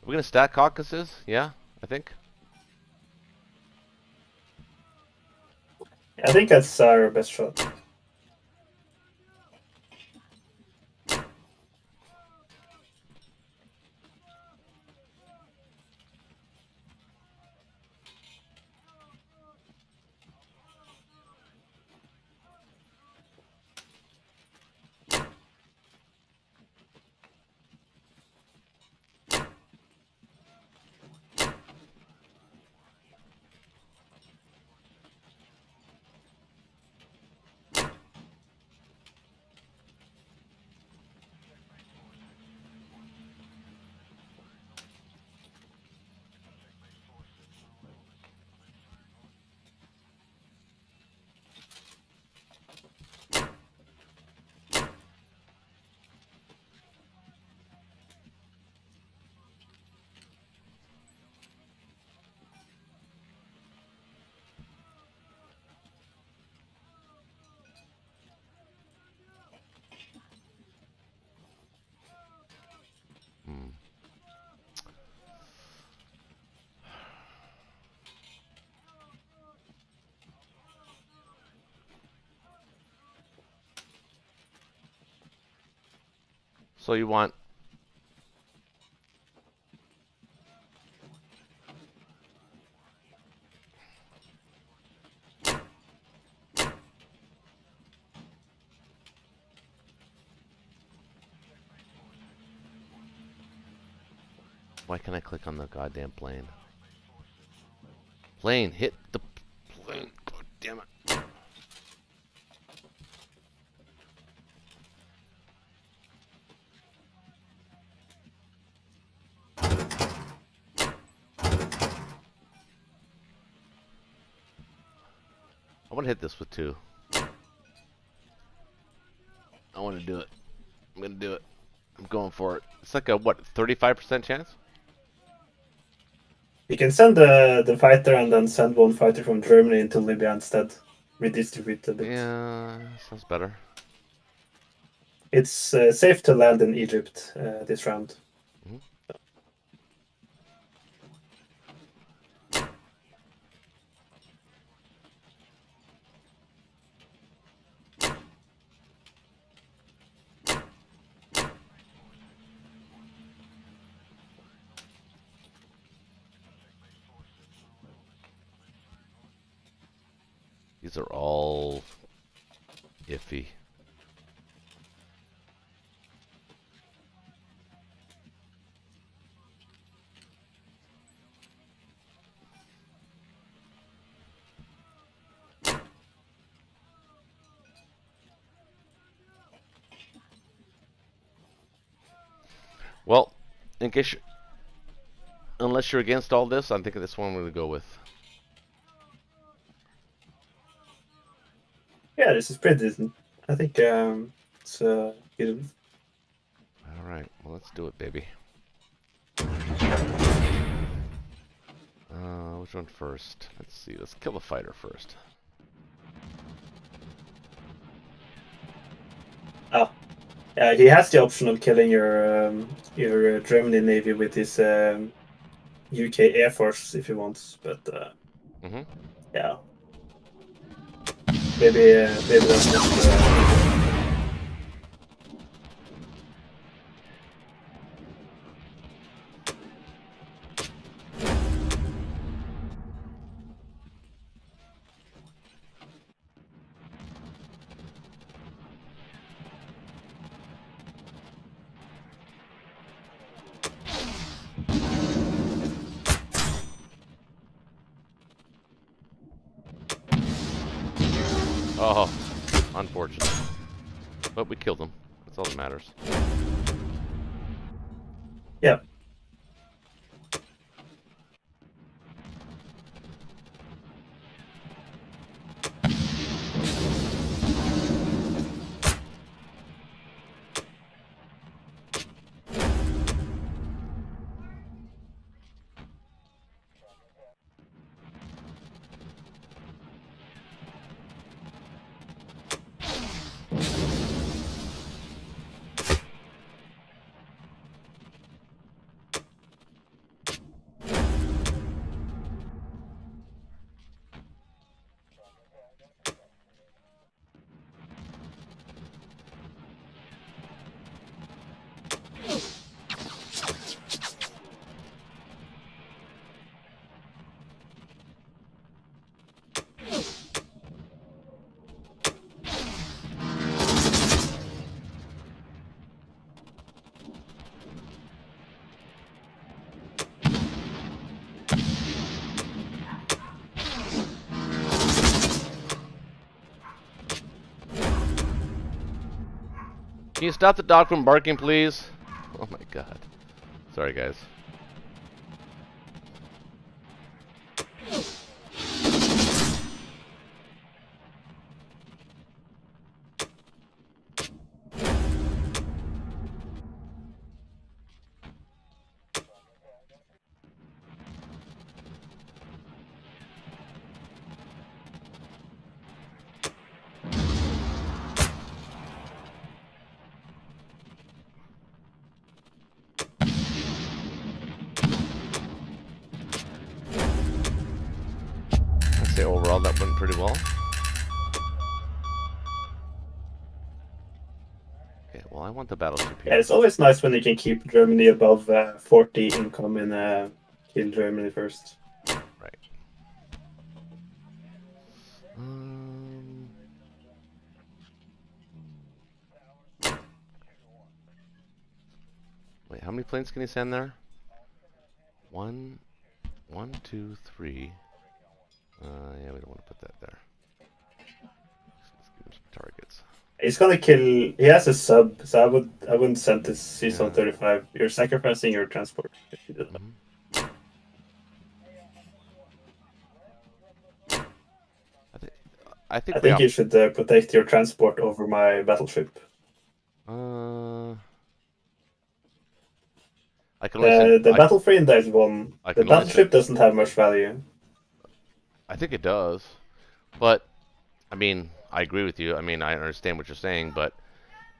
We're gonna stack Caucasus, yeah, I think. I think that's our best shot. Hmm. So you want. Why can't I click on the goddamn plane? Plane, hit the plane. God damn it. I want to hit this with 2. I want to do it. I'm going to do it. I'm going for it. It's like a, what, 35% chance? You can send the fighter and then send one fighter from Germany into Libya instead. Redistribute a bit. Yeah, sounds better. It's safe to land in Egypt this round. Mhm. These are all iffy. Well, in case you, unless you're against all this, I'm thinking this one I'm going to go with. Yeah, this is pretty decent. I think it's good. All right, well, let's do it, baby. Which one first? Let's see. Let's kill the fighter first. Oh, yeah, he has the option of killing your Germany Navy with his UK Air Force if he wants, but Mm-hmm. yeah, maybe that's not. Oh, unfortunate. But we killed him. That's all that matters. Yeah. Can you stop the dog from barking, please? Oh my god. Sorry, guys. I'd say overall that went pretty well. Okay, well I want the battleship here. Yeah, it's always nice when you can keep Germany above 40 income in kill Germany first. Right. Wait, how many planes can you send there? 1, 1, 2, 3. Yeah, we don't want to put that there. Let's give him some targets. He's gonna kill. He has a sub, so I wouldn't send this season Yeah. 35. You're sacrificing your transport if you did that. I think I think you should protect your transport over my battleship. I can only send, The battle frame is one. I The can only battleship doesn't have much value. I think it does, but I mean, I agree with you. I mean, I understand what you're saying, but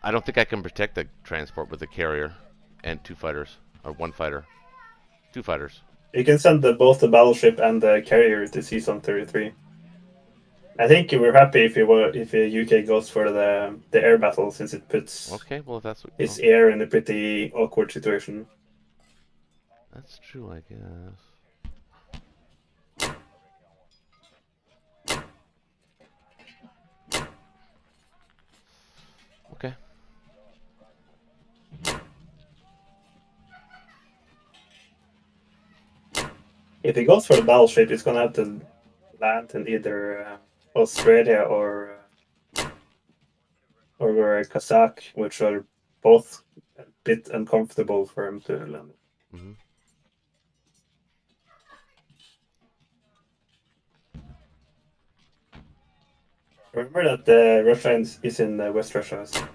I don't think I can protect the transport with a carrier and 2 fighters or 1 fighter, 2 fighters. You can send both the battleship and the carrier to season 33. I think we're happy if the UK goes for the air battle, since it puts Okay, well if that's what, his air in a pretty awkward situation. That's true, I guess. Okay. If he goes for the battleship, he's gonna have to land in either Australia or Kazakh, which are both a bit uncomfortable for him to land. Mm-hmm. Remember that Russia is in West Russia. So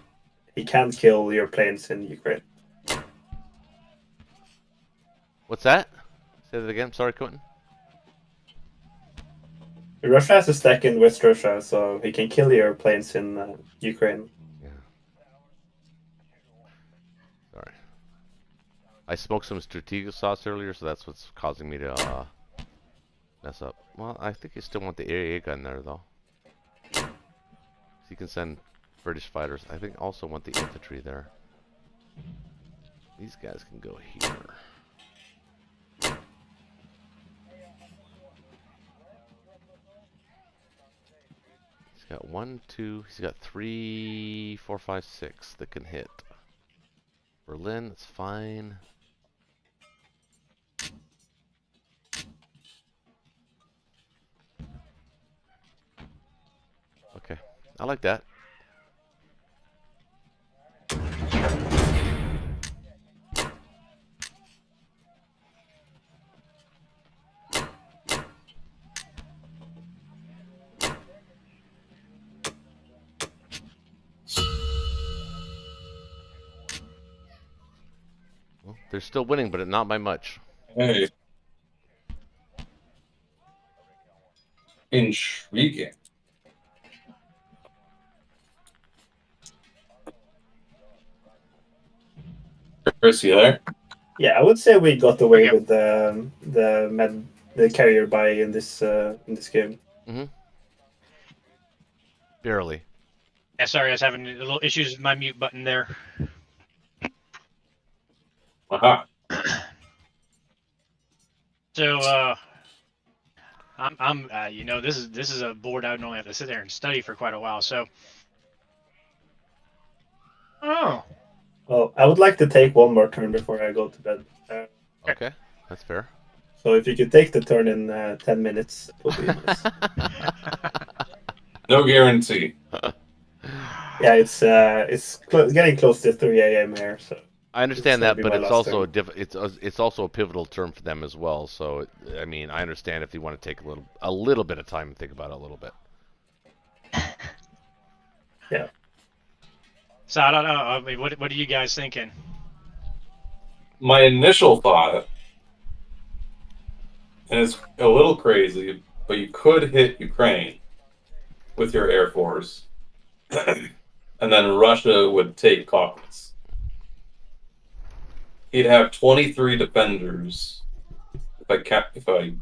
he can't kill your planes in Ukraine. What's that? Say that again. Sorry, Quintin. Russia has a stack in West Russia, so he can kill your planes in Ukraine. Yeah. Sorry. I smoked some strategic sauce earlier, so that's what's causing me to mess up. Well, I think you still want the AA gun there, though. So you can send British fighters. I think also want the infantry there. These guys can go here. He's got 1, 2. He's got 3, 4, 5, 6 that can hit. Berlin, that's fine. Okay, I like that. Well, they're still winning, but not by much. Hey. Intriguing. Chris, you there? Yeah, I would say we got away Okay. with the carrier buy in this game. Mm-hmm. Barely. Yeah, sorry, I was having a little issues with my mute button there. Aha. So, I'm you know, this is a board I would normally have to sit there and study for quite a while. So, oh, Well, I would like to take one more turn before I go to bed. Okay, that's fair. So if you could take the turn in 10 minutes, it would be nice. No guarantee. Yeah, it's getting close to 3 a.m. here, so I understand It's that, gonna be but my it's last also turn. it's also a pivotal term for them as well. So I mean, I understand if you want to take a little bit of time and think about it a little bit. yeah. so I don't know. I mean, what are you guys thinking? My initial thought, and it's a little crazy, but you could hit Ukraine with your air force, and then Russia would take Caucasus. He'd have 23 defenders if I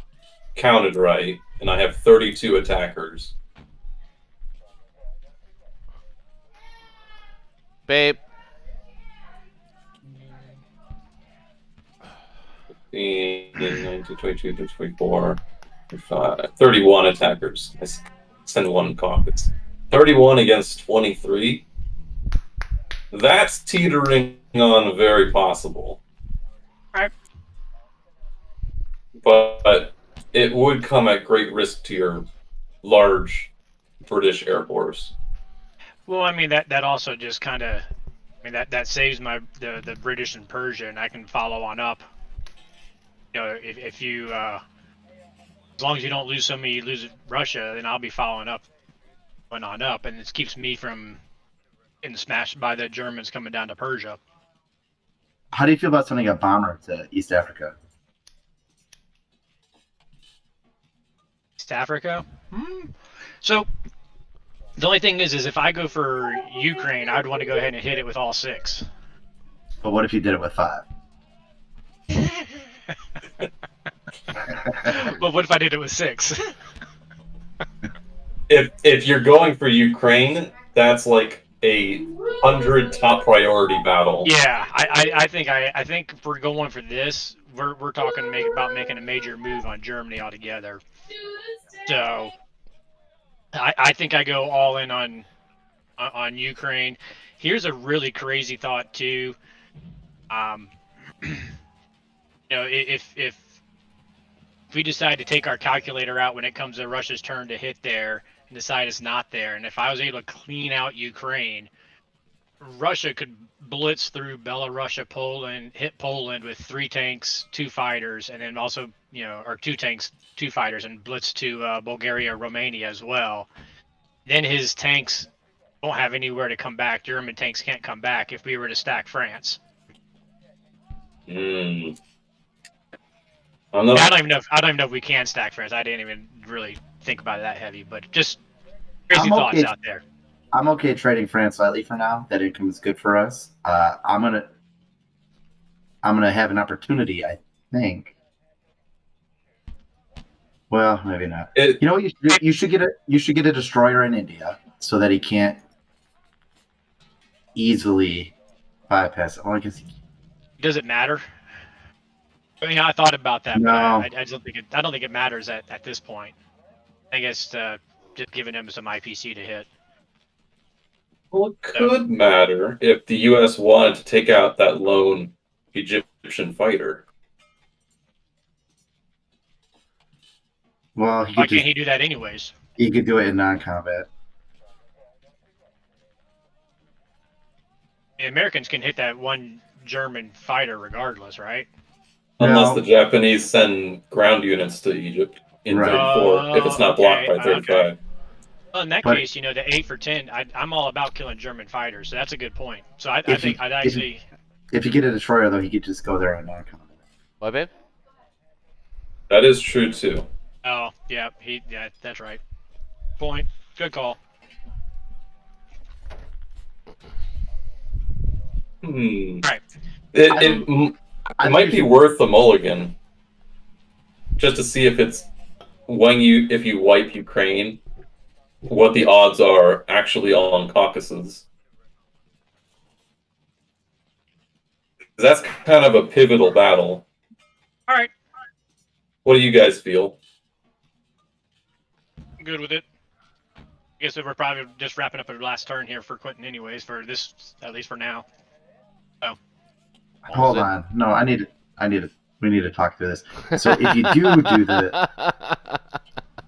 counted right, and I have 32 attackers. Babe. 19, 22, 24, 25, 31 attackers. I send one Caucasus. 31 against 23. That's teetering on very possible. Right. but it would come at great risk to your large British Air Force. Well, I mean that also just kind of, I mean that saves the British and Persia, and I can follow on up. You know, if you as long as you don't lose somebody, you lose Russia, then I'll be following up, going on up, and it keeps me from getting smashed by the Germans coming down to Persia. How do you feel about sending a bomber to East Africa? East Africa? So the only thing is if I go for Ukraine, I'd want to go ahead and hit it with all 6. But what if you did it with 5? But what if I did it with 6? If you're going for Ukraine, that's like a 100 top priority battle. Yeah, I think if we're going for this, we're talking about making a major move on Germany altogether. So I think I go all in on Ukraine. Here's a really crazy thought too. You know, if we decide to take our calculator out when it comes to Russia's turn to hit there and decide it's not there, and if I was able to clean out Ukraine, Russia could blitz through Belarus, Poland, hit Poland with 3 tanks, 2 fighters, and then also, you know, or 2 tanks, 2 fighters, and blitz to Bulgaria, Romania as well. Then his tanks won't have anywhere to come back. German tanks can't come back if we were to stack France. I don't even know if we can stack France. I didn't even really think about it that heavy, but just crazy thoughts out there. I'm okay trading France slightly for now. That income is good for us. I'm gonna have an opportunity, I think. Well, maybe not. You know what you should get a destroyer in India so that he can't easily bypass it. Well, I guess does it matter? I mean, I thought about that, no. but I don't think it matters at this point. I guess just giving him some IPC to hit. Well, it could matter if the U.S. wanted to take out that lone Egyptian fighter. Well, why can't he do that anyways? He could do it in non-combat. The Americans can hit that one German fighter regardless, right? Unless the Japanese send ground units to Egypt in 34, if it's not blocked by 35. Okay. Well, in that case, you know, the 8 for 10, I'm all about killing German fighters, so that's a good point. So I think I'd actually... If you get a destroyer, though, he could just go there in non-combat. What, babe? That is true, too. Oh, yeah, that's right. Point. Good call. Right. It might be worth the mulligan, just to see if it's if you wipe Ukraine, what the odds are actually on Caucasus. That's kind of a pivotal battle. All right. What do you guys feel? I'm good with it. I guess we're probably just wrapping up our last turn here for Quintin anyways, for this, at least for now. So. Hold on. No, we need to talk through this. So if you do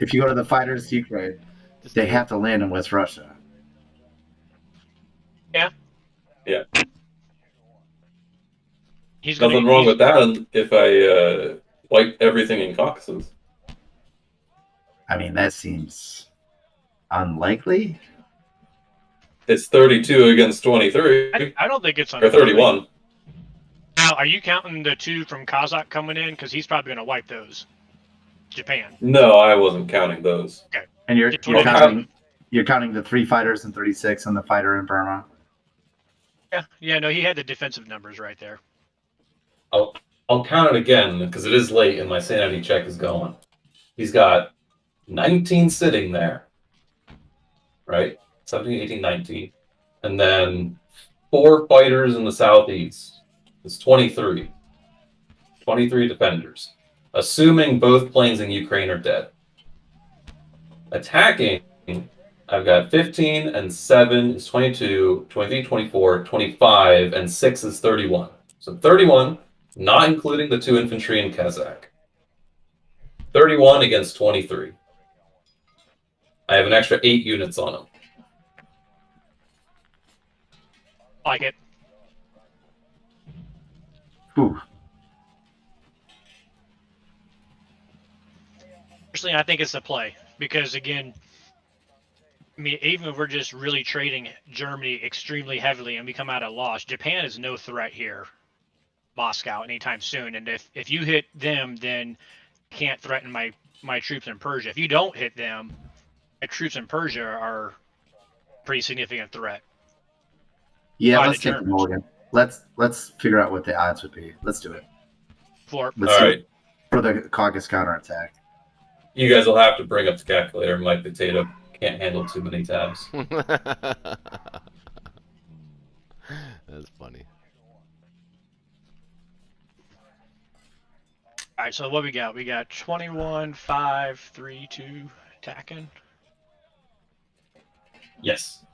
if you go to the fighters Ukraine, they have to land in West Russia. Yeah. Yeah. Nothing wrong with that if I wipe everything in Caucasus. I mean, that seems unlikely. It's 32 against 23. I don't think it's unlikely. Or 31. Now, are you counting the 2 from Kazakh coming in? Because he's probably going to wipe those. Japan. No, I wasn't counting those. Okay. And you're counting the 3 fighters and 36 and the fighter in Burma. Yeah. No, he had the defensive numbers right there. I'll count it again because it is late and my sanity check is going. He's got 19 sitting there, right? 17, 18, 19, and then 4 fighters in the southeast. It's 23. 23 defenders, assuming both planes in Ukraine are dead. Attacking, I've got 15 and 7 is 22, 23, 24, 25, and 6 is 31. So 31, not including the 2 infantry in Kazakh. 31 against 23. I have an extra 8 units on him. Like it. Whew. Personally, I think it's a play because again, I mean, even if we're just really trading Germany extremely heavily and we come out at loss, Japan is no threat here, Moscow, anytime soon. And if you hit them, then can't threaten my troops in Persia. If you don't hit them, my troops in Persia are a pretty significant threat. Yeah, By let's the take the Germans. mulligan. Let's figure out what the odds would be. Let's do it. For Let's All see right. for the Caucasus counterattack. You guys will have to bring up the calculator. My potato can't handle too many tabs. That's funny. all right, so what we got? We got 21, 5, 3, 2 attacking. Yes.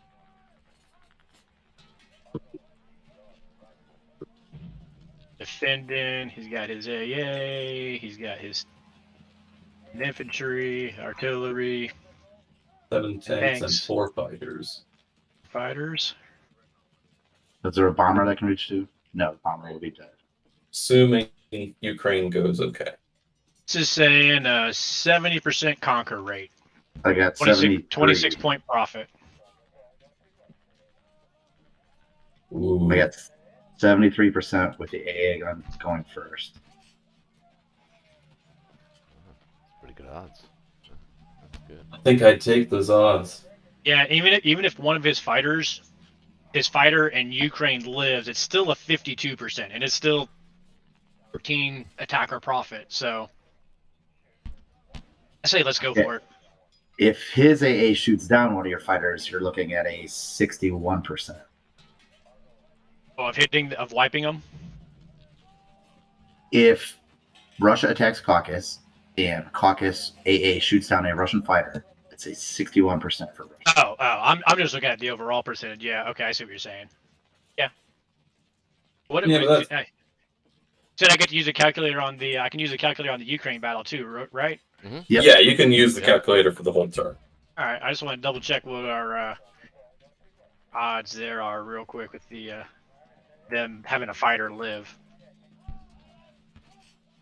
Defending. He's got his AA. He's got his infantry, artillery, 7 tanks and Tanks. 4 fighters. fighters. Is there a bomber that can reach to? No, the bomber will be dead. Assuming Ukraine goes okay. This is saying a 70% conquer rate. I got 73. 26 point profit. Ooh. I got 73% with the AA gun going first. Pretty good odds. That's good. I think I'd take those odds. Yeah, even if one of his fighter in Ukraine lives, it's still a 52%, and it's still 13 attacker profit. So I say let's go Okay. for it. If his AA shoots down one of your fighters, you're looking at a 61%. Of wiping them. If Russia attacks Caucasus and Caucasus AA shoots down a Russian fighter, it's a 61% for Russia. I'm just looking at the overall percentage. Yeah, okay, I see what you're saying. Yeah. What if Yeah, we but said I get to use a calculator on the I can use a calculator on the Ukraine battle too, right? Yep. Yeah, you can use the calculator for the whole turn. All right, I just want to double check what our odds there are real quick with the them having a fighter live.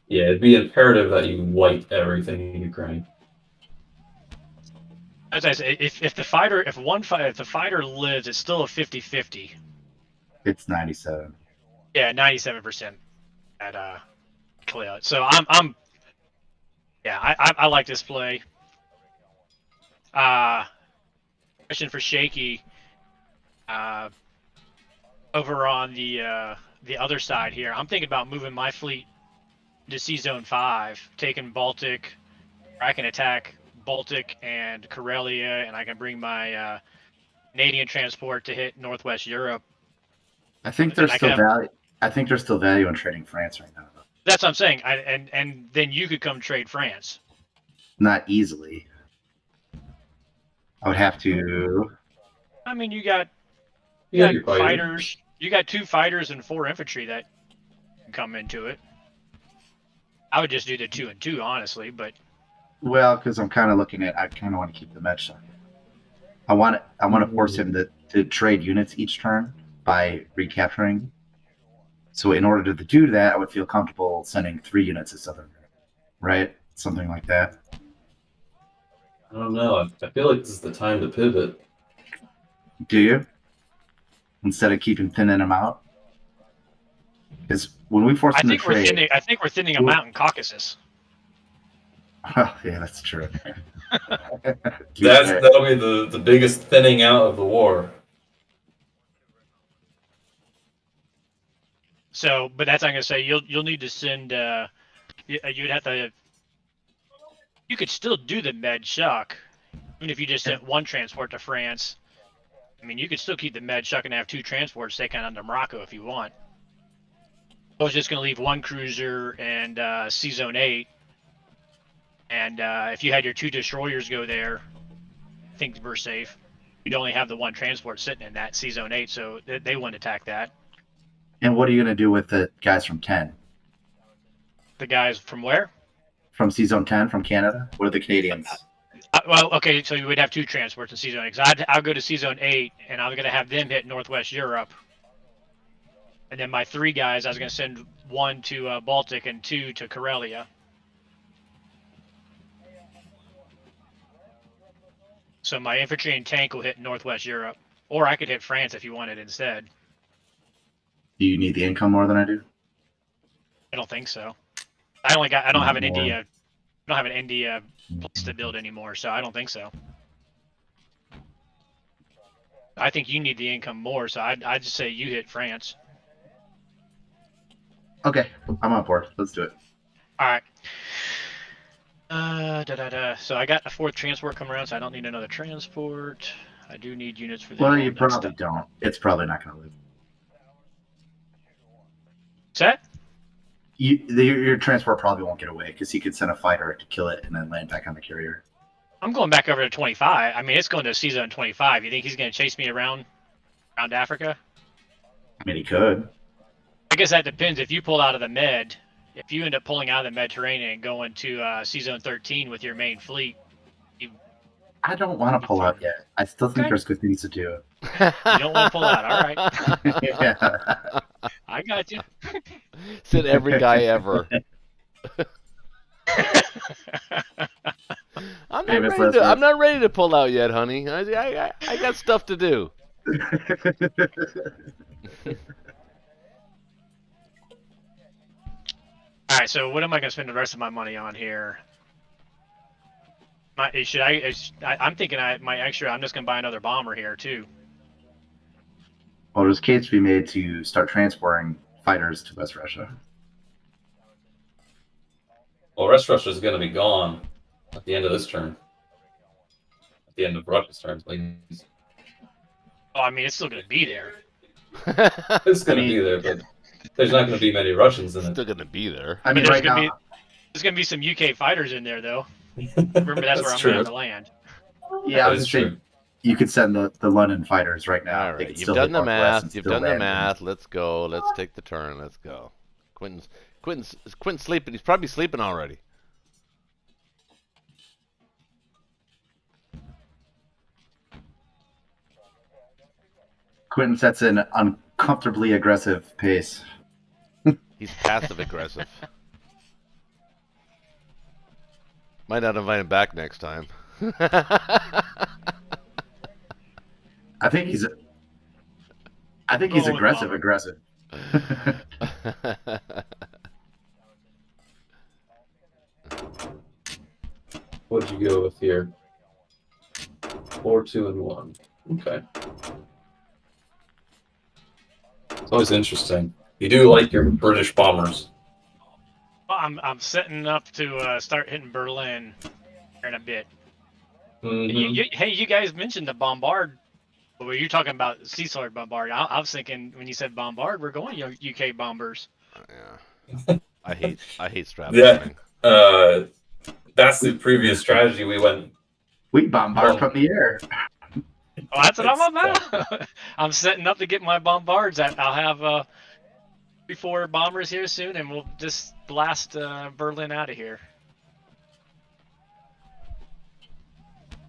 Yeah, it'd be imperative that you wipe everything in Ukraine. As I say, if the fighter lives, it's still a 50-50. It's 97. Yeah, 97% at Cleo. So I like this play. Question for Shakey. Over on the other side here, I'm thinking about moving my fleet to Sea Zone 5, taking Baltic. I can attack Baltic and Karelia, and I can bring my Canadian transport to hit Northwest Europe. I think there's still value. I think there's still value in trading France right now. Though. That's what I'm saying. And then you could come trade France. Not easily. I would have to. I mean, you got your fighters. You got 2 fighters and 4 infantry that can come into it. I would just do the 2 and 2, honestly, but. Well, because I'm kind of looking at. I kind of want to keep the match. I want to force him to trade units each turn by recapturing. So in order to do that, I would feel comfortable sending 3 units to Southern Europe, right? Something like that. I don't know. I feel like this is the time to pivot. Do you? Instead of keeping thinning them out? Because when we force them to trade... I think we're thinning them out in Caucasus. Oh, yeah, that's true. That'll be the biggest thinning out of the war. So, but that's not gonna say you'll need to send. You'd have to. You could still do the med shock, even if you just sent 1 transport to France. I mean, you could still keep the med shock and have 2 transports taken under Morocco if you want. I was just gonna leave 1 cruiser and Sea Zone 8, and if you had your 2 destroyers go there, I think we're safe. You'd only have the 1 transport sitting in that Sea Zone 8, so they wouldn't attack that. And what are you going to do with the guys from 10? The guys from where? from C-Zone 10 from Canada? What are the Canadians? Well, okay, so you would have 2 transports in C-Zone 8. Because I'll go to C-Zone 8, and I'm going to have them hit Northwest Europe. And then my 3 guys, I was going to send 1 to Baltic and 2 to Karelia. So my infantry and tank will hit Northwest Europe. Or I could hit France if you wanted instead. Do you need the income more than I do? I don't think so. I don't have an More. India. I don't have an India place to build anymore, so I don't think so. I think you need the income more, so I'd just say you hit France. Okay, I'm on board. Let's do it. All right. So I got a 4th transport coming around, so I don't need another transport. I do need units for the Well, you next probably step. don't. It's probably not going to live. Set? Your transport probably won't get away because he could send a fighter to kill it and then land back on the carrier. I'm going back over to 25. I mean, it's going to C-Zone 25. You think he's going to chase me around Africa? I mean, he could. I guess that depends. If you pull out of the Med, if you end up pulling out of the Mediterranean and going to C-Zone 13 with your main fleet, I don't want to pull out yet. I still think Okay. there's good things to do. you don't want to pull out. All right. Yeah. I got you. Said every guy ever. I'm not ready to pull out yet, honey. I got stuff to do. All right. So what am I going to spend the rest of my money on here? I'm thinking my extra. I'm just going to buy another bomber here too. Well, there's a case to be made to start transporting fighters to West Russia. Well, West Russia is going to be gone at the end of this turn. At the end of Russia's turn, please. Oh, I mean, it's still going to be there. It's going to be there, but there's not going to be many Russians in it. Still going to be there. I mean, There's right gonna now, there's going to be some UK fighters in there, though. Remember, that's where I'm going to have to land. yeah, I That was is saying true. you could send the London fighters right now. All They right, could you've still done hit the Northwest math. and You've still done the land. math. Let's go. Let's take the turn. Let's go. Quintin's sleeping. He's probably sleeping already. Quintin sets an uncomfortably aggressive pace. He's passive aggressive. Might not invite him back next time. I think he's Oh, aggressive. wow. Aggressive. What'd you go with here? 4, 2, and 1. Okay. It's always interesting. You do like your British bombers. Well, I'm setting up to start hitting Berlin here in a bit. Mhm. Hey, you guys mentioned the bombard. Were you talking about Sea Sword bombard? I was thinking when you said bombard, we're going UK bombers. Yeah. I hate strap Yeah. bombing. That's the previous strategy we went. We bombard Oh. from the air. Oh, that's what I'm about. I'm setting up to get my bombards. I'll have 3-4 bombers here soon, and we'll just blast Berlin out of here.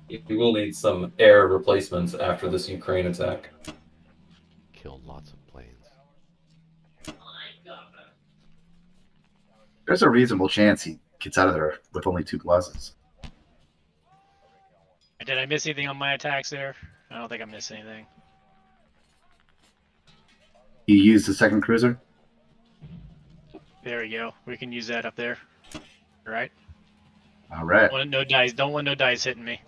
We will need some air replacements after this Ukraine attack. Killed lots of planes. There's a reasonable chance he gets out of there with only 2 pluses. Did I miss anything on my attacks there? I don't think I missed anything. You use the second cruiser. There we go. We can use that up there. All right. All right. Don't want no dice hitting me.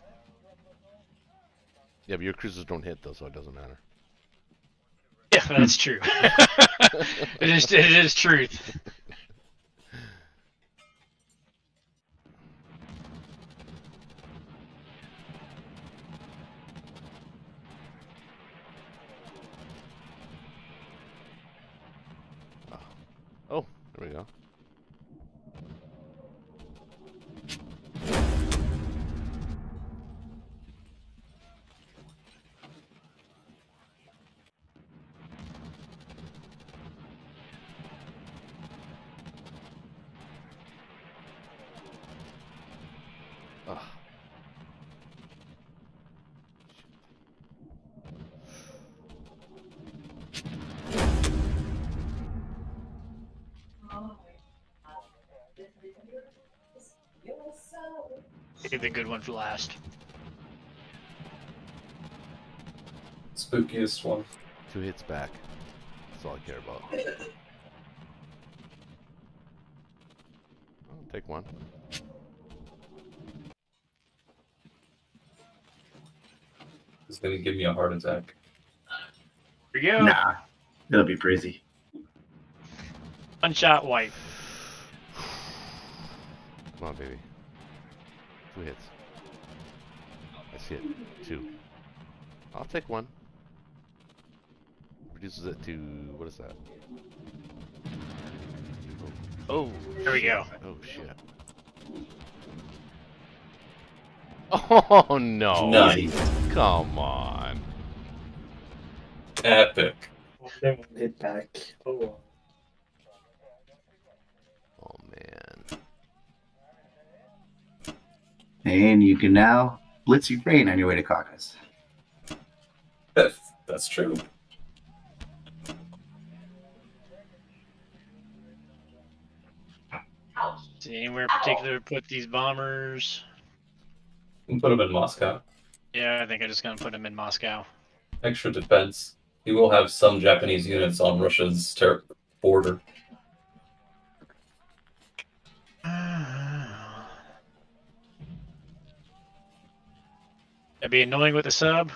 Yeah, but your cruisers don't hit though, so it doesn't matter. Yeah, that's true. It is truth. Oh, there we go. Save the good one for last. Spookiest one. 2 hits back. That's all I care about. I'll take one. It's gonna give me a heart attack. Here we go. Nah, it'll be breezy. One shot wipe. Come on, baby. 2 hits. I see it. 2. I'll take one. Reduces it to... what is that? Oh. There we go. Oh, shit. Oh, no. Nice. Come on. Epic. Then one hit back. Oh. Oh, man. And you can now blitz Ukraine on your way to caucus. That's true. Is anywhere particular to put these bombers? You can put him in Moscow. Yeah, I think I'm just gonna put them in Moscow. Extra defense. He will have some Japanese units on Russia's border. That'd be annoying with the sub.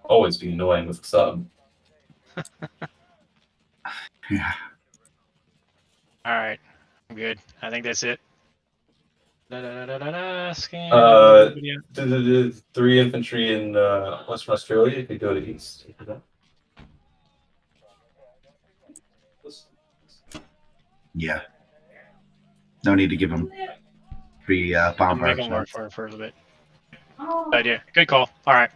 Always be annoying with sub. Yeah. Alright, I'm good. I think that's it. Scan. The 3 infantry in Western Australia. If you go to east. Yeah. No need to give them free bomb Make them work shots. for a little bit. Good idea. Good call. Alright.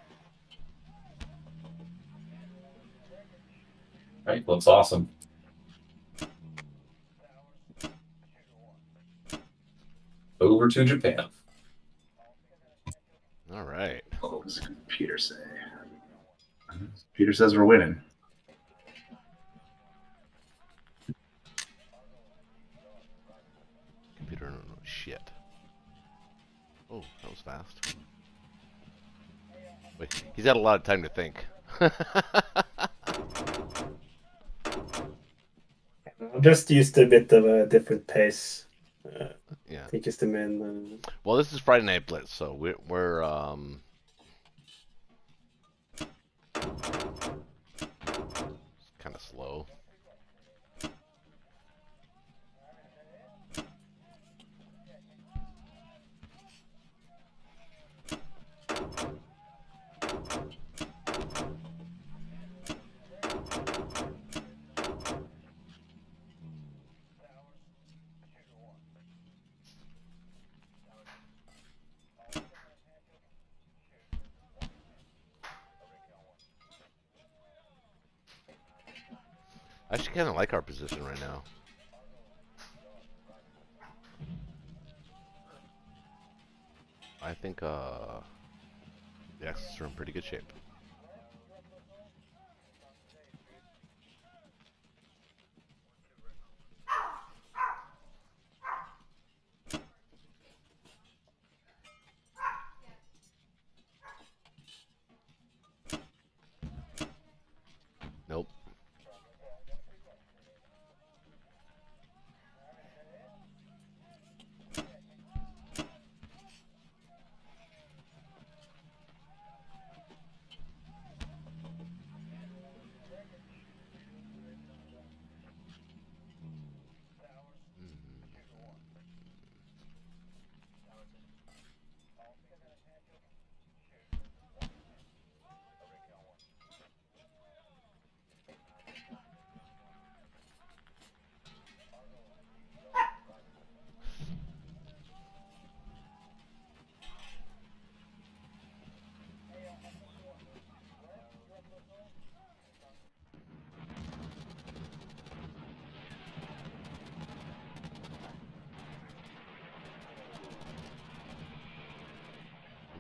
Right, looks awesome. Over to Japan. All right. What does the computer say? Computer says we're winning. Computer, no, shit. Oh, that was fast. Wait, he's had a lot of time to think. I'm just used to a bit of a different pace. Yeah. I think it's the main. Well, this is Friday Night Blitz, so we're kind of slow. I actually kind of like our position right now. I think the Axis are in pretty good shape. Nope.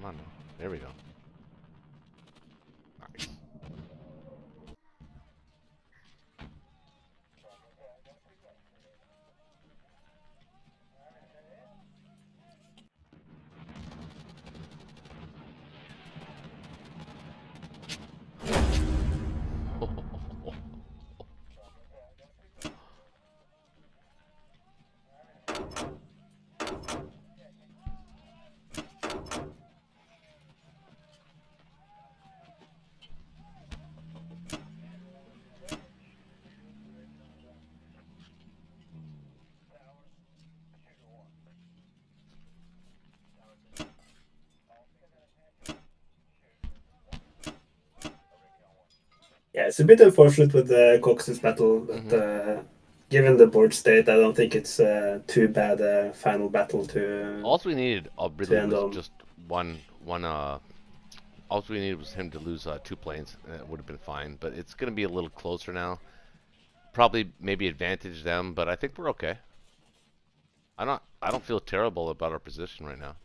Come on now. There we go. Nice. it's a bit unfortunate with the Caucasus battle, but given the board state, I don't think it's too bad a final battle to. All we needed really end was on. just one. All we needed was him to lose 2 planes, and it would have been fine. But it's going to be a little closer now. Probably maybe advantage them, but I think we're okay. I don't feel terrible about our position right now.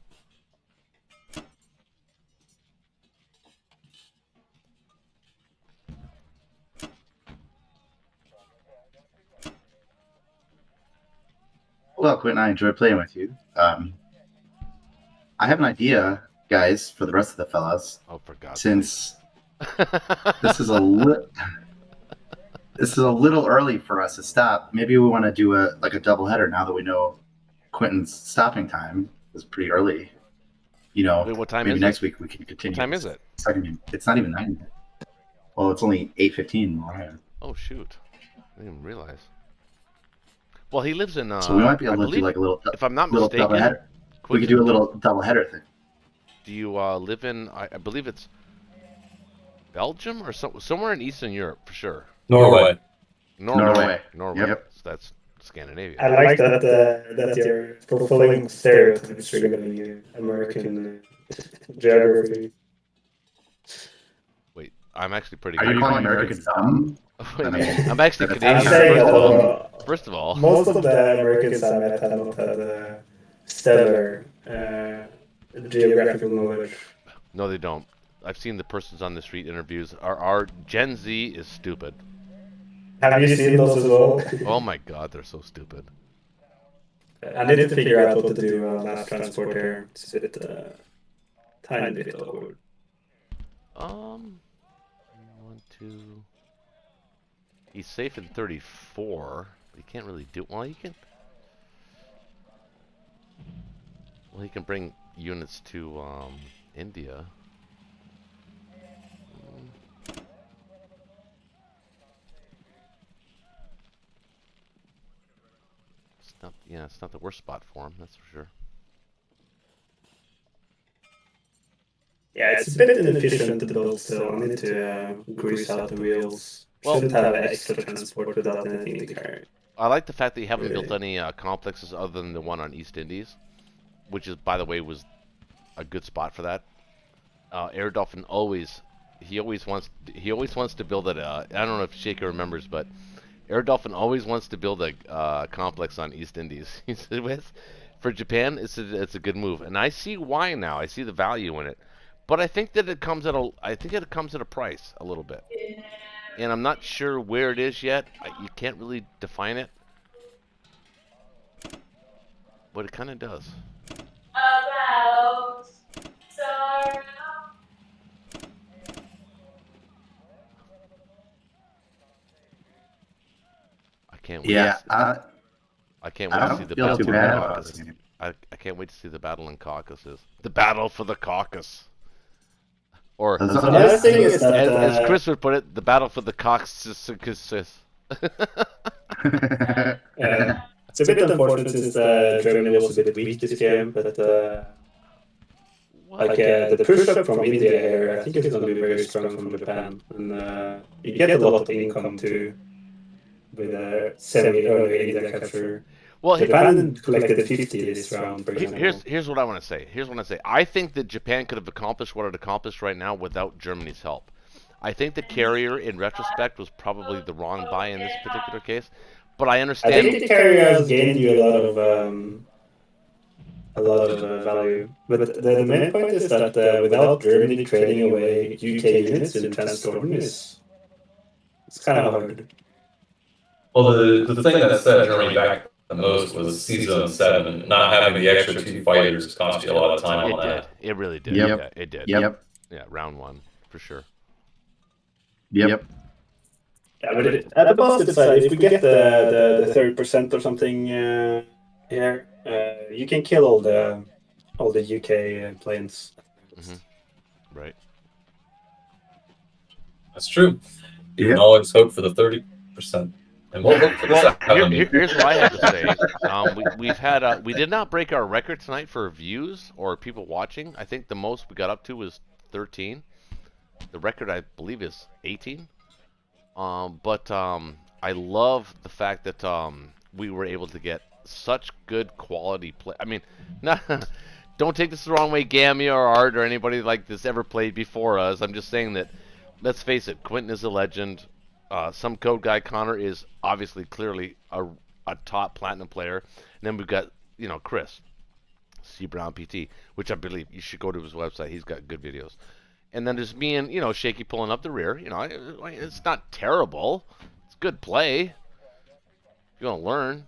Well, Quintin, I enjoyed playing with you. I have an idea, guys, for the rest of the fellas. Oh, for God's Since sake. this is a little early for us to stop, maybe we want to do a double header now that we know Quintin's stopping time is pretty early. You know, Wait, what time maybe is next it? week we can continue. What time is it? It's not even 9 yet. Well, it's only 8:15 where I am. Oh, shoot. I didn't even realize. Well, he lives in. So we might be I able to do believe, like a little if I'm not double mistaken, header. We could Quintin, do a little double header thing. do you live in? I believe it's Belgium or somewhere in Eastern Europe for sure. Norway. Norway. Yep. So that's Scandinavia. I like that you're fulfilling stereotypes regarding American geography. Wait, I'm actually pretty Are good. you calling Americans dumb? Wait a I minute. mean, I'm actually that's- Canadian. I'm saying, First of all, most of the Americans I met have not had stellar geographical knowledge. no, they don't. I've seen the persons on the street interviews. Our Gen Z is stupid. Have you seen those as well? Oh my God, they're so stupid. I need to figure out what to do on mass transport here. It's a bit, tiny bit awkward. 1, 2. He's safe in 34. He can't really do well. He can. Well, he can bring units to India. It's not. Yeah, it's not the worst spot for him. That's for sure. Yeah, it's a bit inefficient to build still. I need to grease out the wheels. Well- Shouldn't have extra transport without anything to carry. I like the fact that you haven't built Really? any complexes other than the one on East Indies, which is, by the way, was a good spot for that. Air Dolphin always wants to build it. I don't know if Shakey remembers, but Air Dolphin always wants to build a complex on East Indies. He said, for Japan, it's a good move, and I see why now. I see the value in it, but I think that it comes at a price a little bit. And I'm not sure where it is yet. You can't really define it. But it kind of does. About sorrow. I can't wait. Yeah, I can't I wait to don't see the feel battle too in bad the about Caucasus. this game. I can't wait to see the battle in Caucasus. The battle for the Caucasus. Or, That's The not- other thing is that as Chris would put it, the battle for the Caucasus. it's a bit unfortunate since Germany was a bit weak this game, but the push-up from India here, I think it's going to be very strong from Japan, and you get a lot of income too with a semi-early India capture. well, Japan collected 50 this round, for example. here's what I want to say. I think that Japan could have accomplished what it accomplished right now without Germany's help. I think the carrier, in retrospect, was probably the wrong buy in this particular case. But I I understand. think the carrier has gained you a lot of value. But the main point is that without Germany trading away UK units in Transjordan it's kind of hard. Well, the thing that set Germany back the most was Season 7. Not having the extra 2 fighters cost you a lot of time It on did. that. It really did. Yep. Yeah, it did. Yep. Yeah, round 1 for sure. Yep. Yeah, but at the positive side, if we get the 30% or something here, you can kill all the UK planes. Right. That's true. You Yep. can always hope for the 30%. And we'll look for Well, the here's what I have to say. We've had we did not break our record tonight for views or people watching. I think the most we got up to was 13. The record, I believe, is 18. But I love the fact that we were able to get such good quality play. I mean, not, don't take this the wrong way, Gammy or Art or anybody like this ever played before us. I'm just saying that, let's face it, Quintin is a legend. Somecodeguy Connor is obviously clearly a top platinum player. And then we've got, Chris, CBrownPT, which I believe you should go to his website. He's got good videos. And then there's me and, Shakey pulling up the rear. It's not terrible. It's good play. You're going to learn.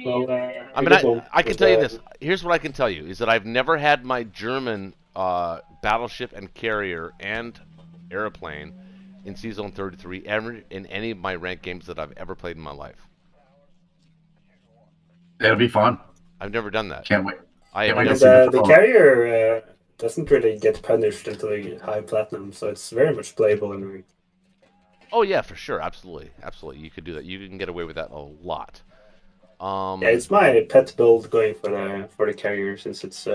Well, I mean, I can tell you this. Here's what I can tell you, is that I've never had my German battleship and carrier and airplane in Season 33 ever in any of my ranked games that I've ever played in my life. It'll be fun. I've never done that. Can't wait. I Can't have wait to never, see the carrier doesn't really get punished until you get high platinum, so it's very much playable in ranked. oh yeah, for sure, absolutely. You could do that. You can get away with that a lot. Yeah, it's my pet build going for the carrier, since it's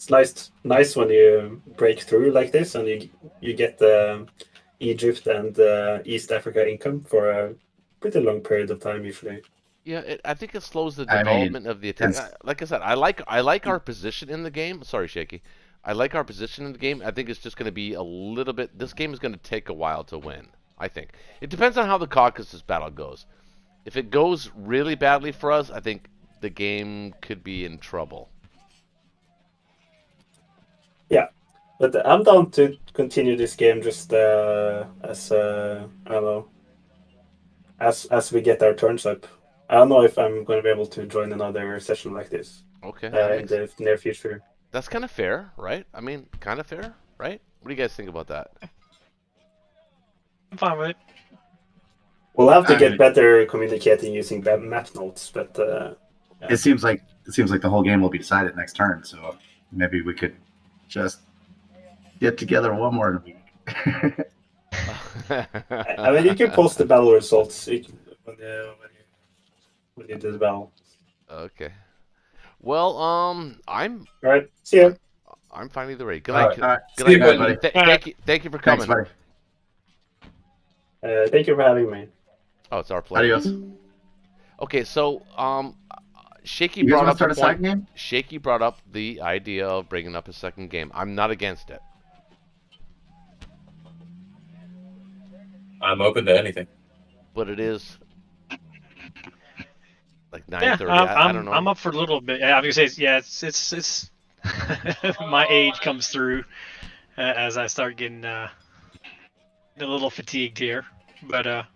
nice when you break through like this and you get the Egypt and East Africa income for a pretty long period of time usually. Yeah, I think it slows the I mean, development of the attack. it's- Like I said, I like our position in the game. Sorry, Shaky. I like our position in the game. I think it's just going to be a little bit. This game is going to take a while to win. I think it depends on how the Caucasus battle goes. If it goes really badly for us, I think the game could be in trouble. But I'm down to continue this game just as I don't know, as we get our turns up. I don't know if I'm going to be able to join another session like this Okay, in the near future. that's kind of fair, right? I mean, kind of fair, right? What do you guys think about that? I'm fine with it. We'll have to I get mean- better communicating using map notes, but It seems like the whole game will be decided next turn. So maybe we could just get together one more week. I mean, you can post the battle results when you do the battle. Okay. Well, I'm All right, see ya. fine either way. Good All night. right. All right. Good See night, you, buddy. buddy. Thank you for coming. Thanks, buddy. Thank you for having me. Oh, it's our pleasure. Adios. Okay, so Shaky You guys brought want up to start the a second point. game? Shaky brought up the idea of bringing up a second game. I'm not against it. I'm open to anything. But it is like Yeah, 9:30. I don't know. I'm up for a little bit. I was gonna say, yeah, it's my age comes through as I start getting a little fatigued here. But How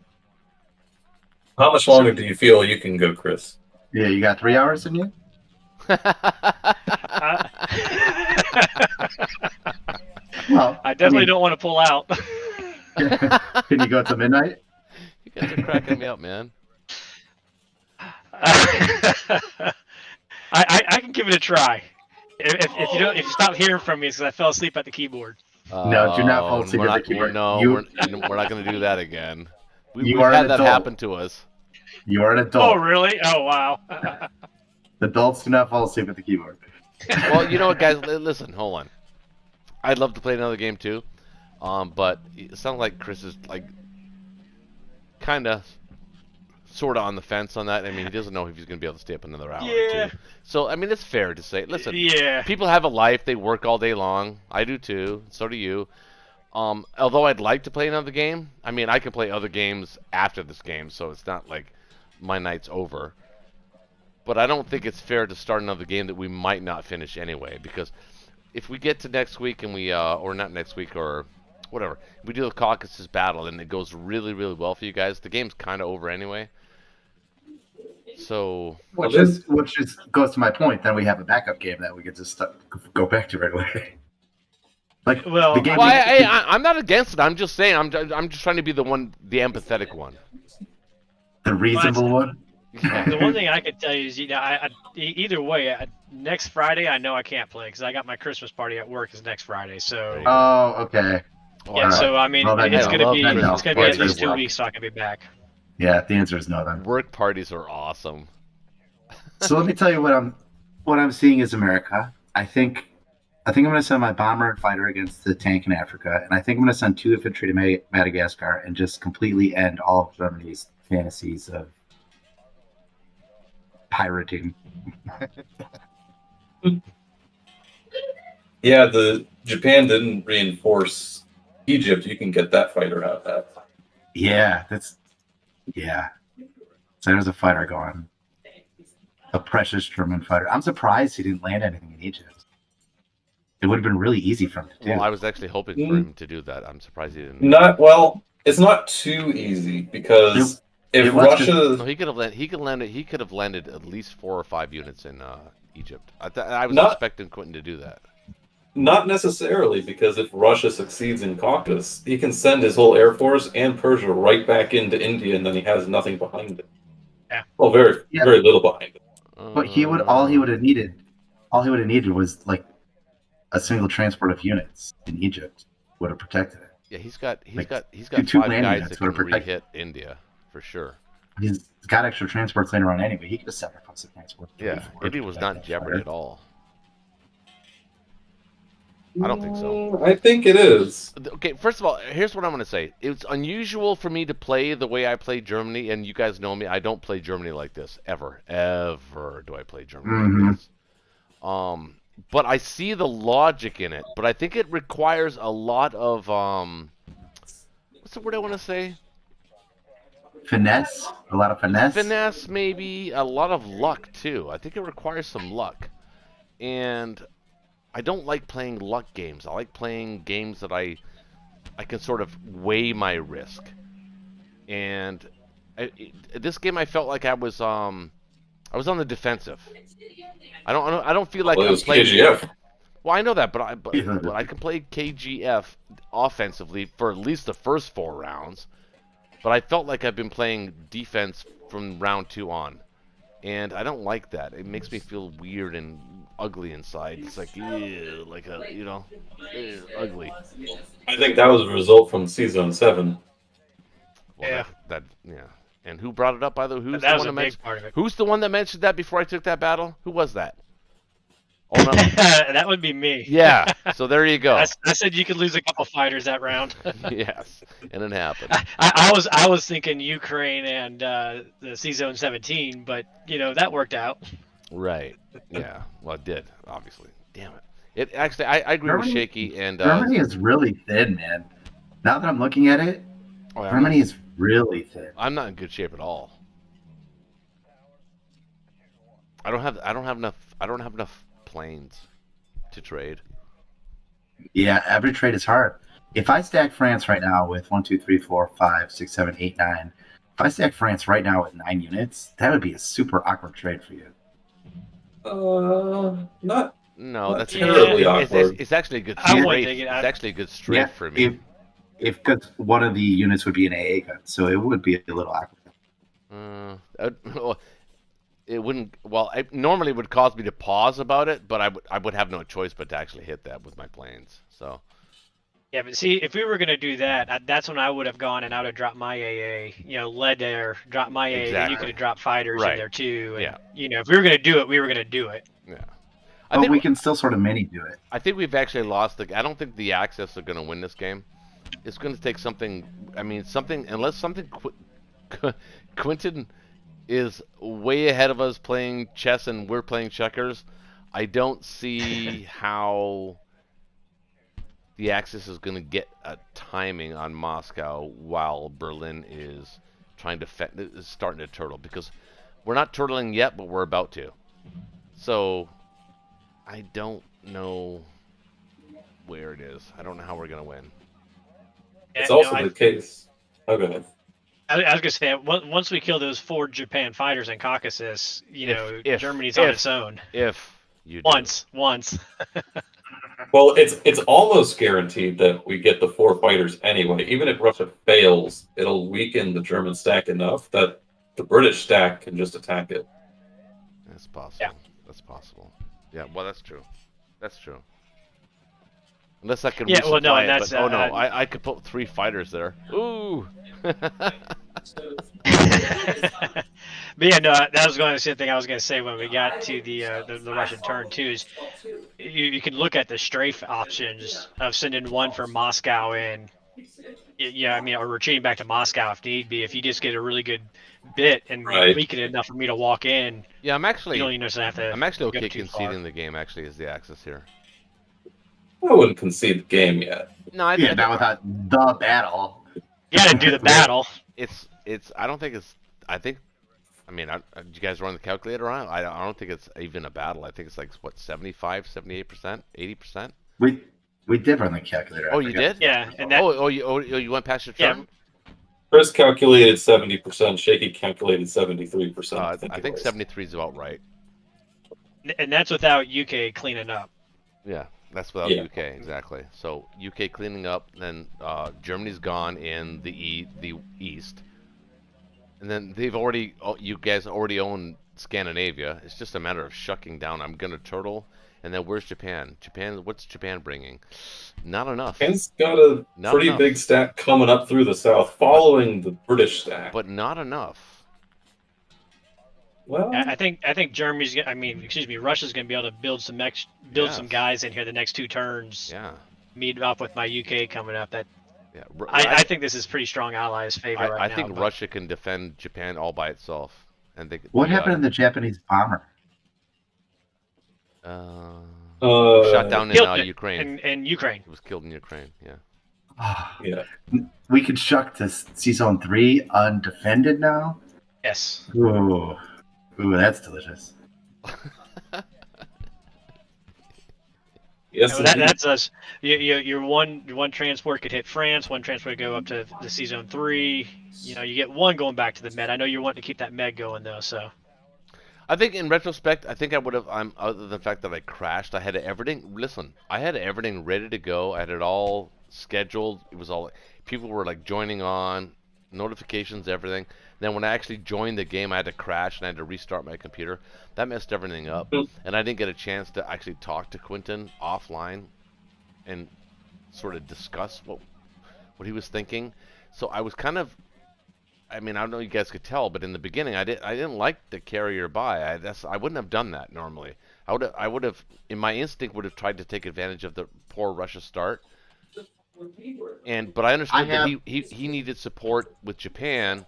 much longer do you feel you can go, Chris? Yeah, you got 3 hours in you? Well, I definitely don't want to pull out. Can you go to midnight? You guys are cracking me up, man. I can give it a try. If you stop hearing from me, it's because I fell asleep at the keyboard. No, do not fall asleep we're at the not, keyboard. No, You- we're not going to do that again. You We've are had an that adult. happen to us. You are an Oh, adult. really? Oh, wow. Adults do not fall asleep at the keyboard. Well, you know what, guys? Listen, hold on. I'd love to play another game too, but it sounds like Chris is like kind of, sort of on the fence on that. I mean, he doesn't know if he's going to be able to stay up another hour Yeah. or two. So, I mean, it's fair to say. Listen, Yeah. people have a life. They work all day long. I do too. So do you. Although I'd like to play another game, I mean, I can play other games after this game, so it's not like my night's over. But I don't think it's fair to start another game that we might not finish anyway, because if we get to next week and we, or not next week, or whatever, we do the Caucasus battle and it goes really, really well for you guys, the game's kind of over anyway. So, Which goes to my point. Then we have a backup game that we could just go back to right away. Like Well, the game. well, I'm not against it. I'm just saying, I'm just trying to be the empathetic one. the reasonable one. The one thing I could tell you is, either way, next Friday I know I can't play because I got my Christmas party at work is next Friday. So Oh, okay. Oh, yeah, Alright. so I mean, Well, then it's no. gonna Well, be then no. at Parties least 2 work. weeks so I can be back. Yeah, the answer is no then. Work parties are awesome. So let me tell you what I'm seeing is America. I think I think I'm going to send my bomber and fighter against the tank in Africa, and I think I'm going to send 2 infantry to Madagascar and just completely end all of Germany's fantasies of pirating. Yeah, the Japan didn't reinforce Egypt. You can get that fighter out of that. Yeah. So there's a fighter going. A precious German fighter. I'm surprised he didn't land anything in Egypt. It would have been really easy for him to do. Well, I was actually hoping for him to do that. I'm surprised he didn't. It's not too easy because if No, Russia, he could have landed at least 4 or 5 units in Egypt. I was Not- expecting Quintin to do that. not necessarily, because if Russia succeeds in Caucasus, he can send his whole air force and Persia right back into India, and then he has nothing behind it. Yeah. Well, very little behind it. But all he would have needed was like a single transport of units in Egypt would have protected it. Yeah, he's got two 5 landing guys units that would can have protected re-hit India for sure. He's got extra transports later on anyway. He could have sacrificed the transport. Yeah, India was not in jeopardy at all. I don't think so. I think it is. Okay, first of all, here's what I'm going to say. It's unusual for me to play the way I play Germany, and you guys know me. I don't play Germany like this. Ever do I play Germany like this. But I see the logic in it. But I think it requires a lot of, what's the word I want to say? Finesse? A lot of finesse? Finesse, maybe. A lot of luck, too. I think it requires some luck. And I don't like playing luck games. I like playing games that I can sort of weigh my risk. And this game, I felt like I was on the defensive. I don't feel like Well, it I'm was playing. KGF. Well, I know that, but I can play KGF offensively for at least the first 4 rounds. But I felt like I've been playing defense from round 2 on, and I don't like that. It makes me feel weird and ugly inside. It's like, ew, like a, ugly. I think that was a result from Season 7. Well, Yeah. Yeah. And who brought it up? By the way, That was a big part of it. Who's the one that mentioned that before I took that battle? Who was that? Oh no. That would be me. Yeah. So there you go. I said you could lose a couple fighters that round. Yes, and it happened. I was thinking Ukraine and the C Zone 17, but that worked out. Right. Yeah. Well, it did, obviously. Damn it. It actually, I agree with Shakey and Germany is really thin, man. Now that I'm looking at it, Germany is really thin. I'm not in good shape at all. I don't have enough planes to trade. Yeah, every trade is hard. If I stack France right now with 1, 2, 3, 4, 5, 6, 7, 8, 9, if I stack France right now with 9 units, that would be a super awkward trade for you. Not. No, that's terribly awkward. It's actually a good I wouldn't strafe. take it. It's actually a good strafe for me. If because one of the units would be an AA gun, so it would be a little awkward. It wouldn't. Well, it normally would cause me to pause about it, but I would have no choice but to actually hit that with my planes. So. Yeah, but see, if we were gonna do that, that's when I would have gone and I would have dropped my AA, lead there, dropped my AA, and Exactly. you could have dropped fighters in there too. And, Yeah. If we were gonna do it, we were gonna do it. Yeah. But we can still sort of mini do it. I think we've actually lost I don't think the Axis are going to win this game. It's going to take something. I mean, unless Quintin is way ahead of us playing chess and we're playing checkers. I don't see how the Axis is going to get a timing on Moscow while Berlin is starting to turtle, because we're not turtling yet, but we're about to. So I don't know where it is. I don't know how we're going to win. It's also the case. Oh, go ahead. I was gonna say, once we kill those 4 Japan fighters in Caucasus, Germany's on its own. If you do. Once. Well, it's almost guaranteed that we get the 4 fighters anyway. Even if Russia fails, it'll weaken the German stack enough that the British stack can just attack it. That's possible. Yeah. That's possible. Yeah, well, that's true. That's true. Unless I can Yeah, well, no, resupply and it, that's, but, no, I could put 3 fighters there. Ooh! But yeah, no, that was going to the same thing I was going to say when we got to the Russian turn too. Is you can look at the strafe options of sending one from Moscow and yeah, I mean, or retreating back to Moscow if need be. If you just get a really good bit and Right. weaken it enough for me to walk in, Yeah, you don't even necessarily have to. I'm actually go okay too far. conceding the game. Actually, is the axis here. I wouldn't concede the game yet. No, I Yeah, think not without the battle. You got to do the battle. it's. I don't think it's. I think. I mean, do you guys run the calculator on? I don't think it's even a battle. I think it's like what 75, 78%, 80%. We did run the calculator. I Oh, you forgot. did? Yeah, and that. You went past your Yeah. turn. Chris calculated 70%. Shakey calculated 73%. I think 73 is about right. And that's without UK cleaning up. Yeah, that's without Yeah. UK exactly. So UK cleaning up, then Germany's gone in the east, and then you guys already own Scandinavia. It's just a matter of shucking down. I'm gonna turtle, and then where's Japan? What's Japan bringing? Not enough. Japan's got a Not pretty enough. big stack coming up through the south, following the British stack. But not enough. Well, I think Germany's. I mean, excuse me, Russia's going to be able to build some some guys in here the next 2 turns. Yeah. Meet up with my UK coming up. That Yeah. I think this is pretty strong allies' favor right now. I think but- Russia can defend Japan all by itself, and What happened to the Japanese bomber? Shot down in Killed it Ukraine. in Ukraine. It was killed in Ukraine. Yeah. yeah. We could shuck to Zone 3 undefended now? Yes. Ooh, that's delicious. Yes, So that's us. Your one transport could hit France. One transport could go up to the C Zone 3. You know, you get one going back to the Med. I know you're wanting to keep that Med going though. So I think in retrospect, I think I would have. Other than the fact that I crashed, I had everything. Listen, I had everything ready to go. I had it all scheduled. It was all. People were like joining on, notifications, everything. Then when I actually joined the game, I had to crash and I had to restart my computer. That messed everything up, and I didn't get a chance to actually talk to Quintin offline and sort of discuss what he was thinking. So I was kind of. I mean, I don't know if you guys could tell, but in the beginning, I didn't like the carrier buy. I wouldn't have done that normally. I would have, in my instinct, would have tried to take advantage of the poor Russia start. But I understood that he needed support with Japan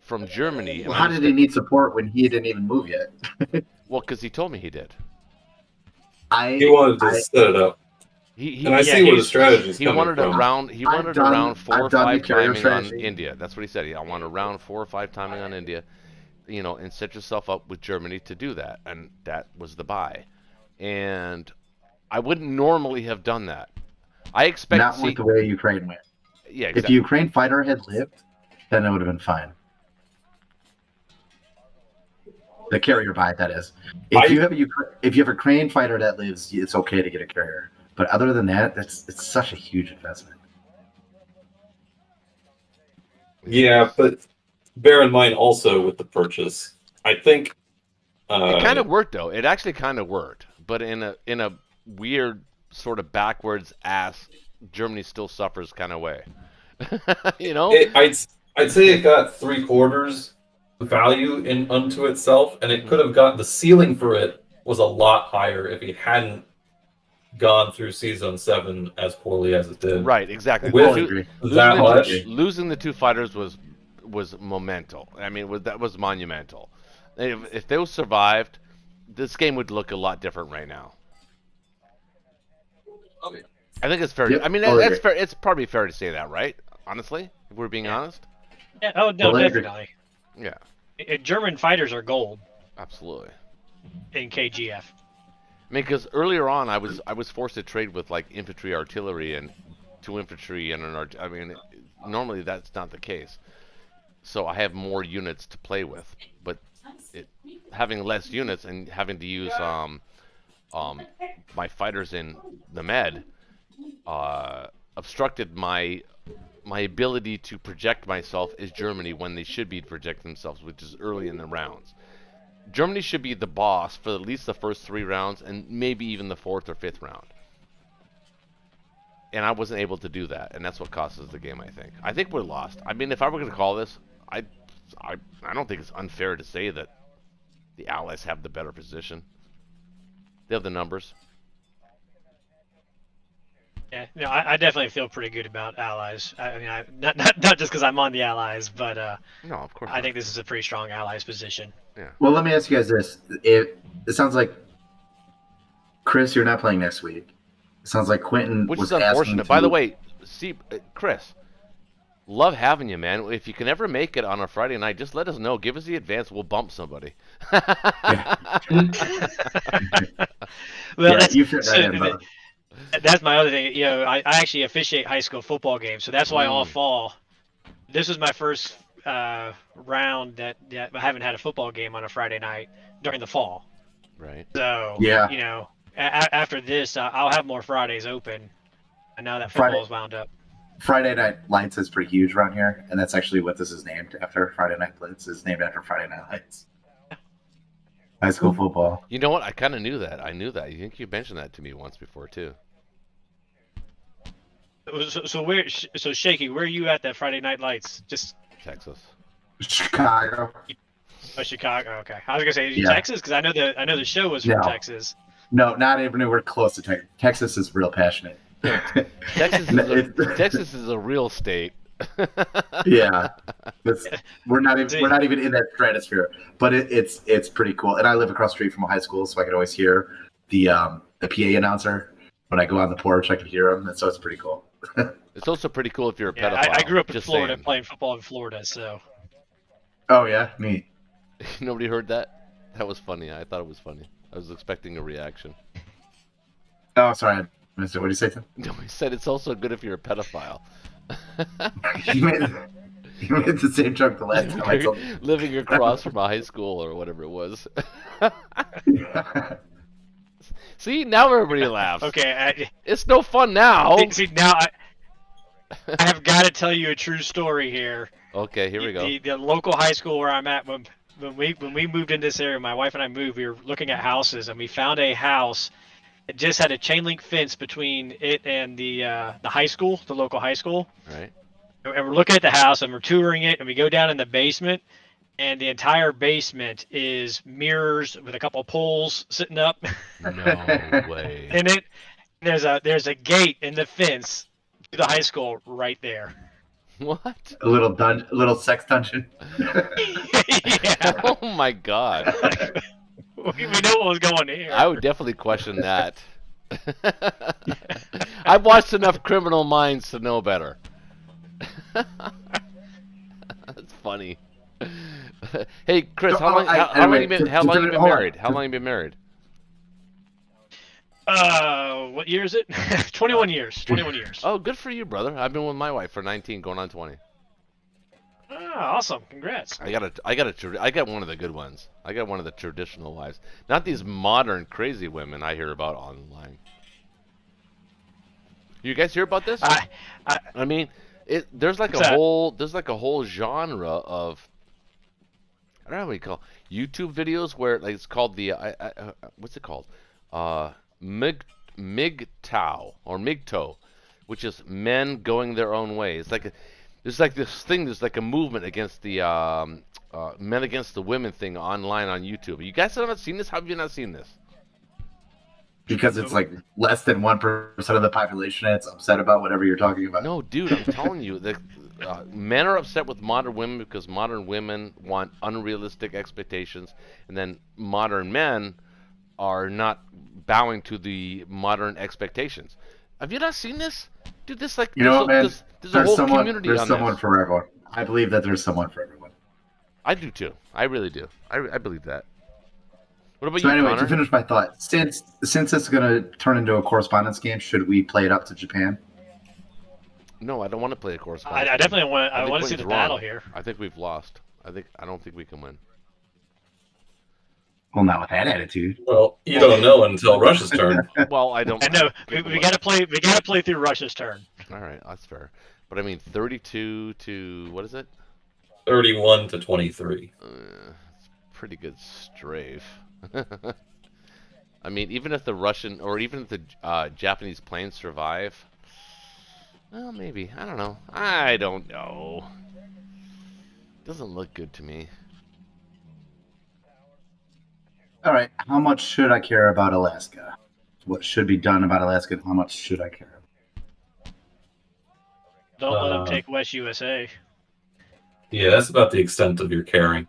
from Germany. Well, how did he need support when he didn't even move yet? Well, because he told me he did. He wanted to set it up. And I see where the strategy is coming from. He wanted around 4 or 5 timing on strategy. India. That's what he said. I want around 4 or 5 timing on India, and set yourself up with Germany to do that. And that was the buy. And I wouldn't normally have done that. I expect Not with the way Ukraine went. Yeah, If exactly. the Ukraine fighter had lived, then it would have been fine. The carrier buy, that is. If you have a Ukraine fighter that lives, it's okay to get a carrier. But other than that, it's such a huge investment. Yeah, but bear in mind also with the purchase, I think It kind of worked though. It actually kind of worked, but in a weird sort of backwards ass Germany still suffers kind of way. I'd say it got 3/4 value in unto itself, and it could have got the ceiling for it was a lot higher if he hadn't gone through Season 7 as poorly as it did. Right, exactly. With that much, Losing the 2 fighters was monumental. I mean, that was monumental. If those survived, this game would look a lot different right now. Okay. I think it's fair. Yep, I mean, totally that's agree. fair. It's probably fair to say that, right? Honestly, if we're being honest. yeah, oh no, Totally agree. definitely. Yeah, German fighters are gold absolutely. in KGF. I mean, because earlier on, I was forced to trade with like infantry, artillery, and 2 infantry and an I mean, normally that's not the case. So I have more units to play with, but having less units and having to use my fighters in the Med obstructed my ability to project myself as Germany when they should be projecting themselves, which is early in the rounds. Germany should be the boss for at least the first 3 rounds and maybe even the 4th or 5th round. And I wasn't able to do that, and that's what cost us the game, I think. I think we're lost. I mean, if I were going to call this, I'd I don't think it's unfair to say that the Allies have the better position. They have the numbers. Yeah, no, I definitely feel pretty good about Allies. I mean, not just because I'm on the Allies, but No, of course I not. think this is a pretty strong Allies position. Yeah. Well, let me ask you guys this: it sounds like Chris, you're not playing next week. It sounds like Quintin Which was is unfortunate. asking By the to. way, see, Chris, love having you, man. If you can ever make it on a Friday night, just let us know. Give us the advance. We'll bump somebody. Well, Yeah, you fit right in, so brother. that's my other thing. You know, I actually officiate high school football games, so that's why all fall. This was my first round that I haven't had a football game on a Friday night during the fall. Right. So Yeah. you know, after this, I'll have more Fridays open. And now that Friday- football's wound up. Friday Night Lights is pretty huge around here, and that's actually what this is named after. Friday Night Blitz is named after Friday Night Lights. High school football. You know what? I kind of knew that. I knew that. I think you mentioned that to me once before too. So Shakey, where are you at that Friday Night Lights? Just Texas. Chicago. Chicago. Okay, I was gonna say Yeah. Texas because I know the show was from No. Texas. No, not even anywhere close to Texas. Texas is real passionate. Texas is a real state. Yeah, we're not even in that stratosphere, but it's pretty cool. And I live across the street from a high school, so I can always hear the PA announcer when I go on the porch. I can hear him, and so it's pretty cool. It's also pretty cool if you're a Yeah, pedophile. I grew up in Just Florida saying. playing football in Florida, so Oh yeah, neat. Nobody heard that? That was funny. I thought it was funny. I was expecting a reaction. Oh, sorry, I missed it. What did you say, Tim? No, he said it's also good if you're a pedophile. you made the same joke the last time I told you. Living across from a high school or whatever it was. See, now everybody laughs. okay. It's no fun now. See now I have got to tell you a true story here. Okay, here we go. The local high school where I'm at when we moved in this area, my wife and I moved. We were looking at houses, and we found a house. It just had a chain link fence between it and the high school, the local high school. Right. And we're looking at the house, and we're touring it, and we go down in the basement, and the entire basement is mirrors with a couple poles sitting up. No way. And there's a gate in the fence to the high school right there. What? A little sex dungeon. Yeah. Oh my god. We know what was going here. I would definitely question that. I've watched enough Criminal Minds to know better. That's funny. Hey, Chris, how long you been married? How long you been married? What year is it? 21 years. 21 years. Oh, good for you, brother. I've been with my wife for 19, going on 20. Ah, awesome. Congrats. I got one of the good ones. I got one of the traditional wives. Not these modern crazy women I hear about online. You guys hear about this? I mean, there's like a whole genre of, I don't know what you call YouTube videos where like it's called the what's it called? MGTOW or MGTOW, which is men going their own way. It's like there's like this thing. There's like a movement against the men against the women thing online on YouTube. You guys have not seen this? How have you not seen this? Because it's like less than 1% of the population, and it's upset about whatever you're talking about. No, dude, I'm telling you, the men are upset with modern women because modern women want unrealistic expectations, and then modern men are not bowing to the modern expectations. Have you not seen this? Dude, this like man, there's a whole community there's on someone this. for everyone. I believe that there's someone for everyone. I do too. I really do. I believe that. What about So you, anyway, Connor? to finish my thought, since it's going to turn into a correspondence game, should we play it up to Japan? No, I don't want to play a correspondence. I definitely want. I think want to see the Quinton's wrong. battle here. I think we've lost. I don't think we can win. Well, not with that attitude. Well, you don't know until Russia's turn. Well, I don't. I know. We gotta play. We gotta play through Russia's turn. All right, that's fair. But I mean, 32 to what is it? 31 to 23. It's pretty good strafe. I mean, even if the Russian or even if the Japanese planes survive, well, maybe. I don't know. Doesn't look good to me. All right, how much should I care about Alaska? What should be done about Alaska, and how much should I care? Don't let them take West USA. Yeah, that's about the extent of your caring.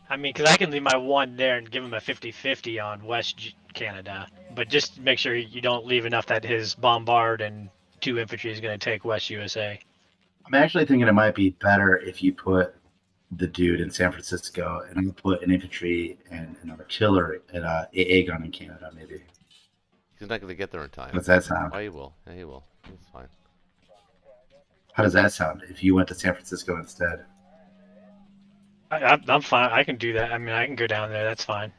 I mean, because I can leave my 1 there and give him a 50-50 on Canada, but just make sure you don't leave enough that his bombard and 2 infantry is going to take West USA. I'm actually thinking it might be better if you put the dude in San Francisco, and you put an infantry and an artillery and AA gun in Canada, maybe. He's not going to get there in time. How does that sound? Oh, he will. Yeah, he will. It's fine. How does that sound if you went to San Francisco instead? I'm fine. I can do that. I mean, I can go down there. That's fine.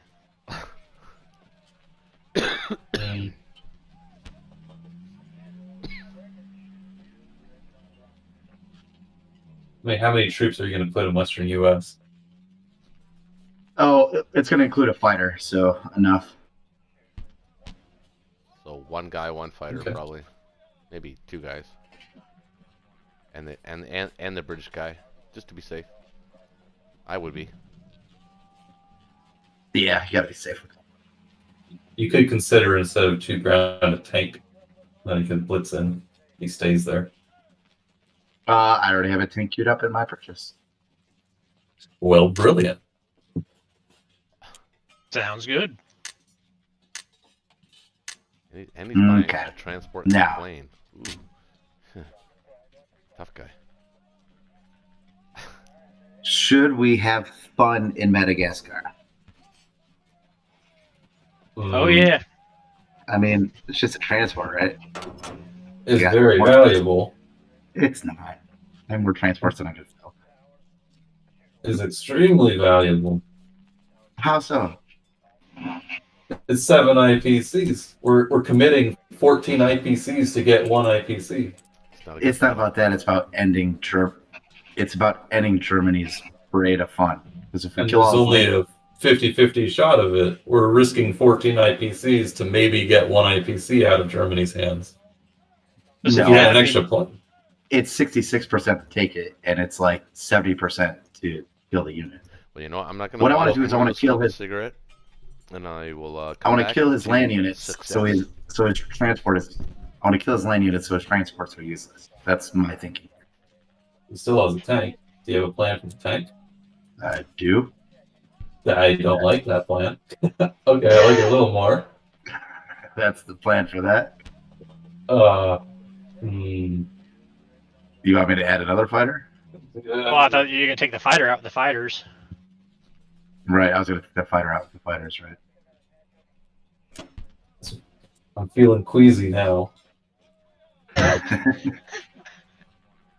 I mean, how many troops are you going to put in Western U.S.? Oh, it's going to include a fighter, so enough. So 1 guy, 1 fighter, Okay. probably. Maybe 2 guys. And the British guy, just to be safe. I would be. Yeah, you got to be safe. You could consider instead of 2 ground a tank. Then he can blitz in. He stays there. I already have a tank queued up in my purchase. Well, brilliant. Sounds good. And he's buying Okay. a transport Now. plane. Ooh. Tough guy. Should we have fun in Madagascar? Oh, yeah. I mean, it's just a transport, right? It's Yeah. very valuable. It's not. And we're transports are not going to fill. It's extremely valuable. How so? It's 7 IPCs. We're committing 14 IPCs to get 1 IPC. It's not about that. It's about ending It's about ending Germany's parade of fun. Because if we And kill there's all only a 50-50 shot of it. We're risking 14 IPCs to maybe get 1 IPC out of Germany's hands. No, If you had an extra point. It's 66% to take it, and it's like 70% to kill the unit. Well, you know, I'm not going to. What I want to do is I want to kill his. cigarette, and I will. I want to kill his land units, success. so his transport is. I want to kill his land units so his transports are useless. That's my thinking. He still has a tank. Do you have a plan for the tank? I do. I don't like that plan. Okay, I like it a little more. That's the plan for that. Yeah. You want me to add another fighter? Well, I thought you were going to take the fighter out with the fighters. Right, I was going to take the fighter out with the fighters, right? I'm feeling queasy now.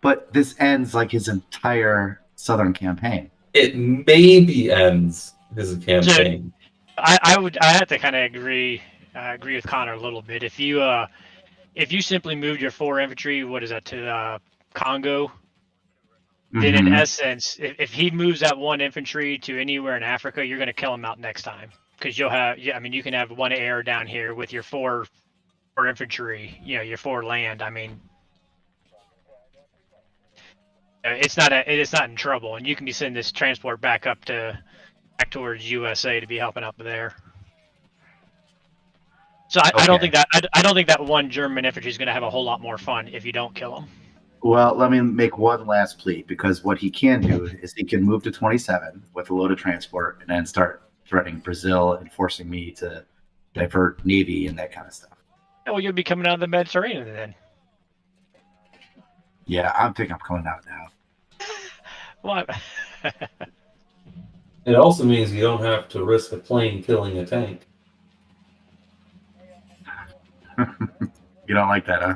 But this ends like his entire southern campaign. It maybe ends his campaign. I have to kind of agree with Connor a little bit. If you simply moved your 4 infantry, what is that, to Congo? Then in essence, if he moves that 1 infantry to anywhere in Africa, you're going to kill him out next time. Because you can have 1 air down here with your 4 infantry, your 4 land. I mean, it's not in trouble, and you can be sending this transport back towards USA to be helping up there. So I don't think that 1 German infantry is going to have a whole lot more fun if you don't kill him. Well, let me make one last plea, because what he can do is he can move to 27 with a load of transport and then start threatening Brazil and forcing me to divert Navy and that kind of stuff. Well, you'll be coming out of the Mediterranean then. Yeah, I'm thinking I'm coming out now. What? It also means you don't have to risk a plane killing a tank. You don't like that, huh?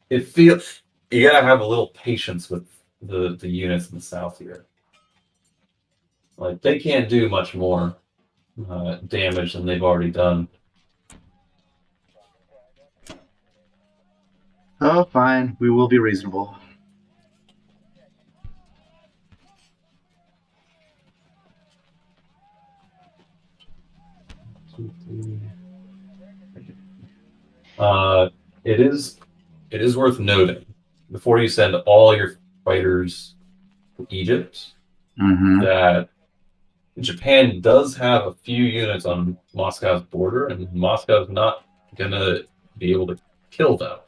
It feels you gotta have a little patience with the units in the south here. Like, they can't do much more damage than they've already done. Oh, fine. We will be reasonable. It is worth noting before you send all your fighters to Egypt Mm-hmm. that Japan does have a few units on Moscow's border, and Moscow's not gonna be able to kill them.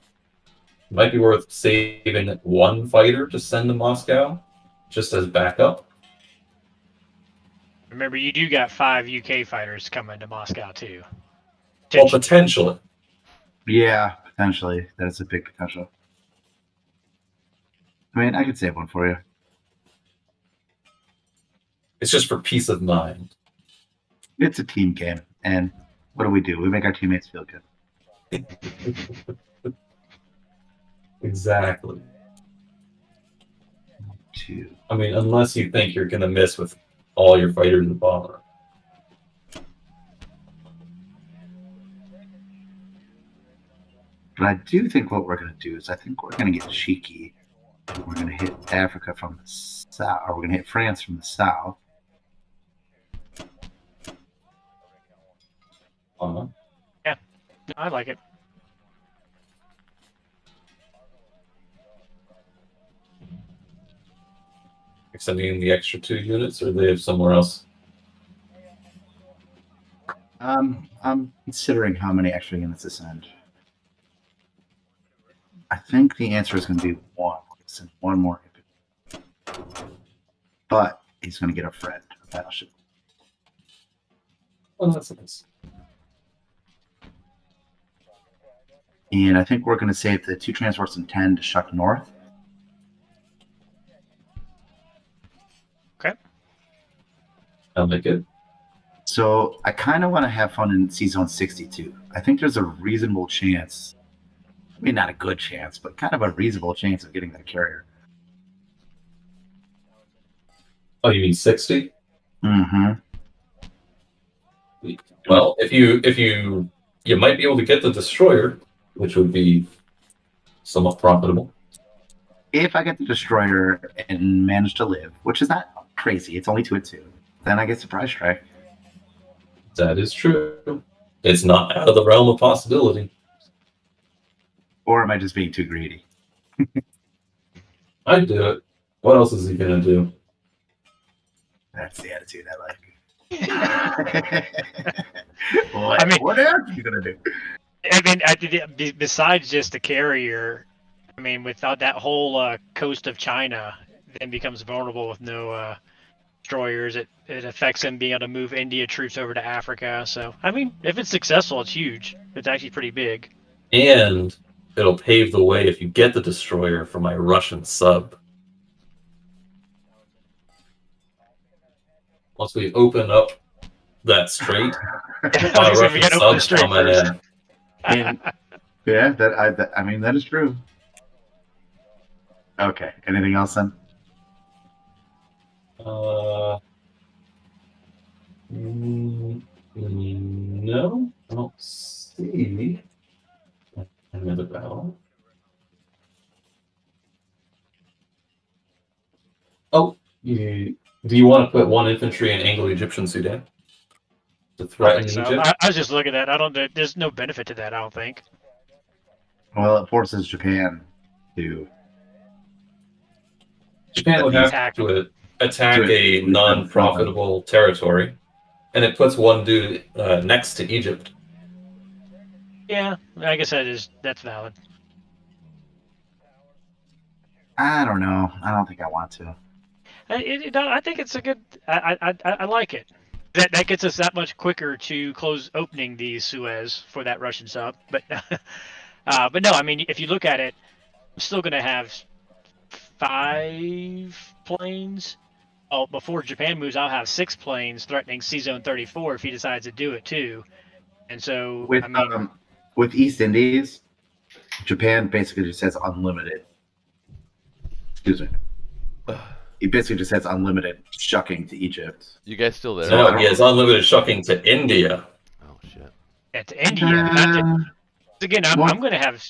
It might be worth saving one fighter to send to Moscow, just as backup. Remember, you do got 5 UK fighters coming to Moscow too. Well, potentially. Yeah, potentially. That's a big potential. I mean, I could save one for you. It's just for peace of mind. It's a team game, and what do? We make our teammates feel good. Exactly. 2. I mean, unless you think you're gonna miss with all your fighters and bomber. But I do think what we're going to do is I think we're going to get Shakey. We're going to hit Africa from the south, or we're going to hit France from the south. Yeah, I like it. Sending the extra 2 units, or they have somewhere else? I'm considering how many extra units to send. I think the answer is going to be 1. Send 1 more. But he's going to get a friend, a battleship. Oh, that's nice. And I think we're going to save the 2 transports and 10 to Shuck North. Okay. I'll make it. So I kind of want to have fun in C-Zone 62. I think there's a reasonable chance, I mean, not a good chance, but kind of a reasonable chance of getting that carrier. Oh, you mean 60? Mm-hmm. Well, if you might be able to get the destroyer, which would be somewhat profitable. If I get the destroyer and manage to live, which is not crazy, it's only 2-2, then I get surprise strike. That is true. It's not out of the realm of possibility. Or am I just being too greedy? I'd do it. What else is he gonna do? That's the attitude I like. What, I mean, what else are you gonna do? I mean, besides just the carrier, I mean, without that whole coast of China, then becomes vulnerable with no destroyers. It affects him being able to move India troops over to Africa. So, I mean, if it's successful, it's huge. It's actually pretty big. And it'll pave the way if you get the destroyer for my Russian sub. Once we open up that strait, my So we Russian gotta open the sub's strait coming first. in. And, yeah, I mean, that is true. Okay, anything else then? No, I don't see another battle. Oh, do you want to put 1 infantry in Anglo-Egyptian Sudan to I threaten think so. Egypt? I was just looking at that. There's no benefit to that, I don't think. Well, it forces Japan to. Japan would have to attack a non-profitable territory, and it puts 1 dude next to Egypt. Yeah, I guess that's valid. I don't know. I don't think I want to. I think it's a good. I like it. That gets us that much quicker to close opening the Suez for that Russian sub. But no, I mean, if you look at it, I'm still going to have 5 planes. Oh, before Japan moves, I'll have 6 planes threatening C-Zone 34 if he decides to do it too. And so, With I mean, with East Indies, Japan basically just has unlimited. Excuse me. He basically just has unlimited shucking to Egypt. You guys still there? No, he has unlimited shucking to India. Oh shit. yeah, to India. Again, I'm going to have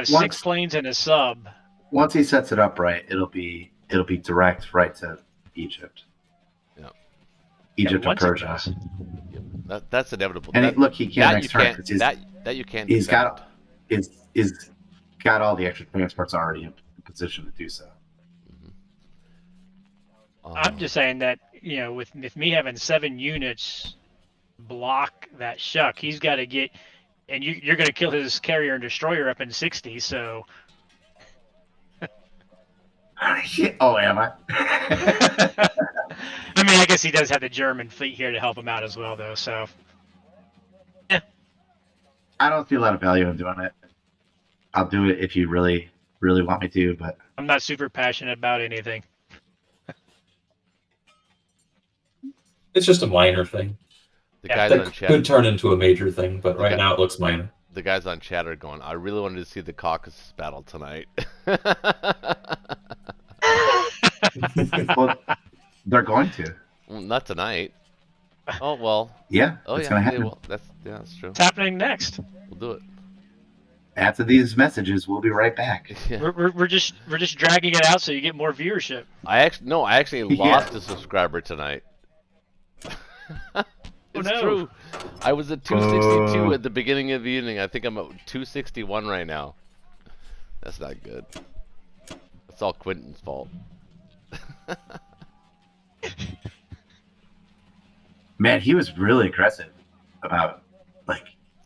6 planes and a sub. Once he sets it up right, it'll be direct right to Egypt. Yeah. Egypt Yeah, or Persia. Yep. That's inevitable. And look, he can't that next you turn can't. because that you can't. he's defend. got is got all the extra transports already in position to do so. I'm just saying that, with me having 7 units block that Shuck, he's got to get, and you're going to kill his carrier and destroyer up in 60. So. Oh, am I? I mean, I guess he does have the German fleet here to help him out as well, though. So. Yeah. I don't see a lot of value in doing it. I'll do it if you really, really want me to, but I'm not super passionate about anything. It's just a minor thing. The guys That on chat. could turn into a major thing, but right guy- now it looks minor. The guys on chat are going, I really wanted to see the Caucasus battle tonight. well, they're going to. Well, not tonight. Oh well. Yeah, Oh it's yeah. gonna They happen. will. That's true. What's happening next? We'll do it. After these messages, we'll be right back. Yeah. We're just dragging it out so you get more viewership. I actually lost a subscriber tonight. It's no. true. I was at 262 at the beginning of the evening. I think I'm at 261 right now. That's not good. That's all Quintin's fault. Man, he was really aggressive about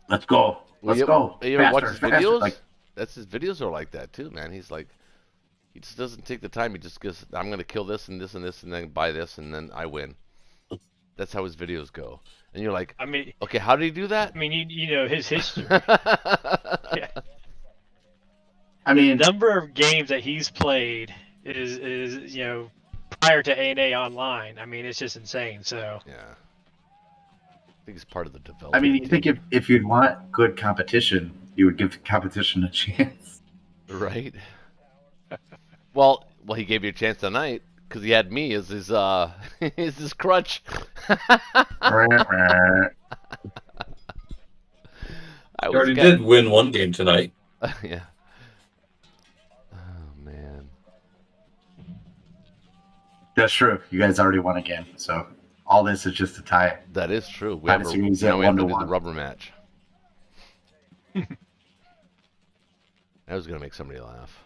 let's go, let's go. You ever watch faster, his faster. videos? Like, That's his videos are like that too, man. He's like, he just doesn't take the time. He just goes, I'm gonna kill this and this and this and then buy this and then I win. That's how his videos go. And you're like, I mean, okay, how did he do that? I mean, you know his history. Yeah. I mean, The number of games that he's played is prior to A&A Online. I mean, it's just insane. So. Yeah. I think he's part of the development. I mean, you think if you'd want good competition, you would give the competition a chance. Right. Well, he gave you a chance tonight because he had me as his his crutch. I I You already did win one game tonight. Yeah. Oh man. That's true. You guys already won a game, so all this is just a tie. That is true. We Time have, series now at we have to do 1-1. the rubber match. I was gonna make somebody laugh.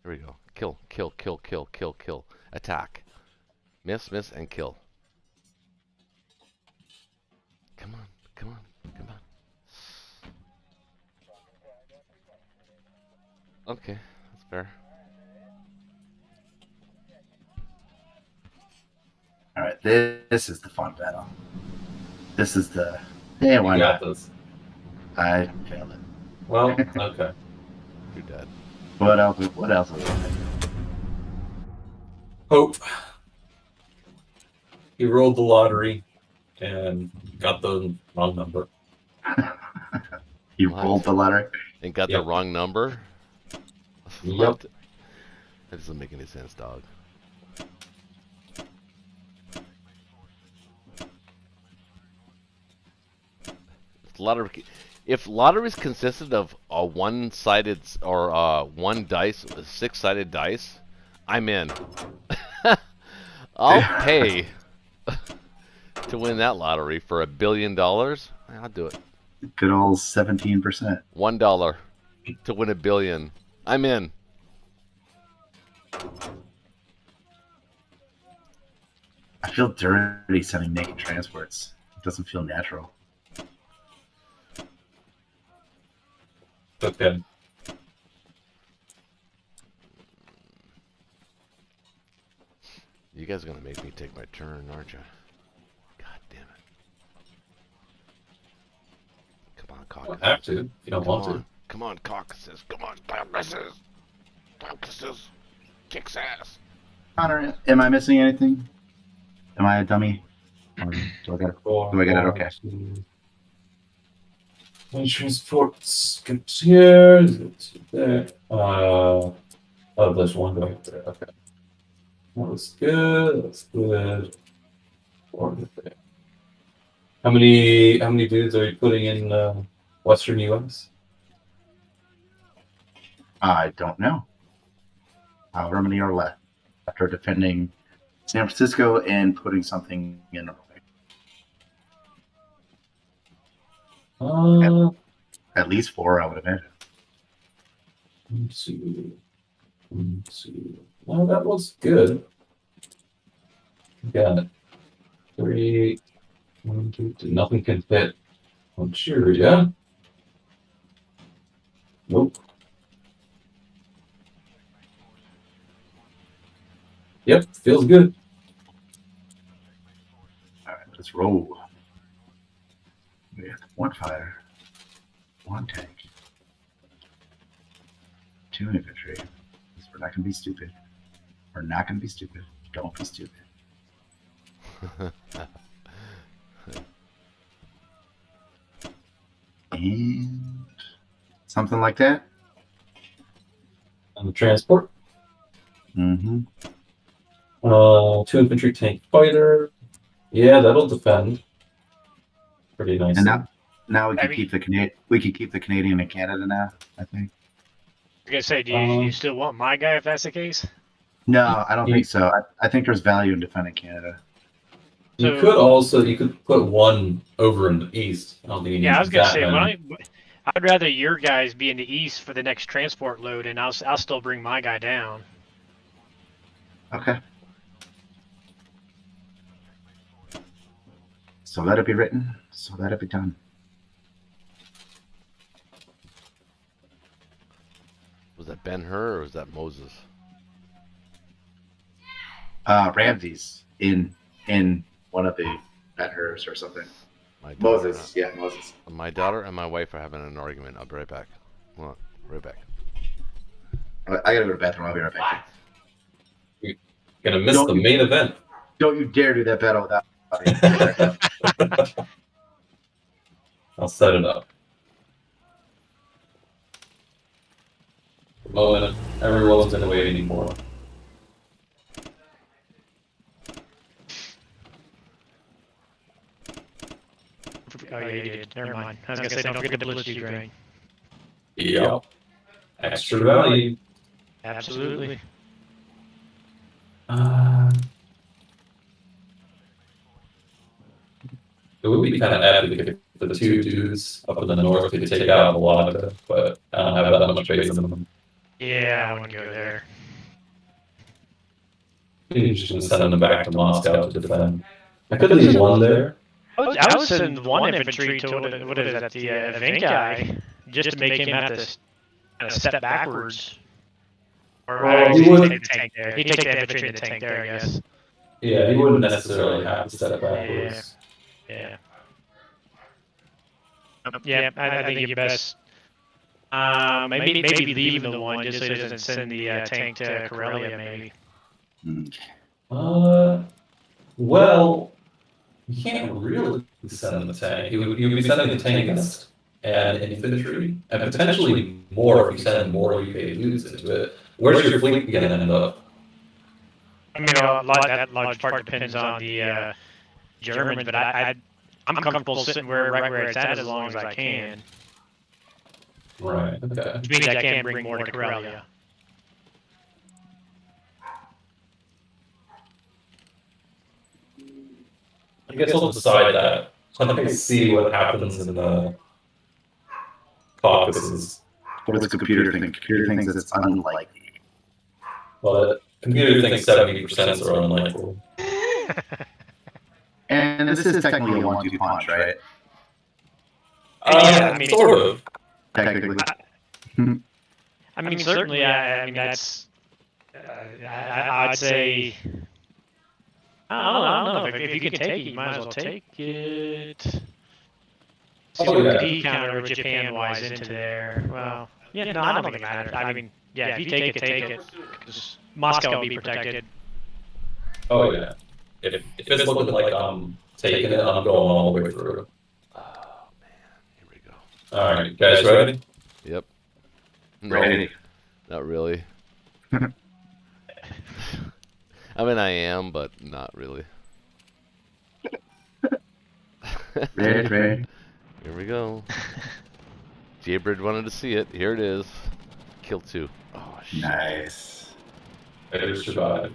Here we go. Kill, kill, kill, kill, kill, kill. Attack. Miss, miss, and kill. Come on, come on, come on. Okay, that's fair. All right, this is the fun battle. This is the why You got not? this. I failed it. Well, okay. You're dead. What else? What else? Is there? Hope. He rolled the lottery and got the wrong number. You What? rolled the letter. And got Yep. the wrong number? Yep. What? That doesn't make any sense, dog. If lotteries consisted of a one-sided or one dice, a six-sided dice, I'm in. I'll pay to win that lottery for $1 billion. I'll do it. Good old 17%. $1 to win $1 billion. I'm in. I feel dirty sending naked transports. It doesn't feel natural. Okay. You guys are gonna make me take my turn, aren't you? God damn it! Come on, You caucus. don't have to if you don't Come want on, to. come on, caucuses. Come on, caucuses. Caucuses. Kicks ass. Connor, am I missing anything? Am I a dummy? Or do I got it? Do I get it okay? One transports comes here. It's there. Oh, there's one going there. Okay. That was good. That's good. One there. How many dudes are you putting in Western US? I don't know. However many are left after defending San Francisco and putting something in Norway. At least 4, I would imagine. Let's see. Let's see. Well, that looks good. Got 3. 1, 2, 3. Nothing can fit. Oh, sure, yeah. Nope. Yep, feels good. All right, let's roll. We have 1 fighter, 1 tank, 2 infantry. We're not gonna be stupid. We're not gonna be stupid. Don't be stupid. And something like that. On the transport. Mm-hmm. 2 infantry tank fighter. Yeah, that'll defend. Pretty nice. And now we can keep the Canadian and Canada now, I think. I was gonna say, do you still want my guy if that's the case? No, I don't think so. I think there's value in defending Canada. You could put 1 over in the east. I don't think you need Yeah, I was gonna that say, many. I'd rather your guys be in the east for the next transport load, and I'll still bring my guy down. Okay. So let it be written. So let it be done. Was that Ben-Hur or was that Moses? Ramses in one of the Ben-Hurs or something. Moses. My daughter and my wife are having an argument. I'll be right back. Hold on, right back. I gotta go to the bathroom. I'll be right back. You're gonna miss the main event. Don't you dare do that battle without me. I'll set it up. Well, everyone's gonna wait anymore. Oh yeah, you did. Never mind. I was gonna say, don't forget to blitz Ukraine. Yep. Extra value. Absolutely. It would be kind of epic if the 2 dudes up in the north could take out a lot of it, but I don't have that much faith in them. Yeah, I wouldn't go there. You're just gonna send them back to Moscow to defend. I could leave 1 there. I would send 1 infantry to what is that, the event guy, just to make him have to kind of step backwards. Or he wouldn't take the tank there. He'd take the infantry and the tank there, I guess. Yeah, he wouldn't necessarily have to step backwards. Yeah. Yeah, I think you're best. Maybe leave the 1 just so he doesn't send the tank to Karelia, maybe. Well, you can't really send him the tank. You would be sending the tank and infantry, and potentially more if you send more UK dudes into it. Where's your fleet going to end up? I mean, that large part depends on the Germans, but I'm comfortable sitting right where it's at as long as I can. Right, okay. Which means I can bring more to Karelia. I guess I'll decide that. Let me see what happens in the Caucasus. What does the computer think? Computer thinks it's unlikely. Well, computer thinks 70% are unlikely. And this is technically a 1-2 punch, right? Yeah, I mean, sort of. Technically. I mean, certainly. I mean, that's. I'd say. I don't know. If you can take it, you might as well take it. See what the counter Japan-wise into there. Well, yeah, no, I don't think it matters. I mean, yeah, if you take it, because Moscow will be protected. Oh yeah. If it's looking like I'm taking it, I'm going all the way through. Oh man, here we go. All right, guys, ready? Yep. No, Ready. not really. I mean, I am, but not really. Ready. Here we go. Jaybird wanted to see it. Here it is. Kill 2. Oh, shit. Nice. Better survive.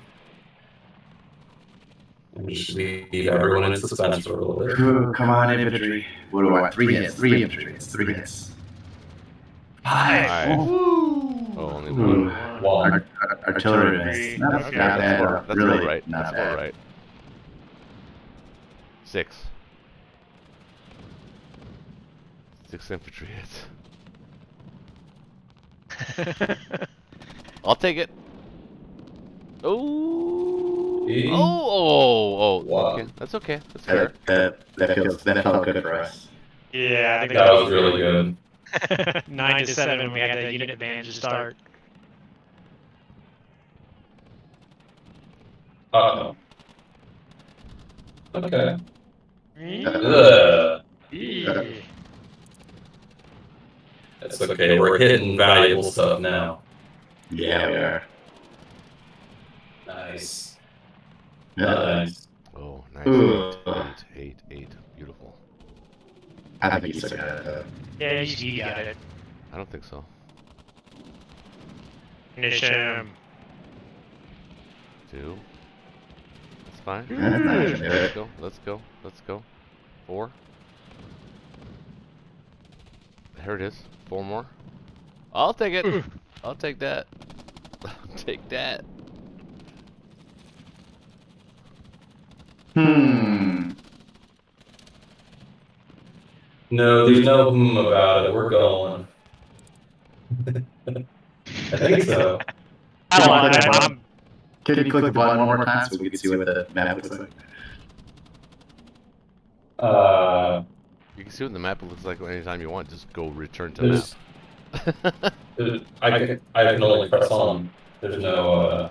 And just leave everyone in suspense for a little bit. Ooh, come on, infantry. What do I want? 3 hits. 3 infantry. It's 3 hits. 5. All right. Woo! Oh, only Ooh. one. One. Artillery Three. miss. Not Okay. bad. That's about Really right. not That's about bad. right. 6. 6 infantry hits. I'll take it. Oh. E? Oh. Wow. Okay. That's okay. That's fair. That felt good for us. Yeah, I think That was really good. 9-7. We had that unit advantage to start. Uh-oh. Okay. Uh, Eee. It's okay. We're hitting valuable stuff now. Yeah, we are. Nice. Yeah. Nice. Oh, nice. Ooh. 8. Beautiful. I think he's still got it though. Yeah, you got it. I don't think so. Finish him. 2. That's fine. That's not gonna do it. Let's go. 4. Here it is. 4 more. I'll take it. I'll take that. I'll take that. No, there's no about it. We're going. I think so. I'm Can you click the button one more time so we can see what the map looks like? You can see what the map looks like anytime you want. Just go return to There's, map. I can only press on. There's no,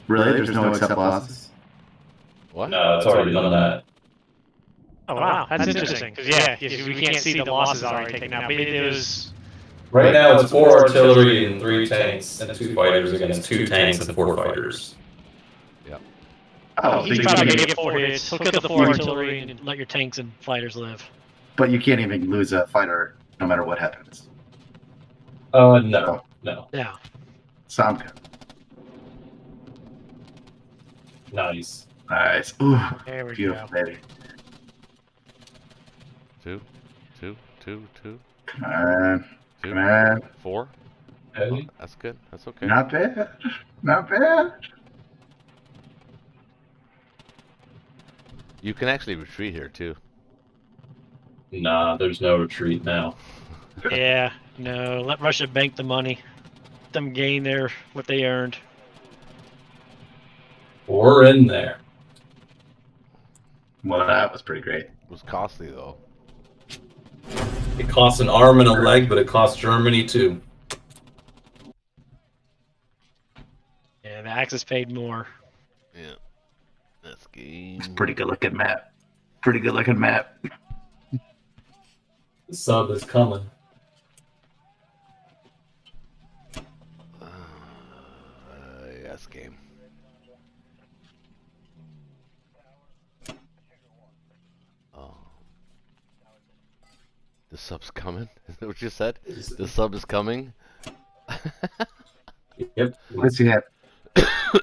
Really? There's no accept losses? What? no, it's already done that. Oh wow, that's interesting. Because we can't see the losses already taken out. But it was Right now it's 4 artillery and 3 tanks and 2 fighters against 2 tanks and 4 fighters. Oh, he's so probably you gonna can, get 4 hits. He'll kill the 4 artillery and let your tanks and fighters live. but you can't even lose a fighter no matter what happens. No. Yeah. Sound good. Nice. Nice. Ooh, There we beautiful, go. baby. 2. Come on. 2. Come on. 4. Okay. That's good. That's okay. Not bad. Not bad. You can actually retreat here too. Nah, there's no retreat now. Yeah. No. Let Russia bank the money. Let them gain what they earned. We're in there. Well, that was pretty great. It was costly though. It costs an arm and a leg, but it costs Germany too. Yeah, the Axis paid more. Yeah. That's game. It's a pretty good looking map. Pretty good looking map. The sub is coming. Yes, game. Oh. The sub's coming? Is that what you said? The sub is coming? Yep. What does he have?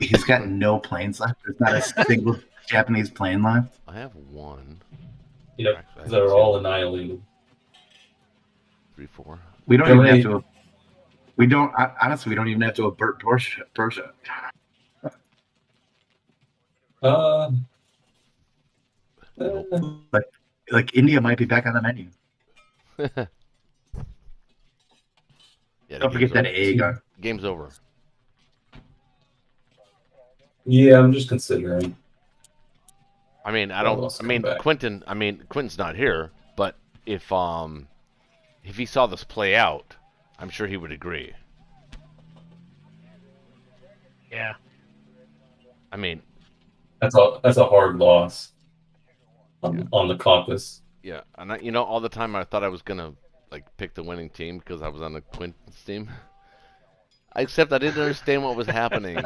He's got no planes left. There's not a single Japanese plane left. I have 1. Yep. Actually, I have They're 2. all annihilated. 3, 4. We don't Germany- even have to. We don't. Honestly, we don't even have to avert Persia. Like India might be back on the menu. Yeah, Don't forget that egg. Game's over. Yeah, I'm just considering. I mean, I Well, don't. let's I come mean, back. Quintin. I mean, Quintin's not here. But if he saw this play out, I'm sure he would agree. Yeah. I mean, That's a hard loss on the caucus. yeah, and all the time I thought I was gonna pick the winning team because I was on the Quintin's team. Except I didn't understand what was happening.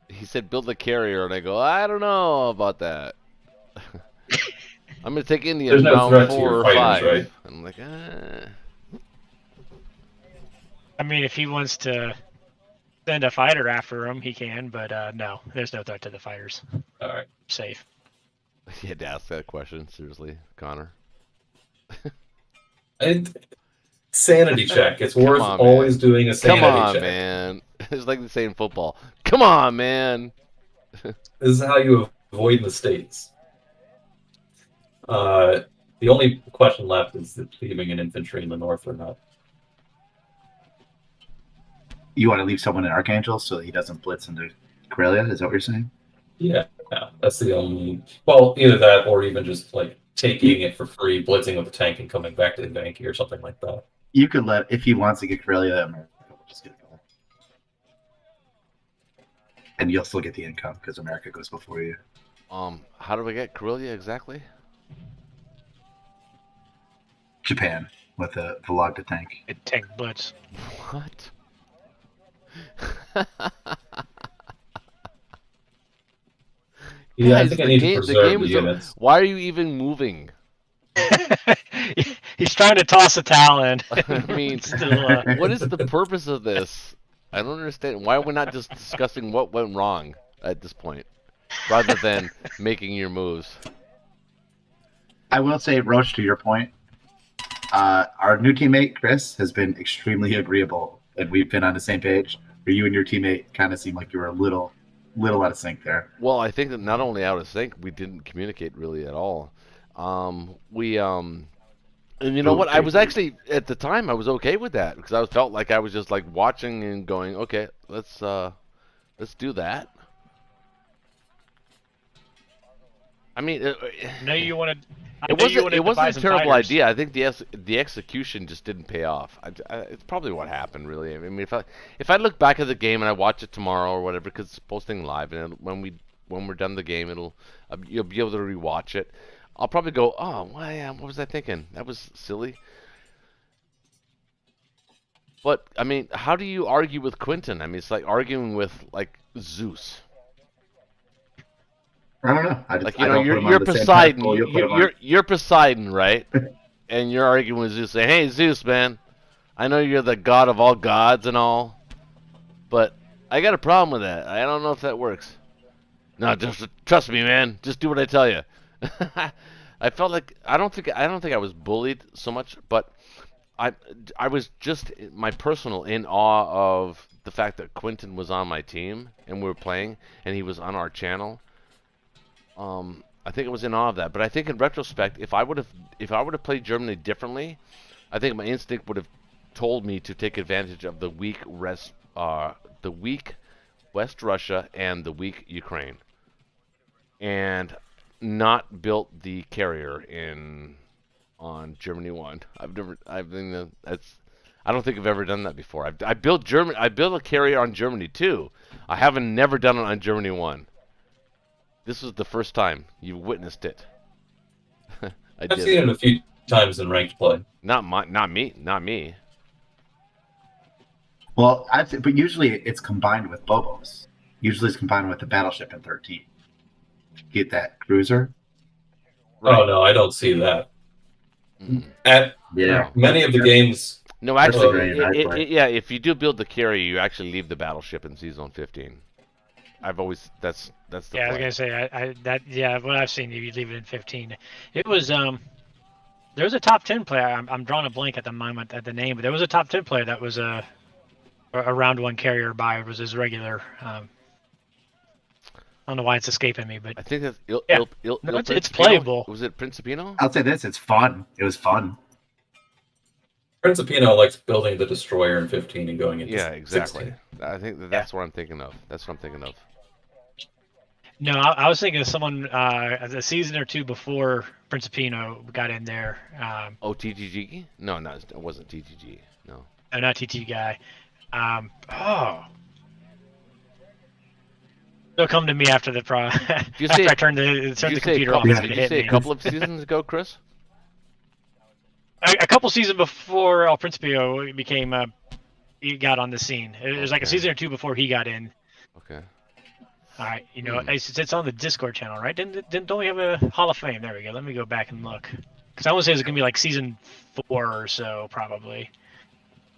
He said build a carrier, and I go, I don't know about that. I'm gonna take India There's in no round threat to 4 your or fighters, 5. right? I'm like, I mean, if he wants to send a fighter after him, he can. But no, there's no threat to the fighters. All right. Safe. You had to ask that question seriously, Connor. To Sanity check. It's Come worth on, always man. doing a sanity Come on, check. man. It's like the same football. Come on, man. This is how you avoid mistakes. The only question left is leaving an infantry in the north or not. You want to leave someone in Archangel so that he doesn't blitz into Corellia? Is that what you're saying? Yeah, that's the only. Well, either that or even just like taking it for free, blitzing with the tank, and coming back to the Banky or something like that. You could let, if he wants to get Corellia, America will just get it. And you'll still get the income because America goes before you. How do we get Corellia exactly? Japan with the Vologda tank. It tank blitz. What? Yeah, I Guys, think I the need to game preserve the is units. Why are you even moving? He's trying to toss a towel in. I mean, Still, what is the purpose of this? I don't understand. Why are we not just discussing what went wrong at this point, rather than making your moves? I will say, Roach, to your point, our new teammate Chris has been extremely agreeable, and we've been on the same page. Where you and your teammate kind of seem like you were a little out of sync there. Well, I think that not only out of sync, we didn't communicate really at all. And you know what? I was actually at the time I was okay with that because I felt like I was just like watching and going, okay, let's do that. I mean, no, you wanted. it wasn't a terrible idea. I think the execution just didn't pay off. It's probably what happened, really. I mean, if I look back at the game and I watch it tomorrow or whatever, because it's posting live, and when we're done the game, you'll be able to rewatch it. I'll probably go, oh, what was I thinking? That was silly. But I mean, how do you argue with Quintin? I mean, it's like arguing with like Zeus. I don't know. Like, you know, you're Poseidon. You're Poseidon, right? And you're arguing with Zeus, saying, "Hey, Zeus, man, I know you're the god of all gods and all, but I got a problem with that. I don't know if that works." No, just trust me, man. Just do what I tell you. I felt like I don't think I was bullied so much, but I was just my personal in awe of the fact that Quintin was on my team and we were playing, and he was on our channel. I think I was in awe of that, but I think in retrospect, if I would have played Germany differently, I think my instinct would have told me to take advantage of the weak West Russia and the weak Ukraine, and not built the carrier on Germany 1. I don't think I've ever done that before. I built a carrier on Germany 2. I haven't never done it on Germany 1. This was the first time you witnessed it. I've seen it a few times in ranked play. Not me. Well, but usually it's combined with Bobos. Usually it's combined with the battleship in 13. Get that cruiser. Right. Oh no, I don't see that. At many of the games. No, actually, if you do build the carrier, you actually leave the battleship in Zone 15. I've always that's the play. I was gonna say what I've seen, you leave it in 15. It was there was a top 10 player. I'm drawing a blank at the moment at the name, but there was a top 10 player that was a round 1 carrier buy. It was his regular. I don't know why it's escaping me, but I think that's it's playable. Was it Principino? I'll say this: it's fun. It was fun. Principino likes building the destroyer in 15 and going into 16. Exactly. I think that's what I'm thinking of. No, I was thinking of someone a season or two before Principino got in there. TTG? No, it wasn't TTG. No, not TTG guy. They'll come to me after the after I turn the computer off. Did you say a couple of seasons ago, Chris? A couple seasons before El Principio became he got on the scene. It was like a season or two before he got in. Okay. All right, it's on the Discord channel, right? Don't we have a Hall of Fame? There we go. Let me go back and look. Because I want to say it's gonna be like season 4 or so, probably.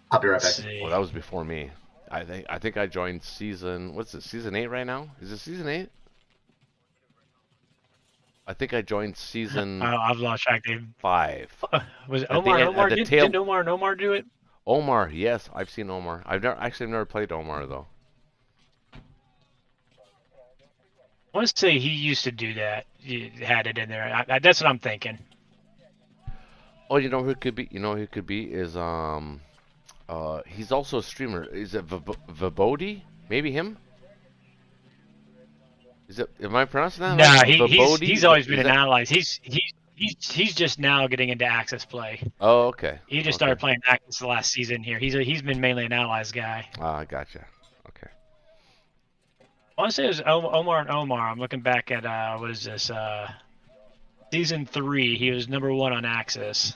I'll be right back. Well, that was before me. I think I joined season 8 right now? Is it season 8? I think I joined season I've lost track. 5. Was it At the Omar? end- at the tail- Didn't Omar and Omar do it? Omar, yes, I've seen Omar. I've never played Omar though. I want to say he used to do that. He had it in there. That's what I'm thinking. Oh, you know who it could be? You know who it could be is he's also a streamer. Is it Vibodi? Maybe him? Is it? Am I pronouncing that? Nah, right? Vibodi? he's always been Is an that- analyze. He's just now getting into Access play. Oh, okay. He just started playing Access the last season here. He's been mainly an analyze guy. Ah, gotcha. Okay. I want to say it was Omar and Omar. I'm looking back at what is this? Season 3. He was number 1 on Access.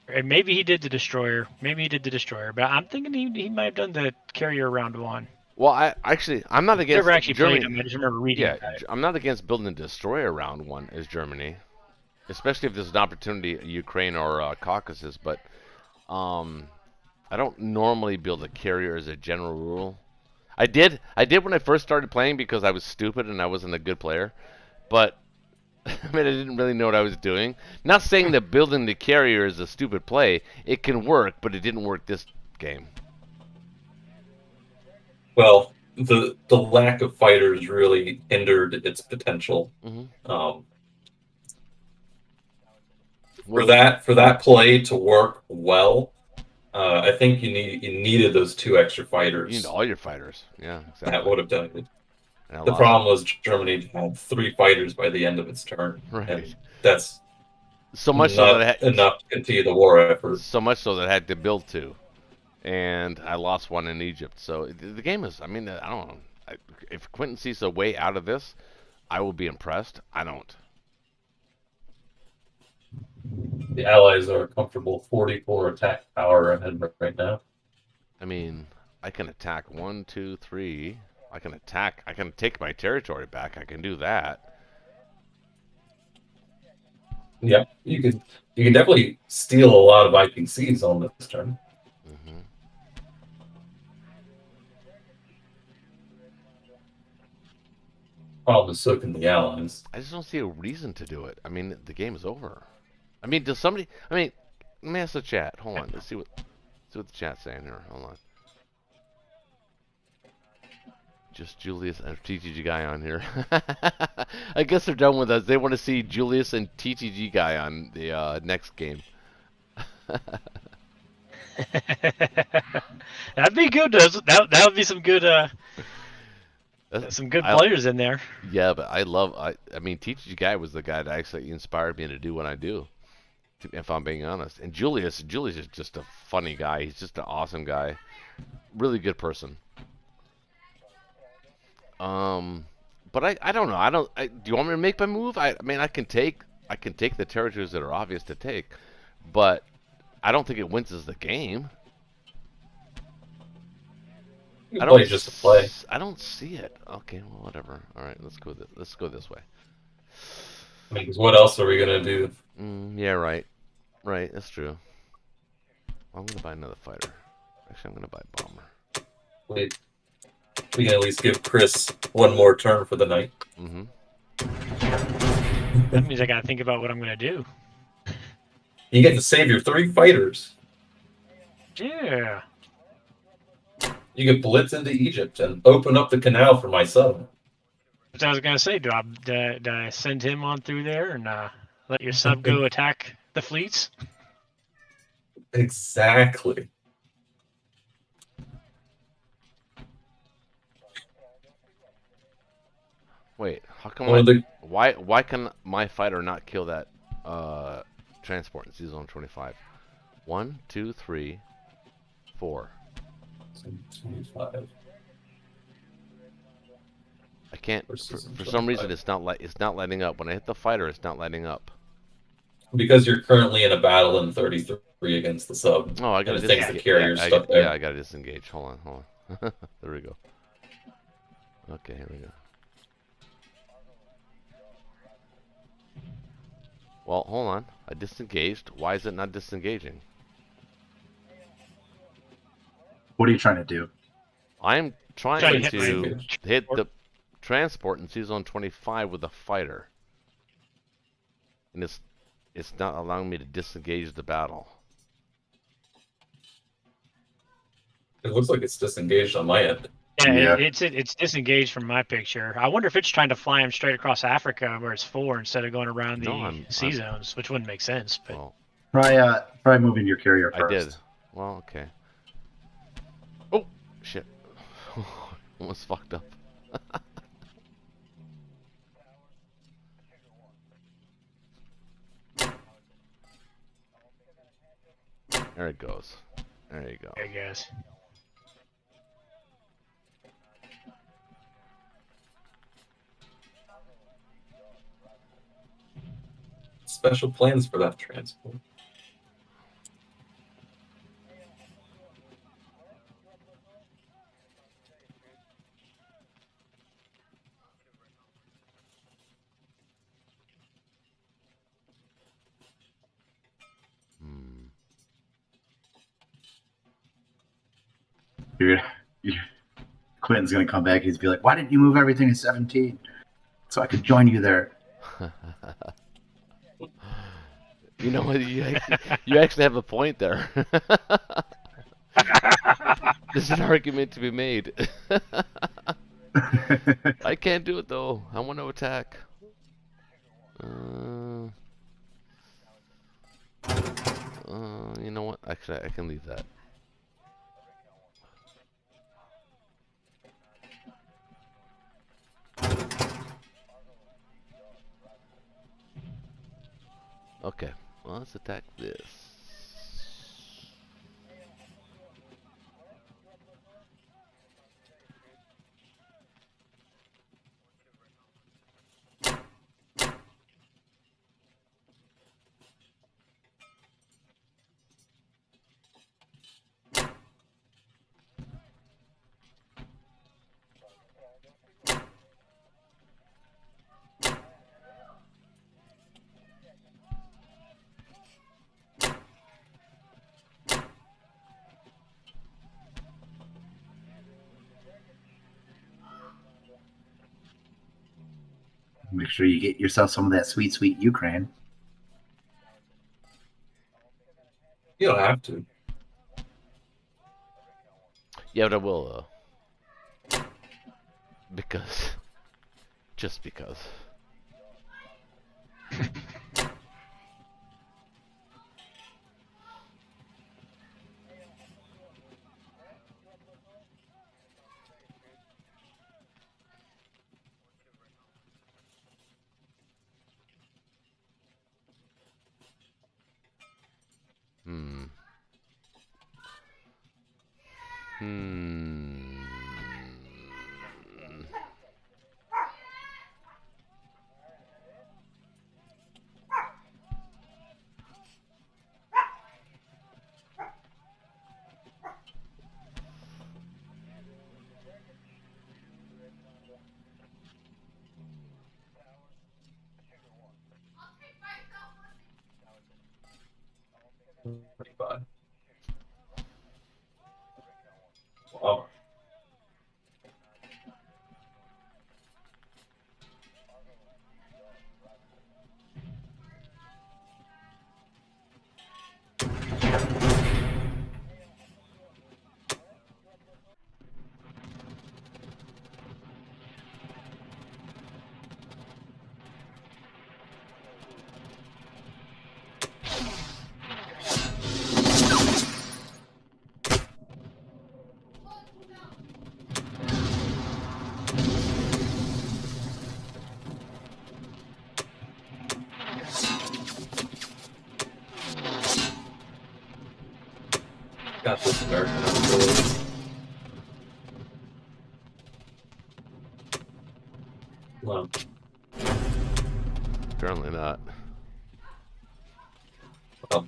And maybe he did the Destroyer. But I'm thinking he might have done the Carrier round 1. Well, I'm not against Never actually Germany. played him. I just remember reading Yeah, about it. I'm not against building a destroyer round 1 as Germany, especially if there's an opportunity Ukraine or Caucasus. But I don't normally build a carrier as a general rule. I did when I first started playing because I was stupid and I wasn't a good player. But I mean, I didn't really know what I was doing. Not saying that building the carrier is a stupid play. It can work, but it didn't work this game. Well, the lack of fighters really hindered its potential. Mm-hmm. For that play to work well, I think you needed those 2 extra fighters. You need all your fighters. Yeah, exactly. That would have done it. And The problem was Germany had 3 fighters by the end of its turn. Right. And that's so much not so that enough to continue the war effort. So much so that I had to build 2. And I lost 1 in Egypt. So the game is, I mean, I don't know. If Quintin sees a way out of this, I will be impressed. I don't. The Allies are a comfortable 44 attack power ahead right now. I mean, I can attack 1, 2, 3. I can take my territory back. I can do that. Yeah, you can definitely steal a lot of IPCs on this turn. Mm-hmm. Problem is, so can the Allies. I just don't see a reason to do it. I mean, the game is over. I mean, does somebody? I mean, let me ask the chat. Hold on. Let's see what the chat's saying here. Hold on. Just Julius and TTG guy on here. I guess they're done with us. They want to see Julius and TTG guy on the next game. That'd be good. That would be some good players in there. Yeah, but I mean, TTG guy was the guy that actually inspired me to do what I do. If I'm being honest. And Julius is just a funny guy. He's just an awesome guy. Really good person. But I don't know. Do you want me to make my move? I mean, I can take the territories that are obvious to take, but I don't think it wins us the game. I don't just to play. I don't see it. Okay, well, whatever. All right, let's go this way. I mean, 'cause what else are we gonna do? Yeah, right. Right, that's true. I'm gonna buy another fighter. Actually, I'm gonna buy bomber. Wait. We can at least give Chris 1 more turn for the night. Mm-hmm. That means I gotta think about what I'm gonna do. You get to save your 3 fighters. Yeah. You can blitz into Egypt and open up the canal for my sub. What I was gonna say, do I send him on through there and let your sub go attack the fleets? Exactly. Wait, how come Well, why can my fighter not kill that transport in Season 25? 1, 2, 3, 4. 25. I can't. For some reason, it's not lighting up. When I hit the fighter, it's not lighting up. Because you're currently in a battle in 33 against the sub. Oh, I gotta and it thinks the disengage. carrier stuff there. Yeah, I gotta disengage. Hold on. There we go. Okay, here we go. Well, hold on. I disengaged. Why is it not disengaging? What are you trying to do? I'm trying Trying to to hit hit transport in C-Zone 25 with a fighter. And it's not allowing me to disengage the battle. It looks like it's disengaged on my end. Yeah, Yeah. it's disengaged from my picture. I wonder if it's trying to fly him straight across Africa where it's 4 instead of going around the C zones, which wouldn't make sense. But Well, Try moving your carrier first. I did. Well, okay. Oh, shit. Almost fucked up. There it goes. There you go. I guess. Special plans for that transport. Quintin's gonna come back. He's be like, "Why didn't you move everything to 17 so I could join you there?" You know what? You actually have a point there. There's an argument to be made. I can't do it though. I want to attack. You know what? Actually, I can leave that. Okay, well, let's attack this. Make sure you get yourself some of that sweet, sweet Ukraine. You don't have to. Yeah, but I will, because, just because. Wow. Got this American ability. No. Apparently not. Well.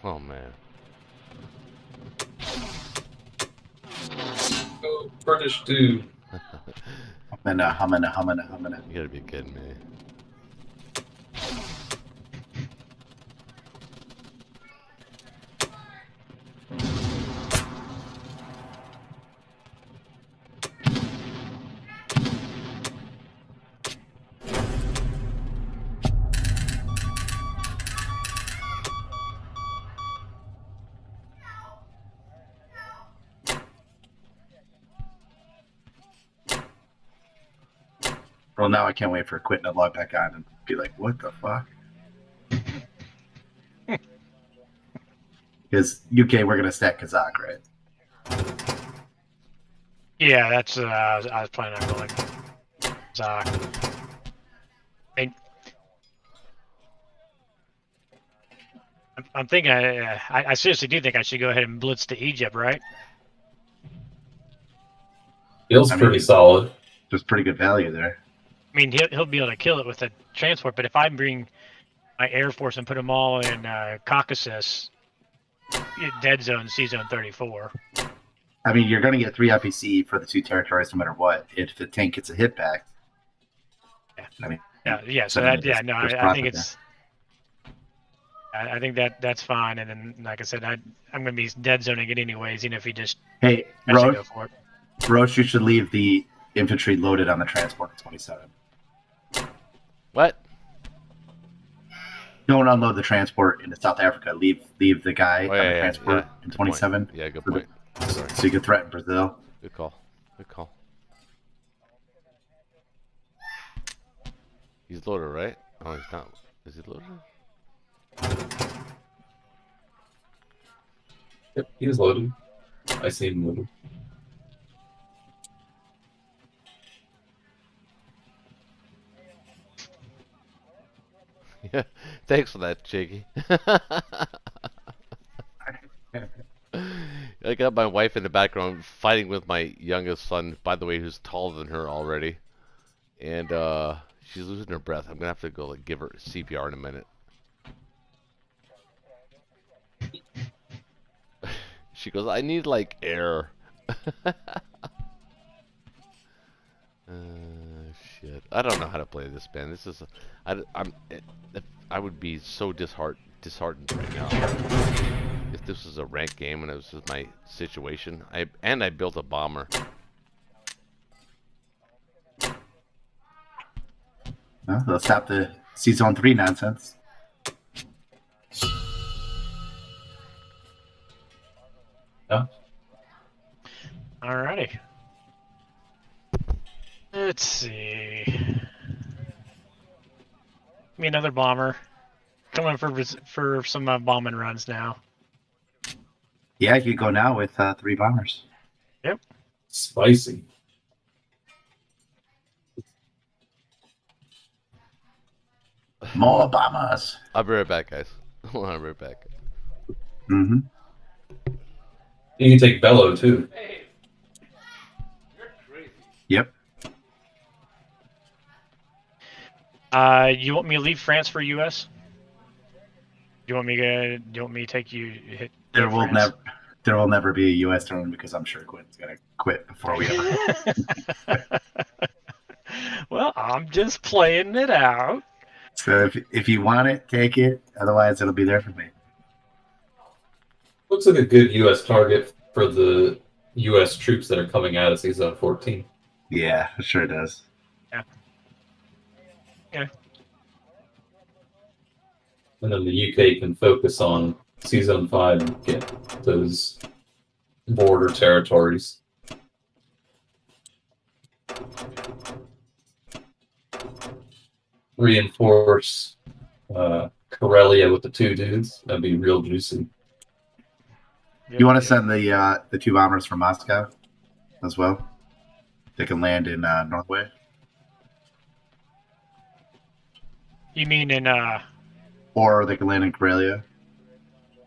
Oh man. Go British dude. Humana. You gotta be kidding me. Well, now I can't wait for Quintin to log back on and be like, what the fuck? Because UK, we're going to stack Kazakh, right? Yeah, that's I was planning on going. Zach. I'm thinking. I seriously do think I should go ahead and blitz to Egypt, right? Feels pretty solid. There's pretty good value there. I mean, he'll be able to kill it with a transport, but if I bring my Air Force and put them all in Caucasus, dead zone, C zone 34. I mean, you're going to get 3 FEC for the 2 territories no matter what. If the tank gets a hit back. Yeah. I mean, yeah. So I think it's. I think that's fine, and then like I said, I'm going to be dead zoning it anyways, even if he just. Hey, go for it. Roche, you should leave the infantry loaded on the transport at 27. What? Don't unload the transport into South Africa. Leave the guy on the transport in Good 27. point. Yeah, good point. Sorry. So you can threaten Brazil. Good call. Good call. He's loaded, right? Oh, he's not. Is he loaded? Yep, he's loaded. I see him loaded. Yeah. Thanks for that, Shakey. I got my wife in the background fighting with my youngest son, by the way, who's taller than her already. And she's losing her breath. I'm going to have to go give her CPR in a minute. She goes, I need air. Shit. I don't know how to play this, man. This is I would be so disheartened right now if this was a ranked game and it was just my situation. I built a bomber. Well, they'll stop the Season 3 nonsense. Yeah. Alrighty. Let's see. Give me another bomber. Coming for some bombing runs now. Yeah, you could go now with 3 bombers. Yep. Spicy. More bombers. I'll be right back, guys. I'll be right back. Mm-hmm. You can take Bello too. Hey, you're crazy. Yep. You want me to leave France for US? Do you want me to take you hit? There will France? never be a U.S. tournament because I'm sure Quintin's gonna quit before we ever. Well, I'm just playing it out. So if you want it, take it. Otherwise, it'll be there for me. Looks like a good U.S. target for the U.S. troops that are coming out of Season 14. Yeah, it sure does. Yeah. Okay. And then the UK can focus on Season 5 and get those border territories. Reinforce Karelia with the 2 dudes. That'd be real juicy. You want to send the 2 bombers from Moscow as well? They can land in Norway. You mean in Or they can land in Karelia.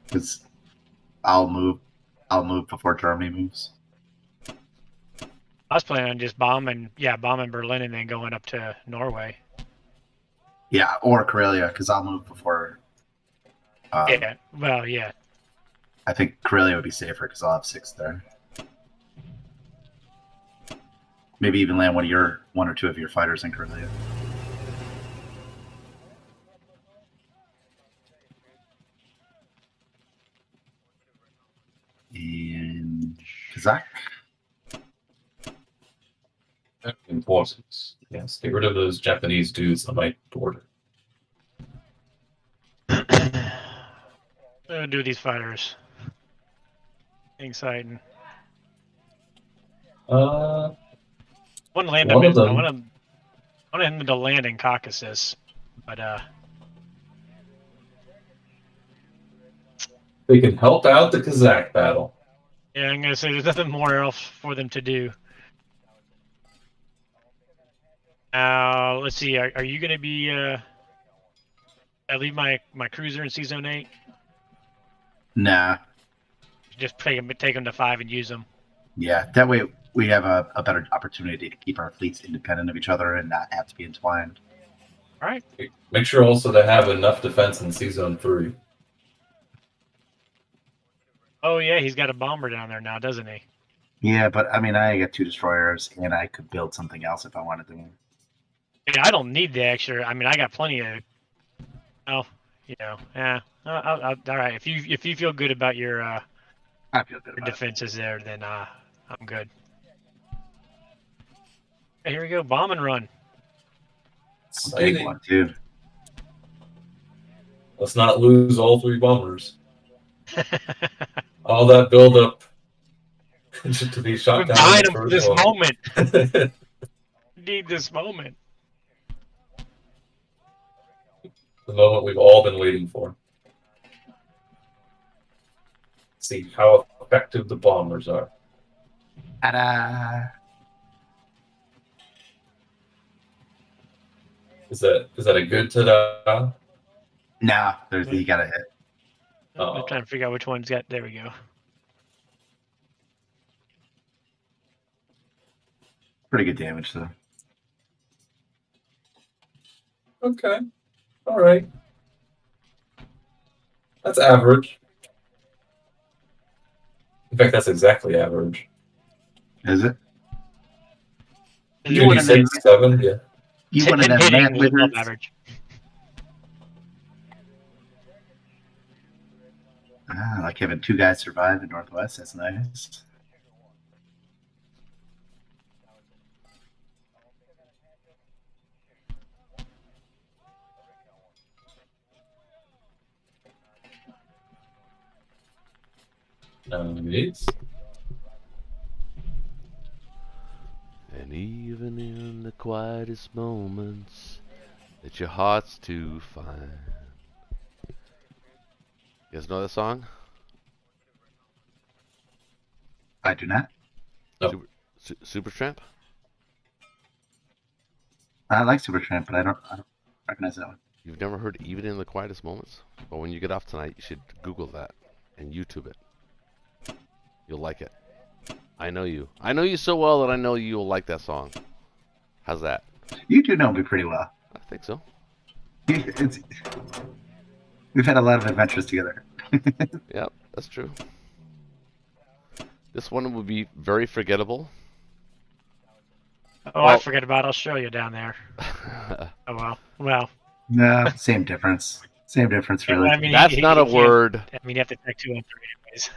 Because I'll move before Germany moves. I was planning on just bombing Berlin and then going up to Norway. Yeah, or Karelia, because I'll move before. Yeah. Well, yeah. I think Corellia would be safer because I'll have 6 there. Maybe even land one or two of your fighters in Corellia. And Kazakh. Important. Yes, get rid of those Japanese dudes on my border. What do I do with these fighters? Exciting. Uh, I want to land One him. of them. I want him to land in Caucasus, but they can help out the Kazakh battle. yeah, I'm gonna say there's nothing more else for them to do. Now, let's see. Are you gonna be? I leave my cruiser in C Zone 8. Nah. Just take them to 5 and use them. Yeah, that way we have a better opportunity to keep our fleets independent of each other and not have to be entwined. All right. Make sure also to have enough defense in C Zone 3. Oh yeah, he's got a bomber down there now, doesn't he? Yeah, but I mean, I got 2 destroyers, and I could build something else if I wanted to. Yeah, I don't need the extra. I mean, I got plenty of. Oh, you know, yeah. All right. If you feel good about your I feel good about it. defenses there, then I'm good. Okay, here we go. Bomb and run. A big one too. Let's not lose all 3 bombers. All that buildup just to be shot We're down. buying in them the for this first moment. one. Need this moment. The moment we've all been waiting for. See how effective the bombers are. Ta-da! Is that a good ta-da? Nah, you got to hit. I'm trying to figure out which one's got. There we go. Pretty good damage though. Okay. All right. That's average. In fact, that's exactly average. Is it? You want 2d6, 7, yeah. You wanted him that hitting math was above wizards? average. Ah, like having 2 guys survive in Northwest. That's nice. Nice. And even in the quietest moments that your heart's too fine. You guys know that song? I do not. No. Supertramp? I like Supertramp, but I don't recognize that one. You've never heard Even in the Quietest Moments? Well, when you get off tonight, you should Google that and YouTube it. You'll like it. I know you. I know you so well that I know you'll like that song. How's that? You do know me pretty well. I think so. We've had a lot of adventures together. Yep, that's true. This one would be very forgettable. Oh, I forget about Australia down there. Oh well. Well. No, same difference. Same difference, really. I mean, That's not a can't- word. I mean, you have to take 2 and 3 anyways.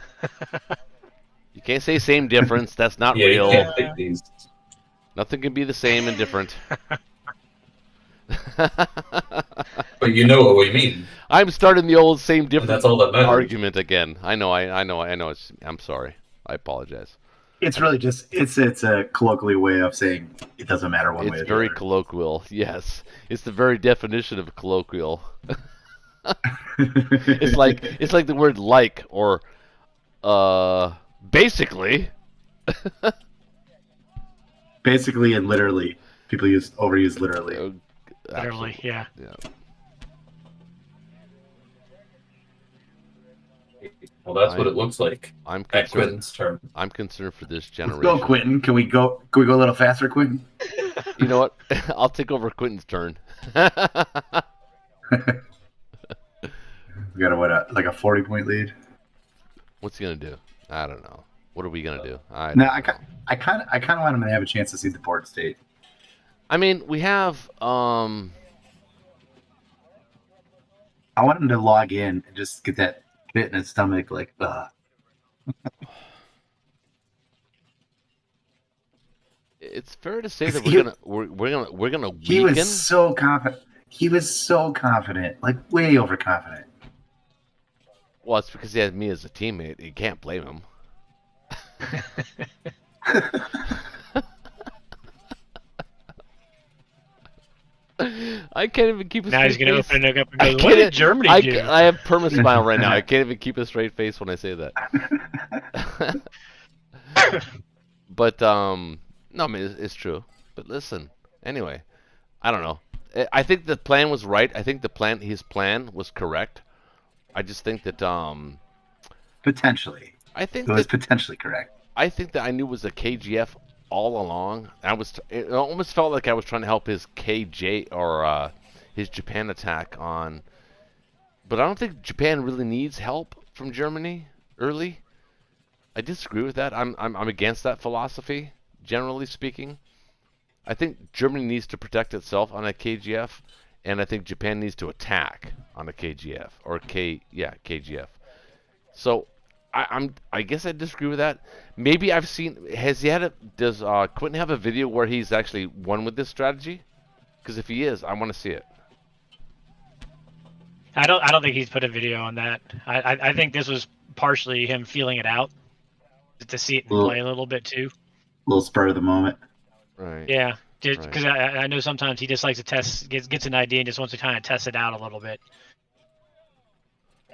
You can't say same difference. That's not Yeah, real. you can't take these. Nothing can be the same and different. But you know what we mean. I'm starting the old same And different that's all that matters. argument again. I know. I'm sorry. I apologize. It's really just it's a colloquial way of saying it doesn't matter one way or It's the very other. colloquial. Yes, it's the very definition of colloquial. It's like the word like or basically. Basically and literally. People overuse literally. Literally, Absolutely. yeah. Well, that's what it looks like. I'm At concerned. Quintin's turn. I'm concerned for this Let's generation. go, Quintin. Can we go a little faster, Quintin? You know what? I'll take over Quintin's turn. We got like a 40-point lead. What's he gonna do? I don't know. What are we gonna do? I No, don't I know. kind of want him to have a chance to see the board state. I mean, we have I want him to log in and just get that bit in his stomach, like, it's fair to say that He- we're gonna He weaken. was so confident. He was so confident, like way overconfident. Well, it's because he had me as a teammate. You can't blame him. I can't even keep a Now straight he's gonna face. open it up and I go, "What did can't- Germany do?" I have perma smile right now. I can't even keep a straight face when I say that. But no, I mean it's true. But listen, anyway, I don't know. I think the plan was right. I think his plan was correct. I just think that Potentially, I think it was that potentially correct. I think that I knew it was a KGF all along. It almost felt like I was trying to help his KJ or his Japan attack on. But I don't think Japan really needs help from Germany early. I disagree with that. I'm against that philosophy, generally speaking. I think Germany needs to protect itself on a KGF, and I think Japan needs to attack on a KGF or KGF. So I guess I disagree with that. Maybe I've seen. Does Quintin have a video where he's actually won with this strategy? Because if he is, I want to see it. I don't think he's put a video on that. I think this was partially him feeling it out to see it in play a little bit too. Little spur of the moment. Right. Yeah, just Right. because I know sometimes he just likes to test, gets an idea and just wants to kind of test it out a little bit.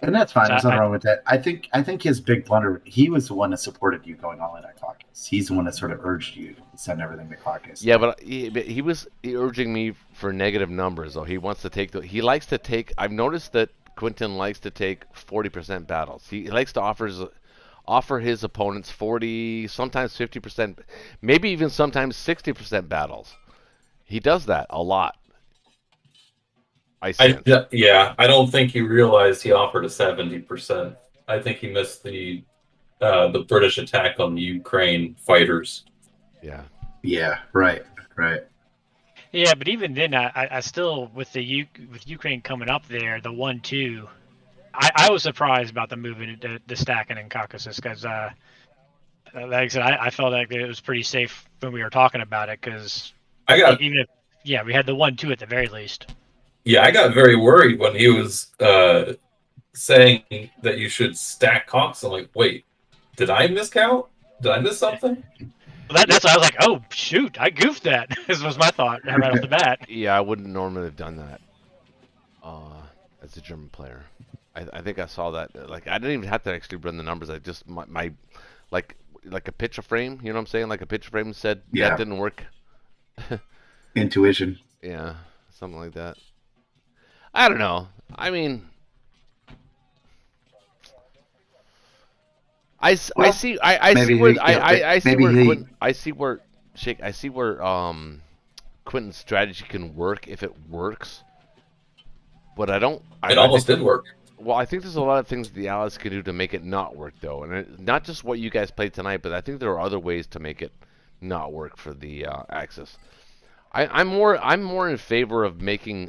And that's fine. So There's nothing wrong with that. I think his big blunder. He was the one that supported you going all in on caucus. He's the one that sort of urged you to send everything to caucus. Yeah, but he was urging me for negative numbers. Though he wants to take he likes to take. I've noticed that Quintin likes to take 40% battles. He likes to offer his opponents 40, sometimes 50%, maybe even sometimes 60% battles. He does that a lot. I don't think he realized he offered a 70%. I think he missed the British attack on the Ukraine fighters. Yeah. Yeah. Right. Yeah, but even then, I still with Ukraine coming up there, the 1-2. I was surprised about the moving the stacking in Caucasus because, like I said, I felt like it was pretty safe when we were talking about it because we had the 1-2 at the very least. Yeah, I got very worried when he was saying that you should stack Cox. I'm like, wait, did I miscount? Did I miss something? Well, that's why I was like, oh shoot, I goofed that. This was my thought right off the bat. Yeah, I wouldn't normally have done that as a German player. I think I saw that. Like I didn't even have to actually run the numbers. I just my like a picture frame. You know what I'm saying? Like a picture frame said that didn't work. Intuition. Yeah, something like that. I don't know. I mean, I see where Quintin's strategy can work if it works, but I don't. It almost did work. Well, I think there's a lot of things the Allies can do to make it not work, though, and not just what you guys played tonight, but I think there are other ways to make it not work for the Axis. I'm more in favor of making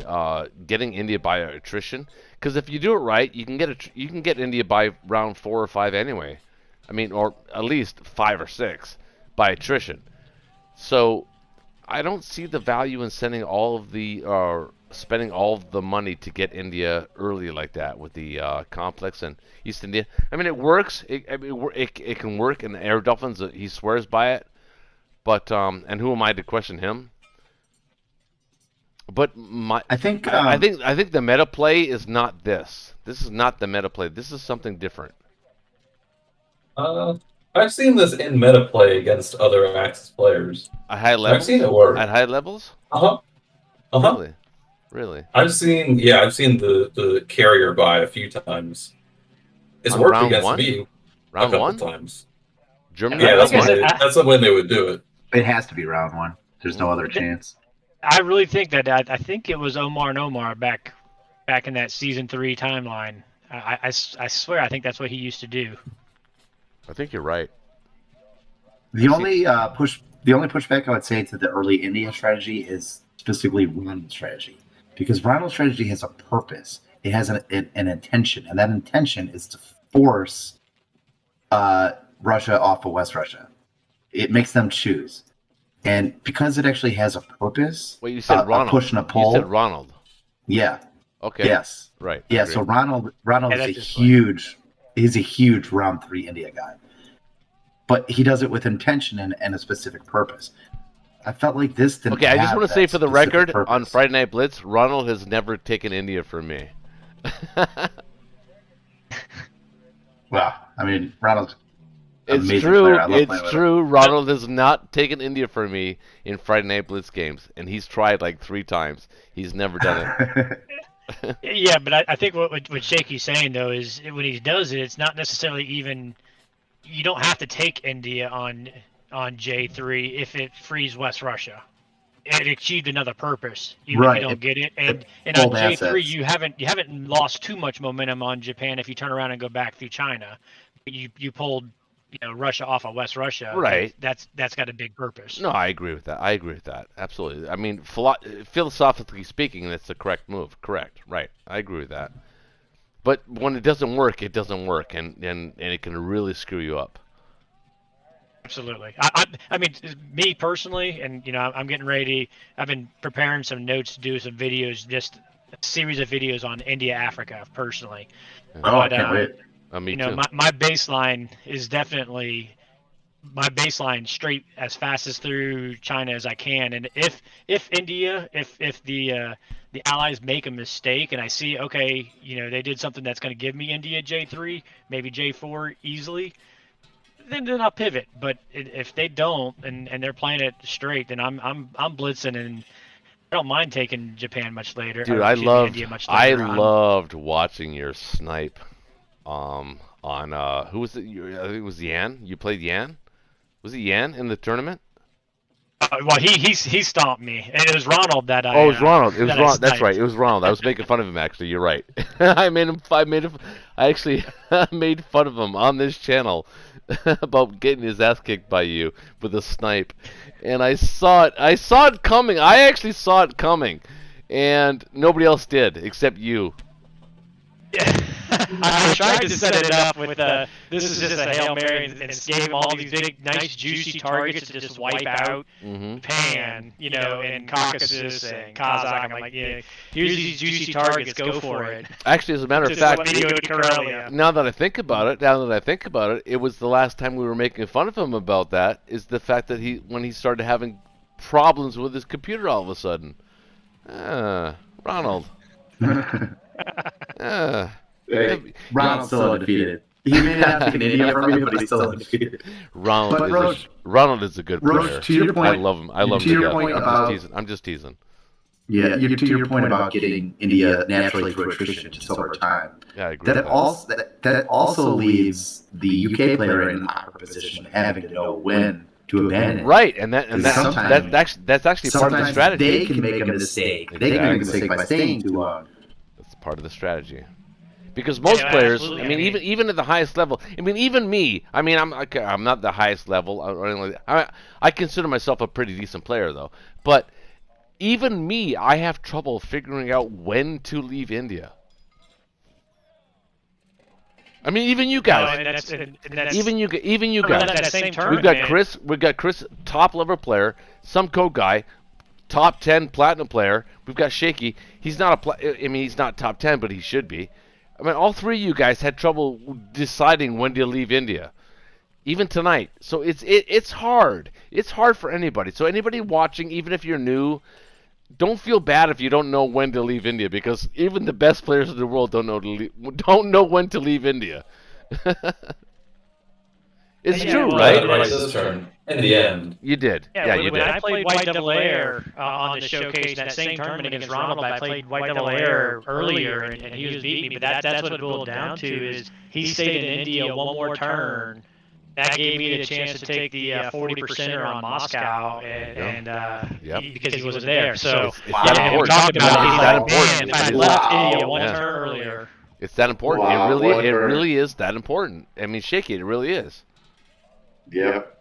getting India by attrition, because if you do it right, you can get India by round 4 or 5 anyway. I mean, or at least 5 or 6 by attrition. So I don't see the value in sending all of the spending all of the money to get India early like that with the complex and East India. I mean, it works. It can work, and Air Dolphins he swears by it. But and who am I to question him? But I think the meta play is not this. This is not the meta play. This is something different. I've seen this in meta play against other Axis players. At high levels? I've seen it work. At high levels? Really? I've seen the carrier buy a few times. It's On worked round against one? me Round a couple one? times. Germany? Yeah, Like I said, that's when they would do it. It has to be round 1. There's no other chance. I really think that I think it was Omar and Omar back in that season 3 timeline. I swear I think that's what he used to do. I think you're right. The only pushback I would say to the early India strategy is specifically Ronald's strategy, because Ronald's strategy has a purpose. It has an intention, and that intention is to force Russia off of West Russia. It makes them choose, and because it actually has a purpose. Well, you said Ronald. A push and a pull. You said Ronald. Yeah. Okay. Yes. Right. Yeah. So Ronald is a huge. He's a huge round 3 India guy. But he does it with intention and a specific purpose. I felt like this didn't. Okay, I just want to say for the record, purpose. on Friday Night Blitz, Ronald has never taken India from me. Well, I mean, Ronald's it's amazing true. player. I love It's true. Ronald has not taken India from me in Friday Night Blitz games, and he's tried like 3 times. He's never done it. Yeah, but I think what Shakey's saying though is when he does it, it's not necessarily even. You don't have to take India on J3 if it frees West Russia. It achieved another purpose, even if you don't get it. And on J3 assets. you haven't lost too much momentum on Japan if you turn around and go back through China. You pulled Russia off of West Russia. Right. That's got a big purpose. No, I agree with that. Absolutely. I mean, philosophically speaking, that's the correct move. Correct. Right. I agree with that. But when it doesn't work, it doesn't work, and it can really screw you up. Absolutely. I mean, me personally, and I'm getting ready. I've been preparing some notes to do some videos, just a series of videos on India, Africa, personally. Oh, I can't wait. Me too. My baseline is definitely my baseline straight as fast as through China as I can. And if India, if the Allies make a mistake and I see, okay, they did something that's going to give me India J3, maybe J4 easily, then I'll pivot. But if they don't and they're playing it straight, then I'm blitzing, and I don't mind taking Japan much later. Dude, India much later. I loved watching your snipe. On who was it? I think it was Yan. You played Yan. Was it Yan in the tournament? Well, he stomped me, and it was Ronald that I. Oh, it was Ronald. It was Ronald. That's sniped. right. It was Ronald. I was making fun of him. Actually, you're right. I actually made fun of him on this channel about getting his ass kicked by you with a snipe, and I saw it. I saw it coming. I actually saw it coming, and nobody else did except you. Yeah. I tried to set it up with this is just a Hail Mary and gave him all these big, nice, juicy targets to just wipe out Japan, and Caucasus and Kazakh. I'm like, yeah, here's these juicy targets, go for it. Actually, as a matter of fact, Karelia. now that I think about it, it was the last time we were making fun of him about that, is the fact that when he started having problems with his computer all of a sudden. Ronald. Ronald's still undefeated. He may not have taken India from me, but he's still undefeated. Ronald is a good player. To your point, I love him. I love him to death. I'm just teasing. Yeah, to your point about getting India naturally through attrition just over time. Yeah, I agree. That also leaves the UK player in an awkward position, having to know when to abandon. Right, that's actually part of the strategy. They can make a mistake. Exactly. They can make a mistake by staying too long. That's part of the strategy. Because most players, I mean, even at the highest level, I mean, even me, I mean, I'm not the highest level or anything like that. I consider myself a pretty decent player, though. But even me, I have trouble figuring out when to leave India. I mean, even you guys. Even you guys. We've got Chris, top level player, Somecodeguy, top 10 platinum player. We've got Shakey. He's not he's not top 10, but he should be. I mean, all 3 of you guys had trouble deciding when to leave India, even tonight. So it's hard. It's hard for anybody. So anybody watching, even if you're new, don't feel bad if you don't know when to leave India, because even the best players in the world don't know when to leave India. It's true, right? Right, his turn. In the end. You did. Yeah, you did. When I played White Double Air on the showcase, that same tournament against Ronald, I played White Double Air earlier, and he was beating me. But that's what it boiled down to, is he stayed in India one more turn. That gave me the chance to take the 40%er on Moscow, and because he wasn't there. So, we're talking about it. If I left India one turn earlier. It's that important. Wow, it really is that important. I mean, Shakey, it really is. Yep.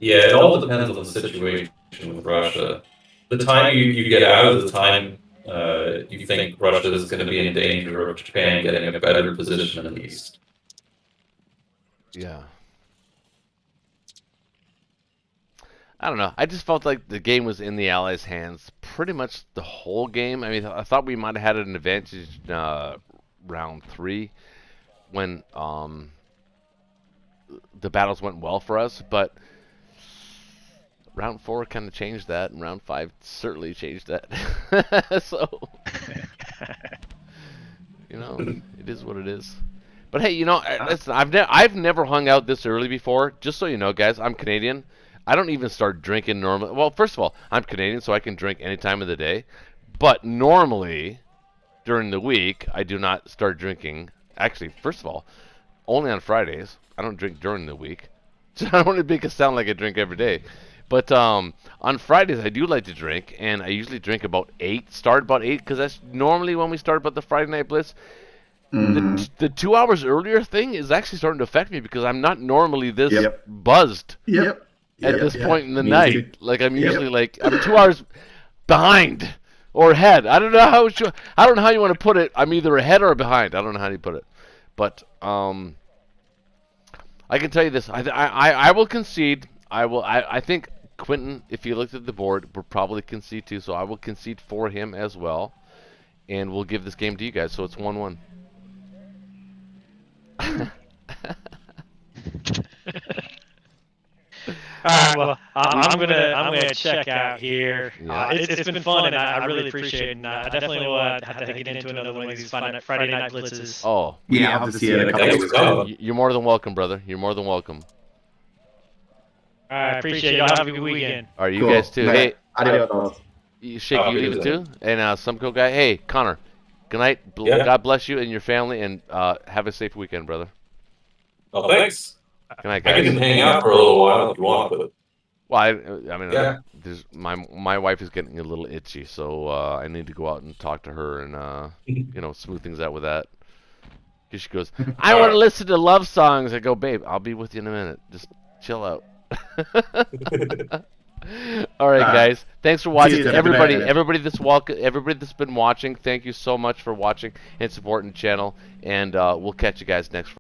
Yeah, it all depends on the situation with Russia. The time you get out of the time you think Russia is going to be in danger of Japan getting a better position in the East. Yeah. I don't know. I just felt like the game was in the Allies' hands pretty much the whole game. I mean, I thought we might have had an advantage round 3 when the battles went well for us, but round 4 kind of changed that, and round 5 certainly changed that. So, you know, it is what it is. But hey, you know, listen, I've never hung out this early before. Just so you know, guys, I'm Canadian. I don't even start drinking normally. Well, first of all, I'm Canadian, so I can drink any time of the day. But normally, during the week, I do not start drinking. Actually, first of all, only on Fridays. I don't drink during the week. So I don't want to make it sound like I drink every day. But on Fridays, I do like to drink, and I usually drink about 8, start about 8, because that's normally when we start about the Friday Night Blitz. The 2 hours earlier thing is actually starting to affect me because I'm not normally this buzzed at this point in the night. Too. Like I'm usually like I'm 2 hours behind or ahead. I don't know how you want to put it. I'm either ahead or behind. I don't know how you put it, but I can tell you this. I will concede. I think Quintin, if you looked at the board, will probably concede too. So I will concede for him as well, and we'll give this game to you guys. So it's 1-1. Alright, well, I'm gonna check out here. It's been fun, and I really appreciate it. And I definitely will have to get into another one of these Friday night blitzes. Oh, Yeah, I'll have to see it in a couple Thanks, weeks. Tom. you're more than welcome, brother. You're more than welcome. Alright, appreciate it. Y'all have a good weekend. All right, you Cool. guys too. Night. Hey, Adios. Shake, you leave it too, and Somecodeguy. Hey, Connor. Good night. Yeah. God bless you and your family, and have a safe weekend, brother. Oh, thanks. Good night, I guys. can hang out for a little while if you want, but Well, I mean, Yeah. there's my wife is getting a little itchy, so I need to go out and talk to her and you know, smooth things out with that. 'Cause she goes, I want to listen to love songs. I go, babe, I'll be with you in a minute. Just chill out. All right, guys. Thanks for watching. you. Everybody, Good night. everybody that's been watching, thank you so much for watching and supporting the channel. And we'll catch you guys next.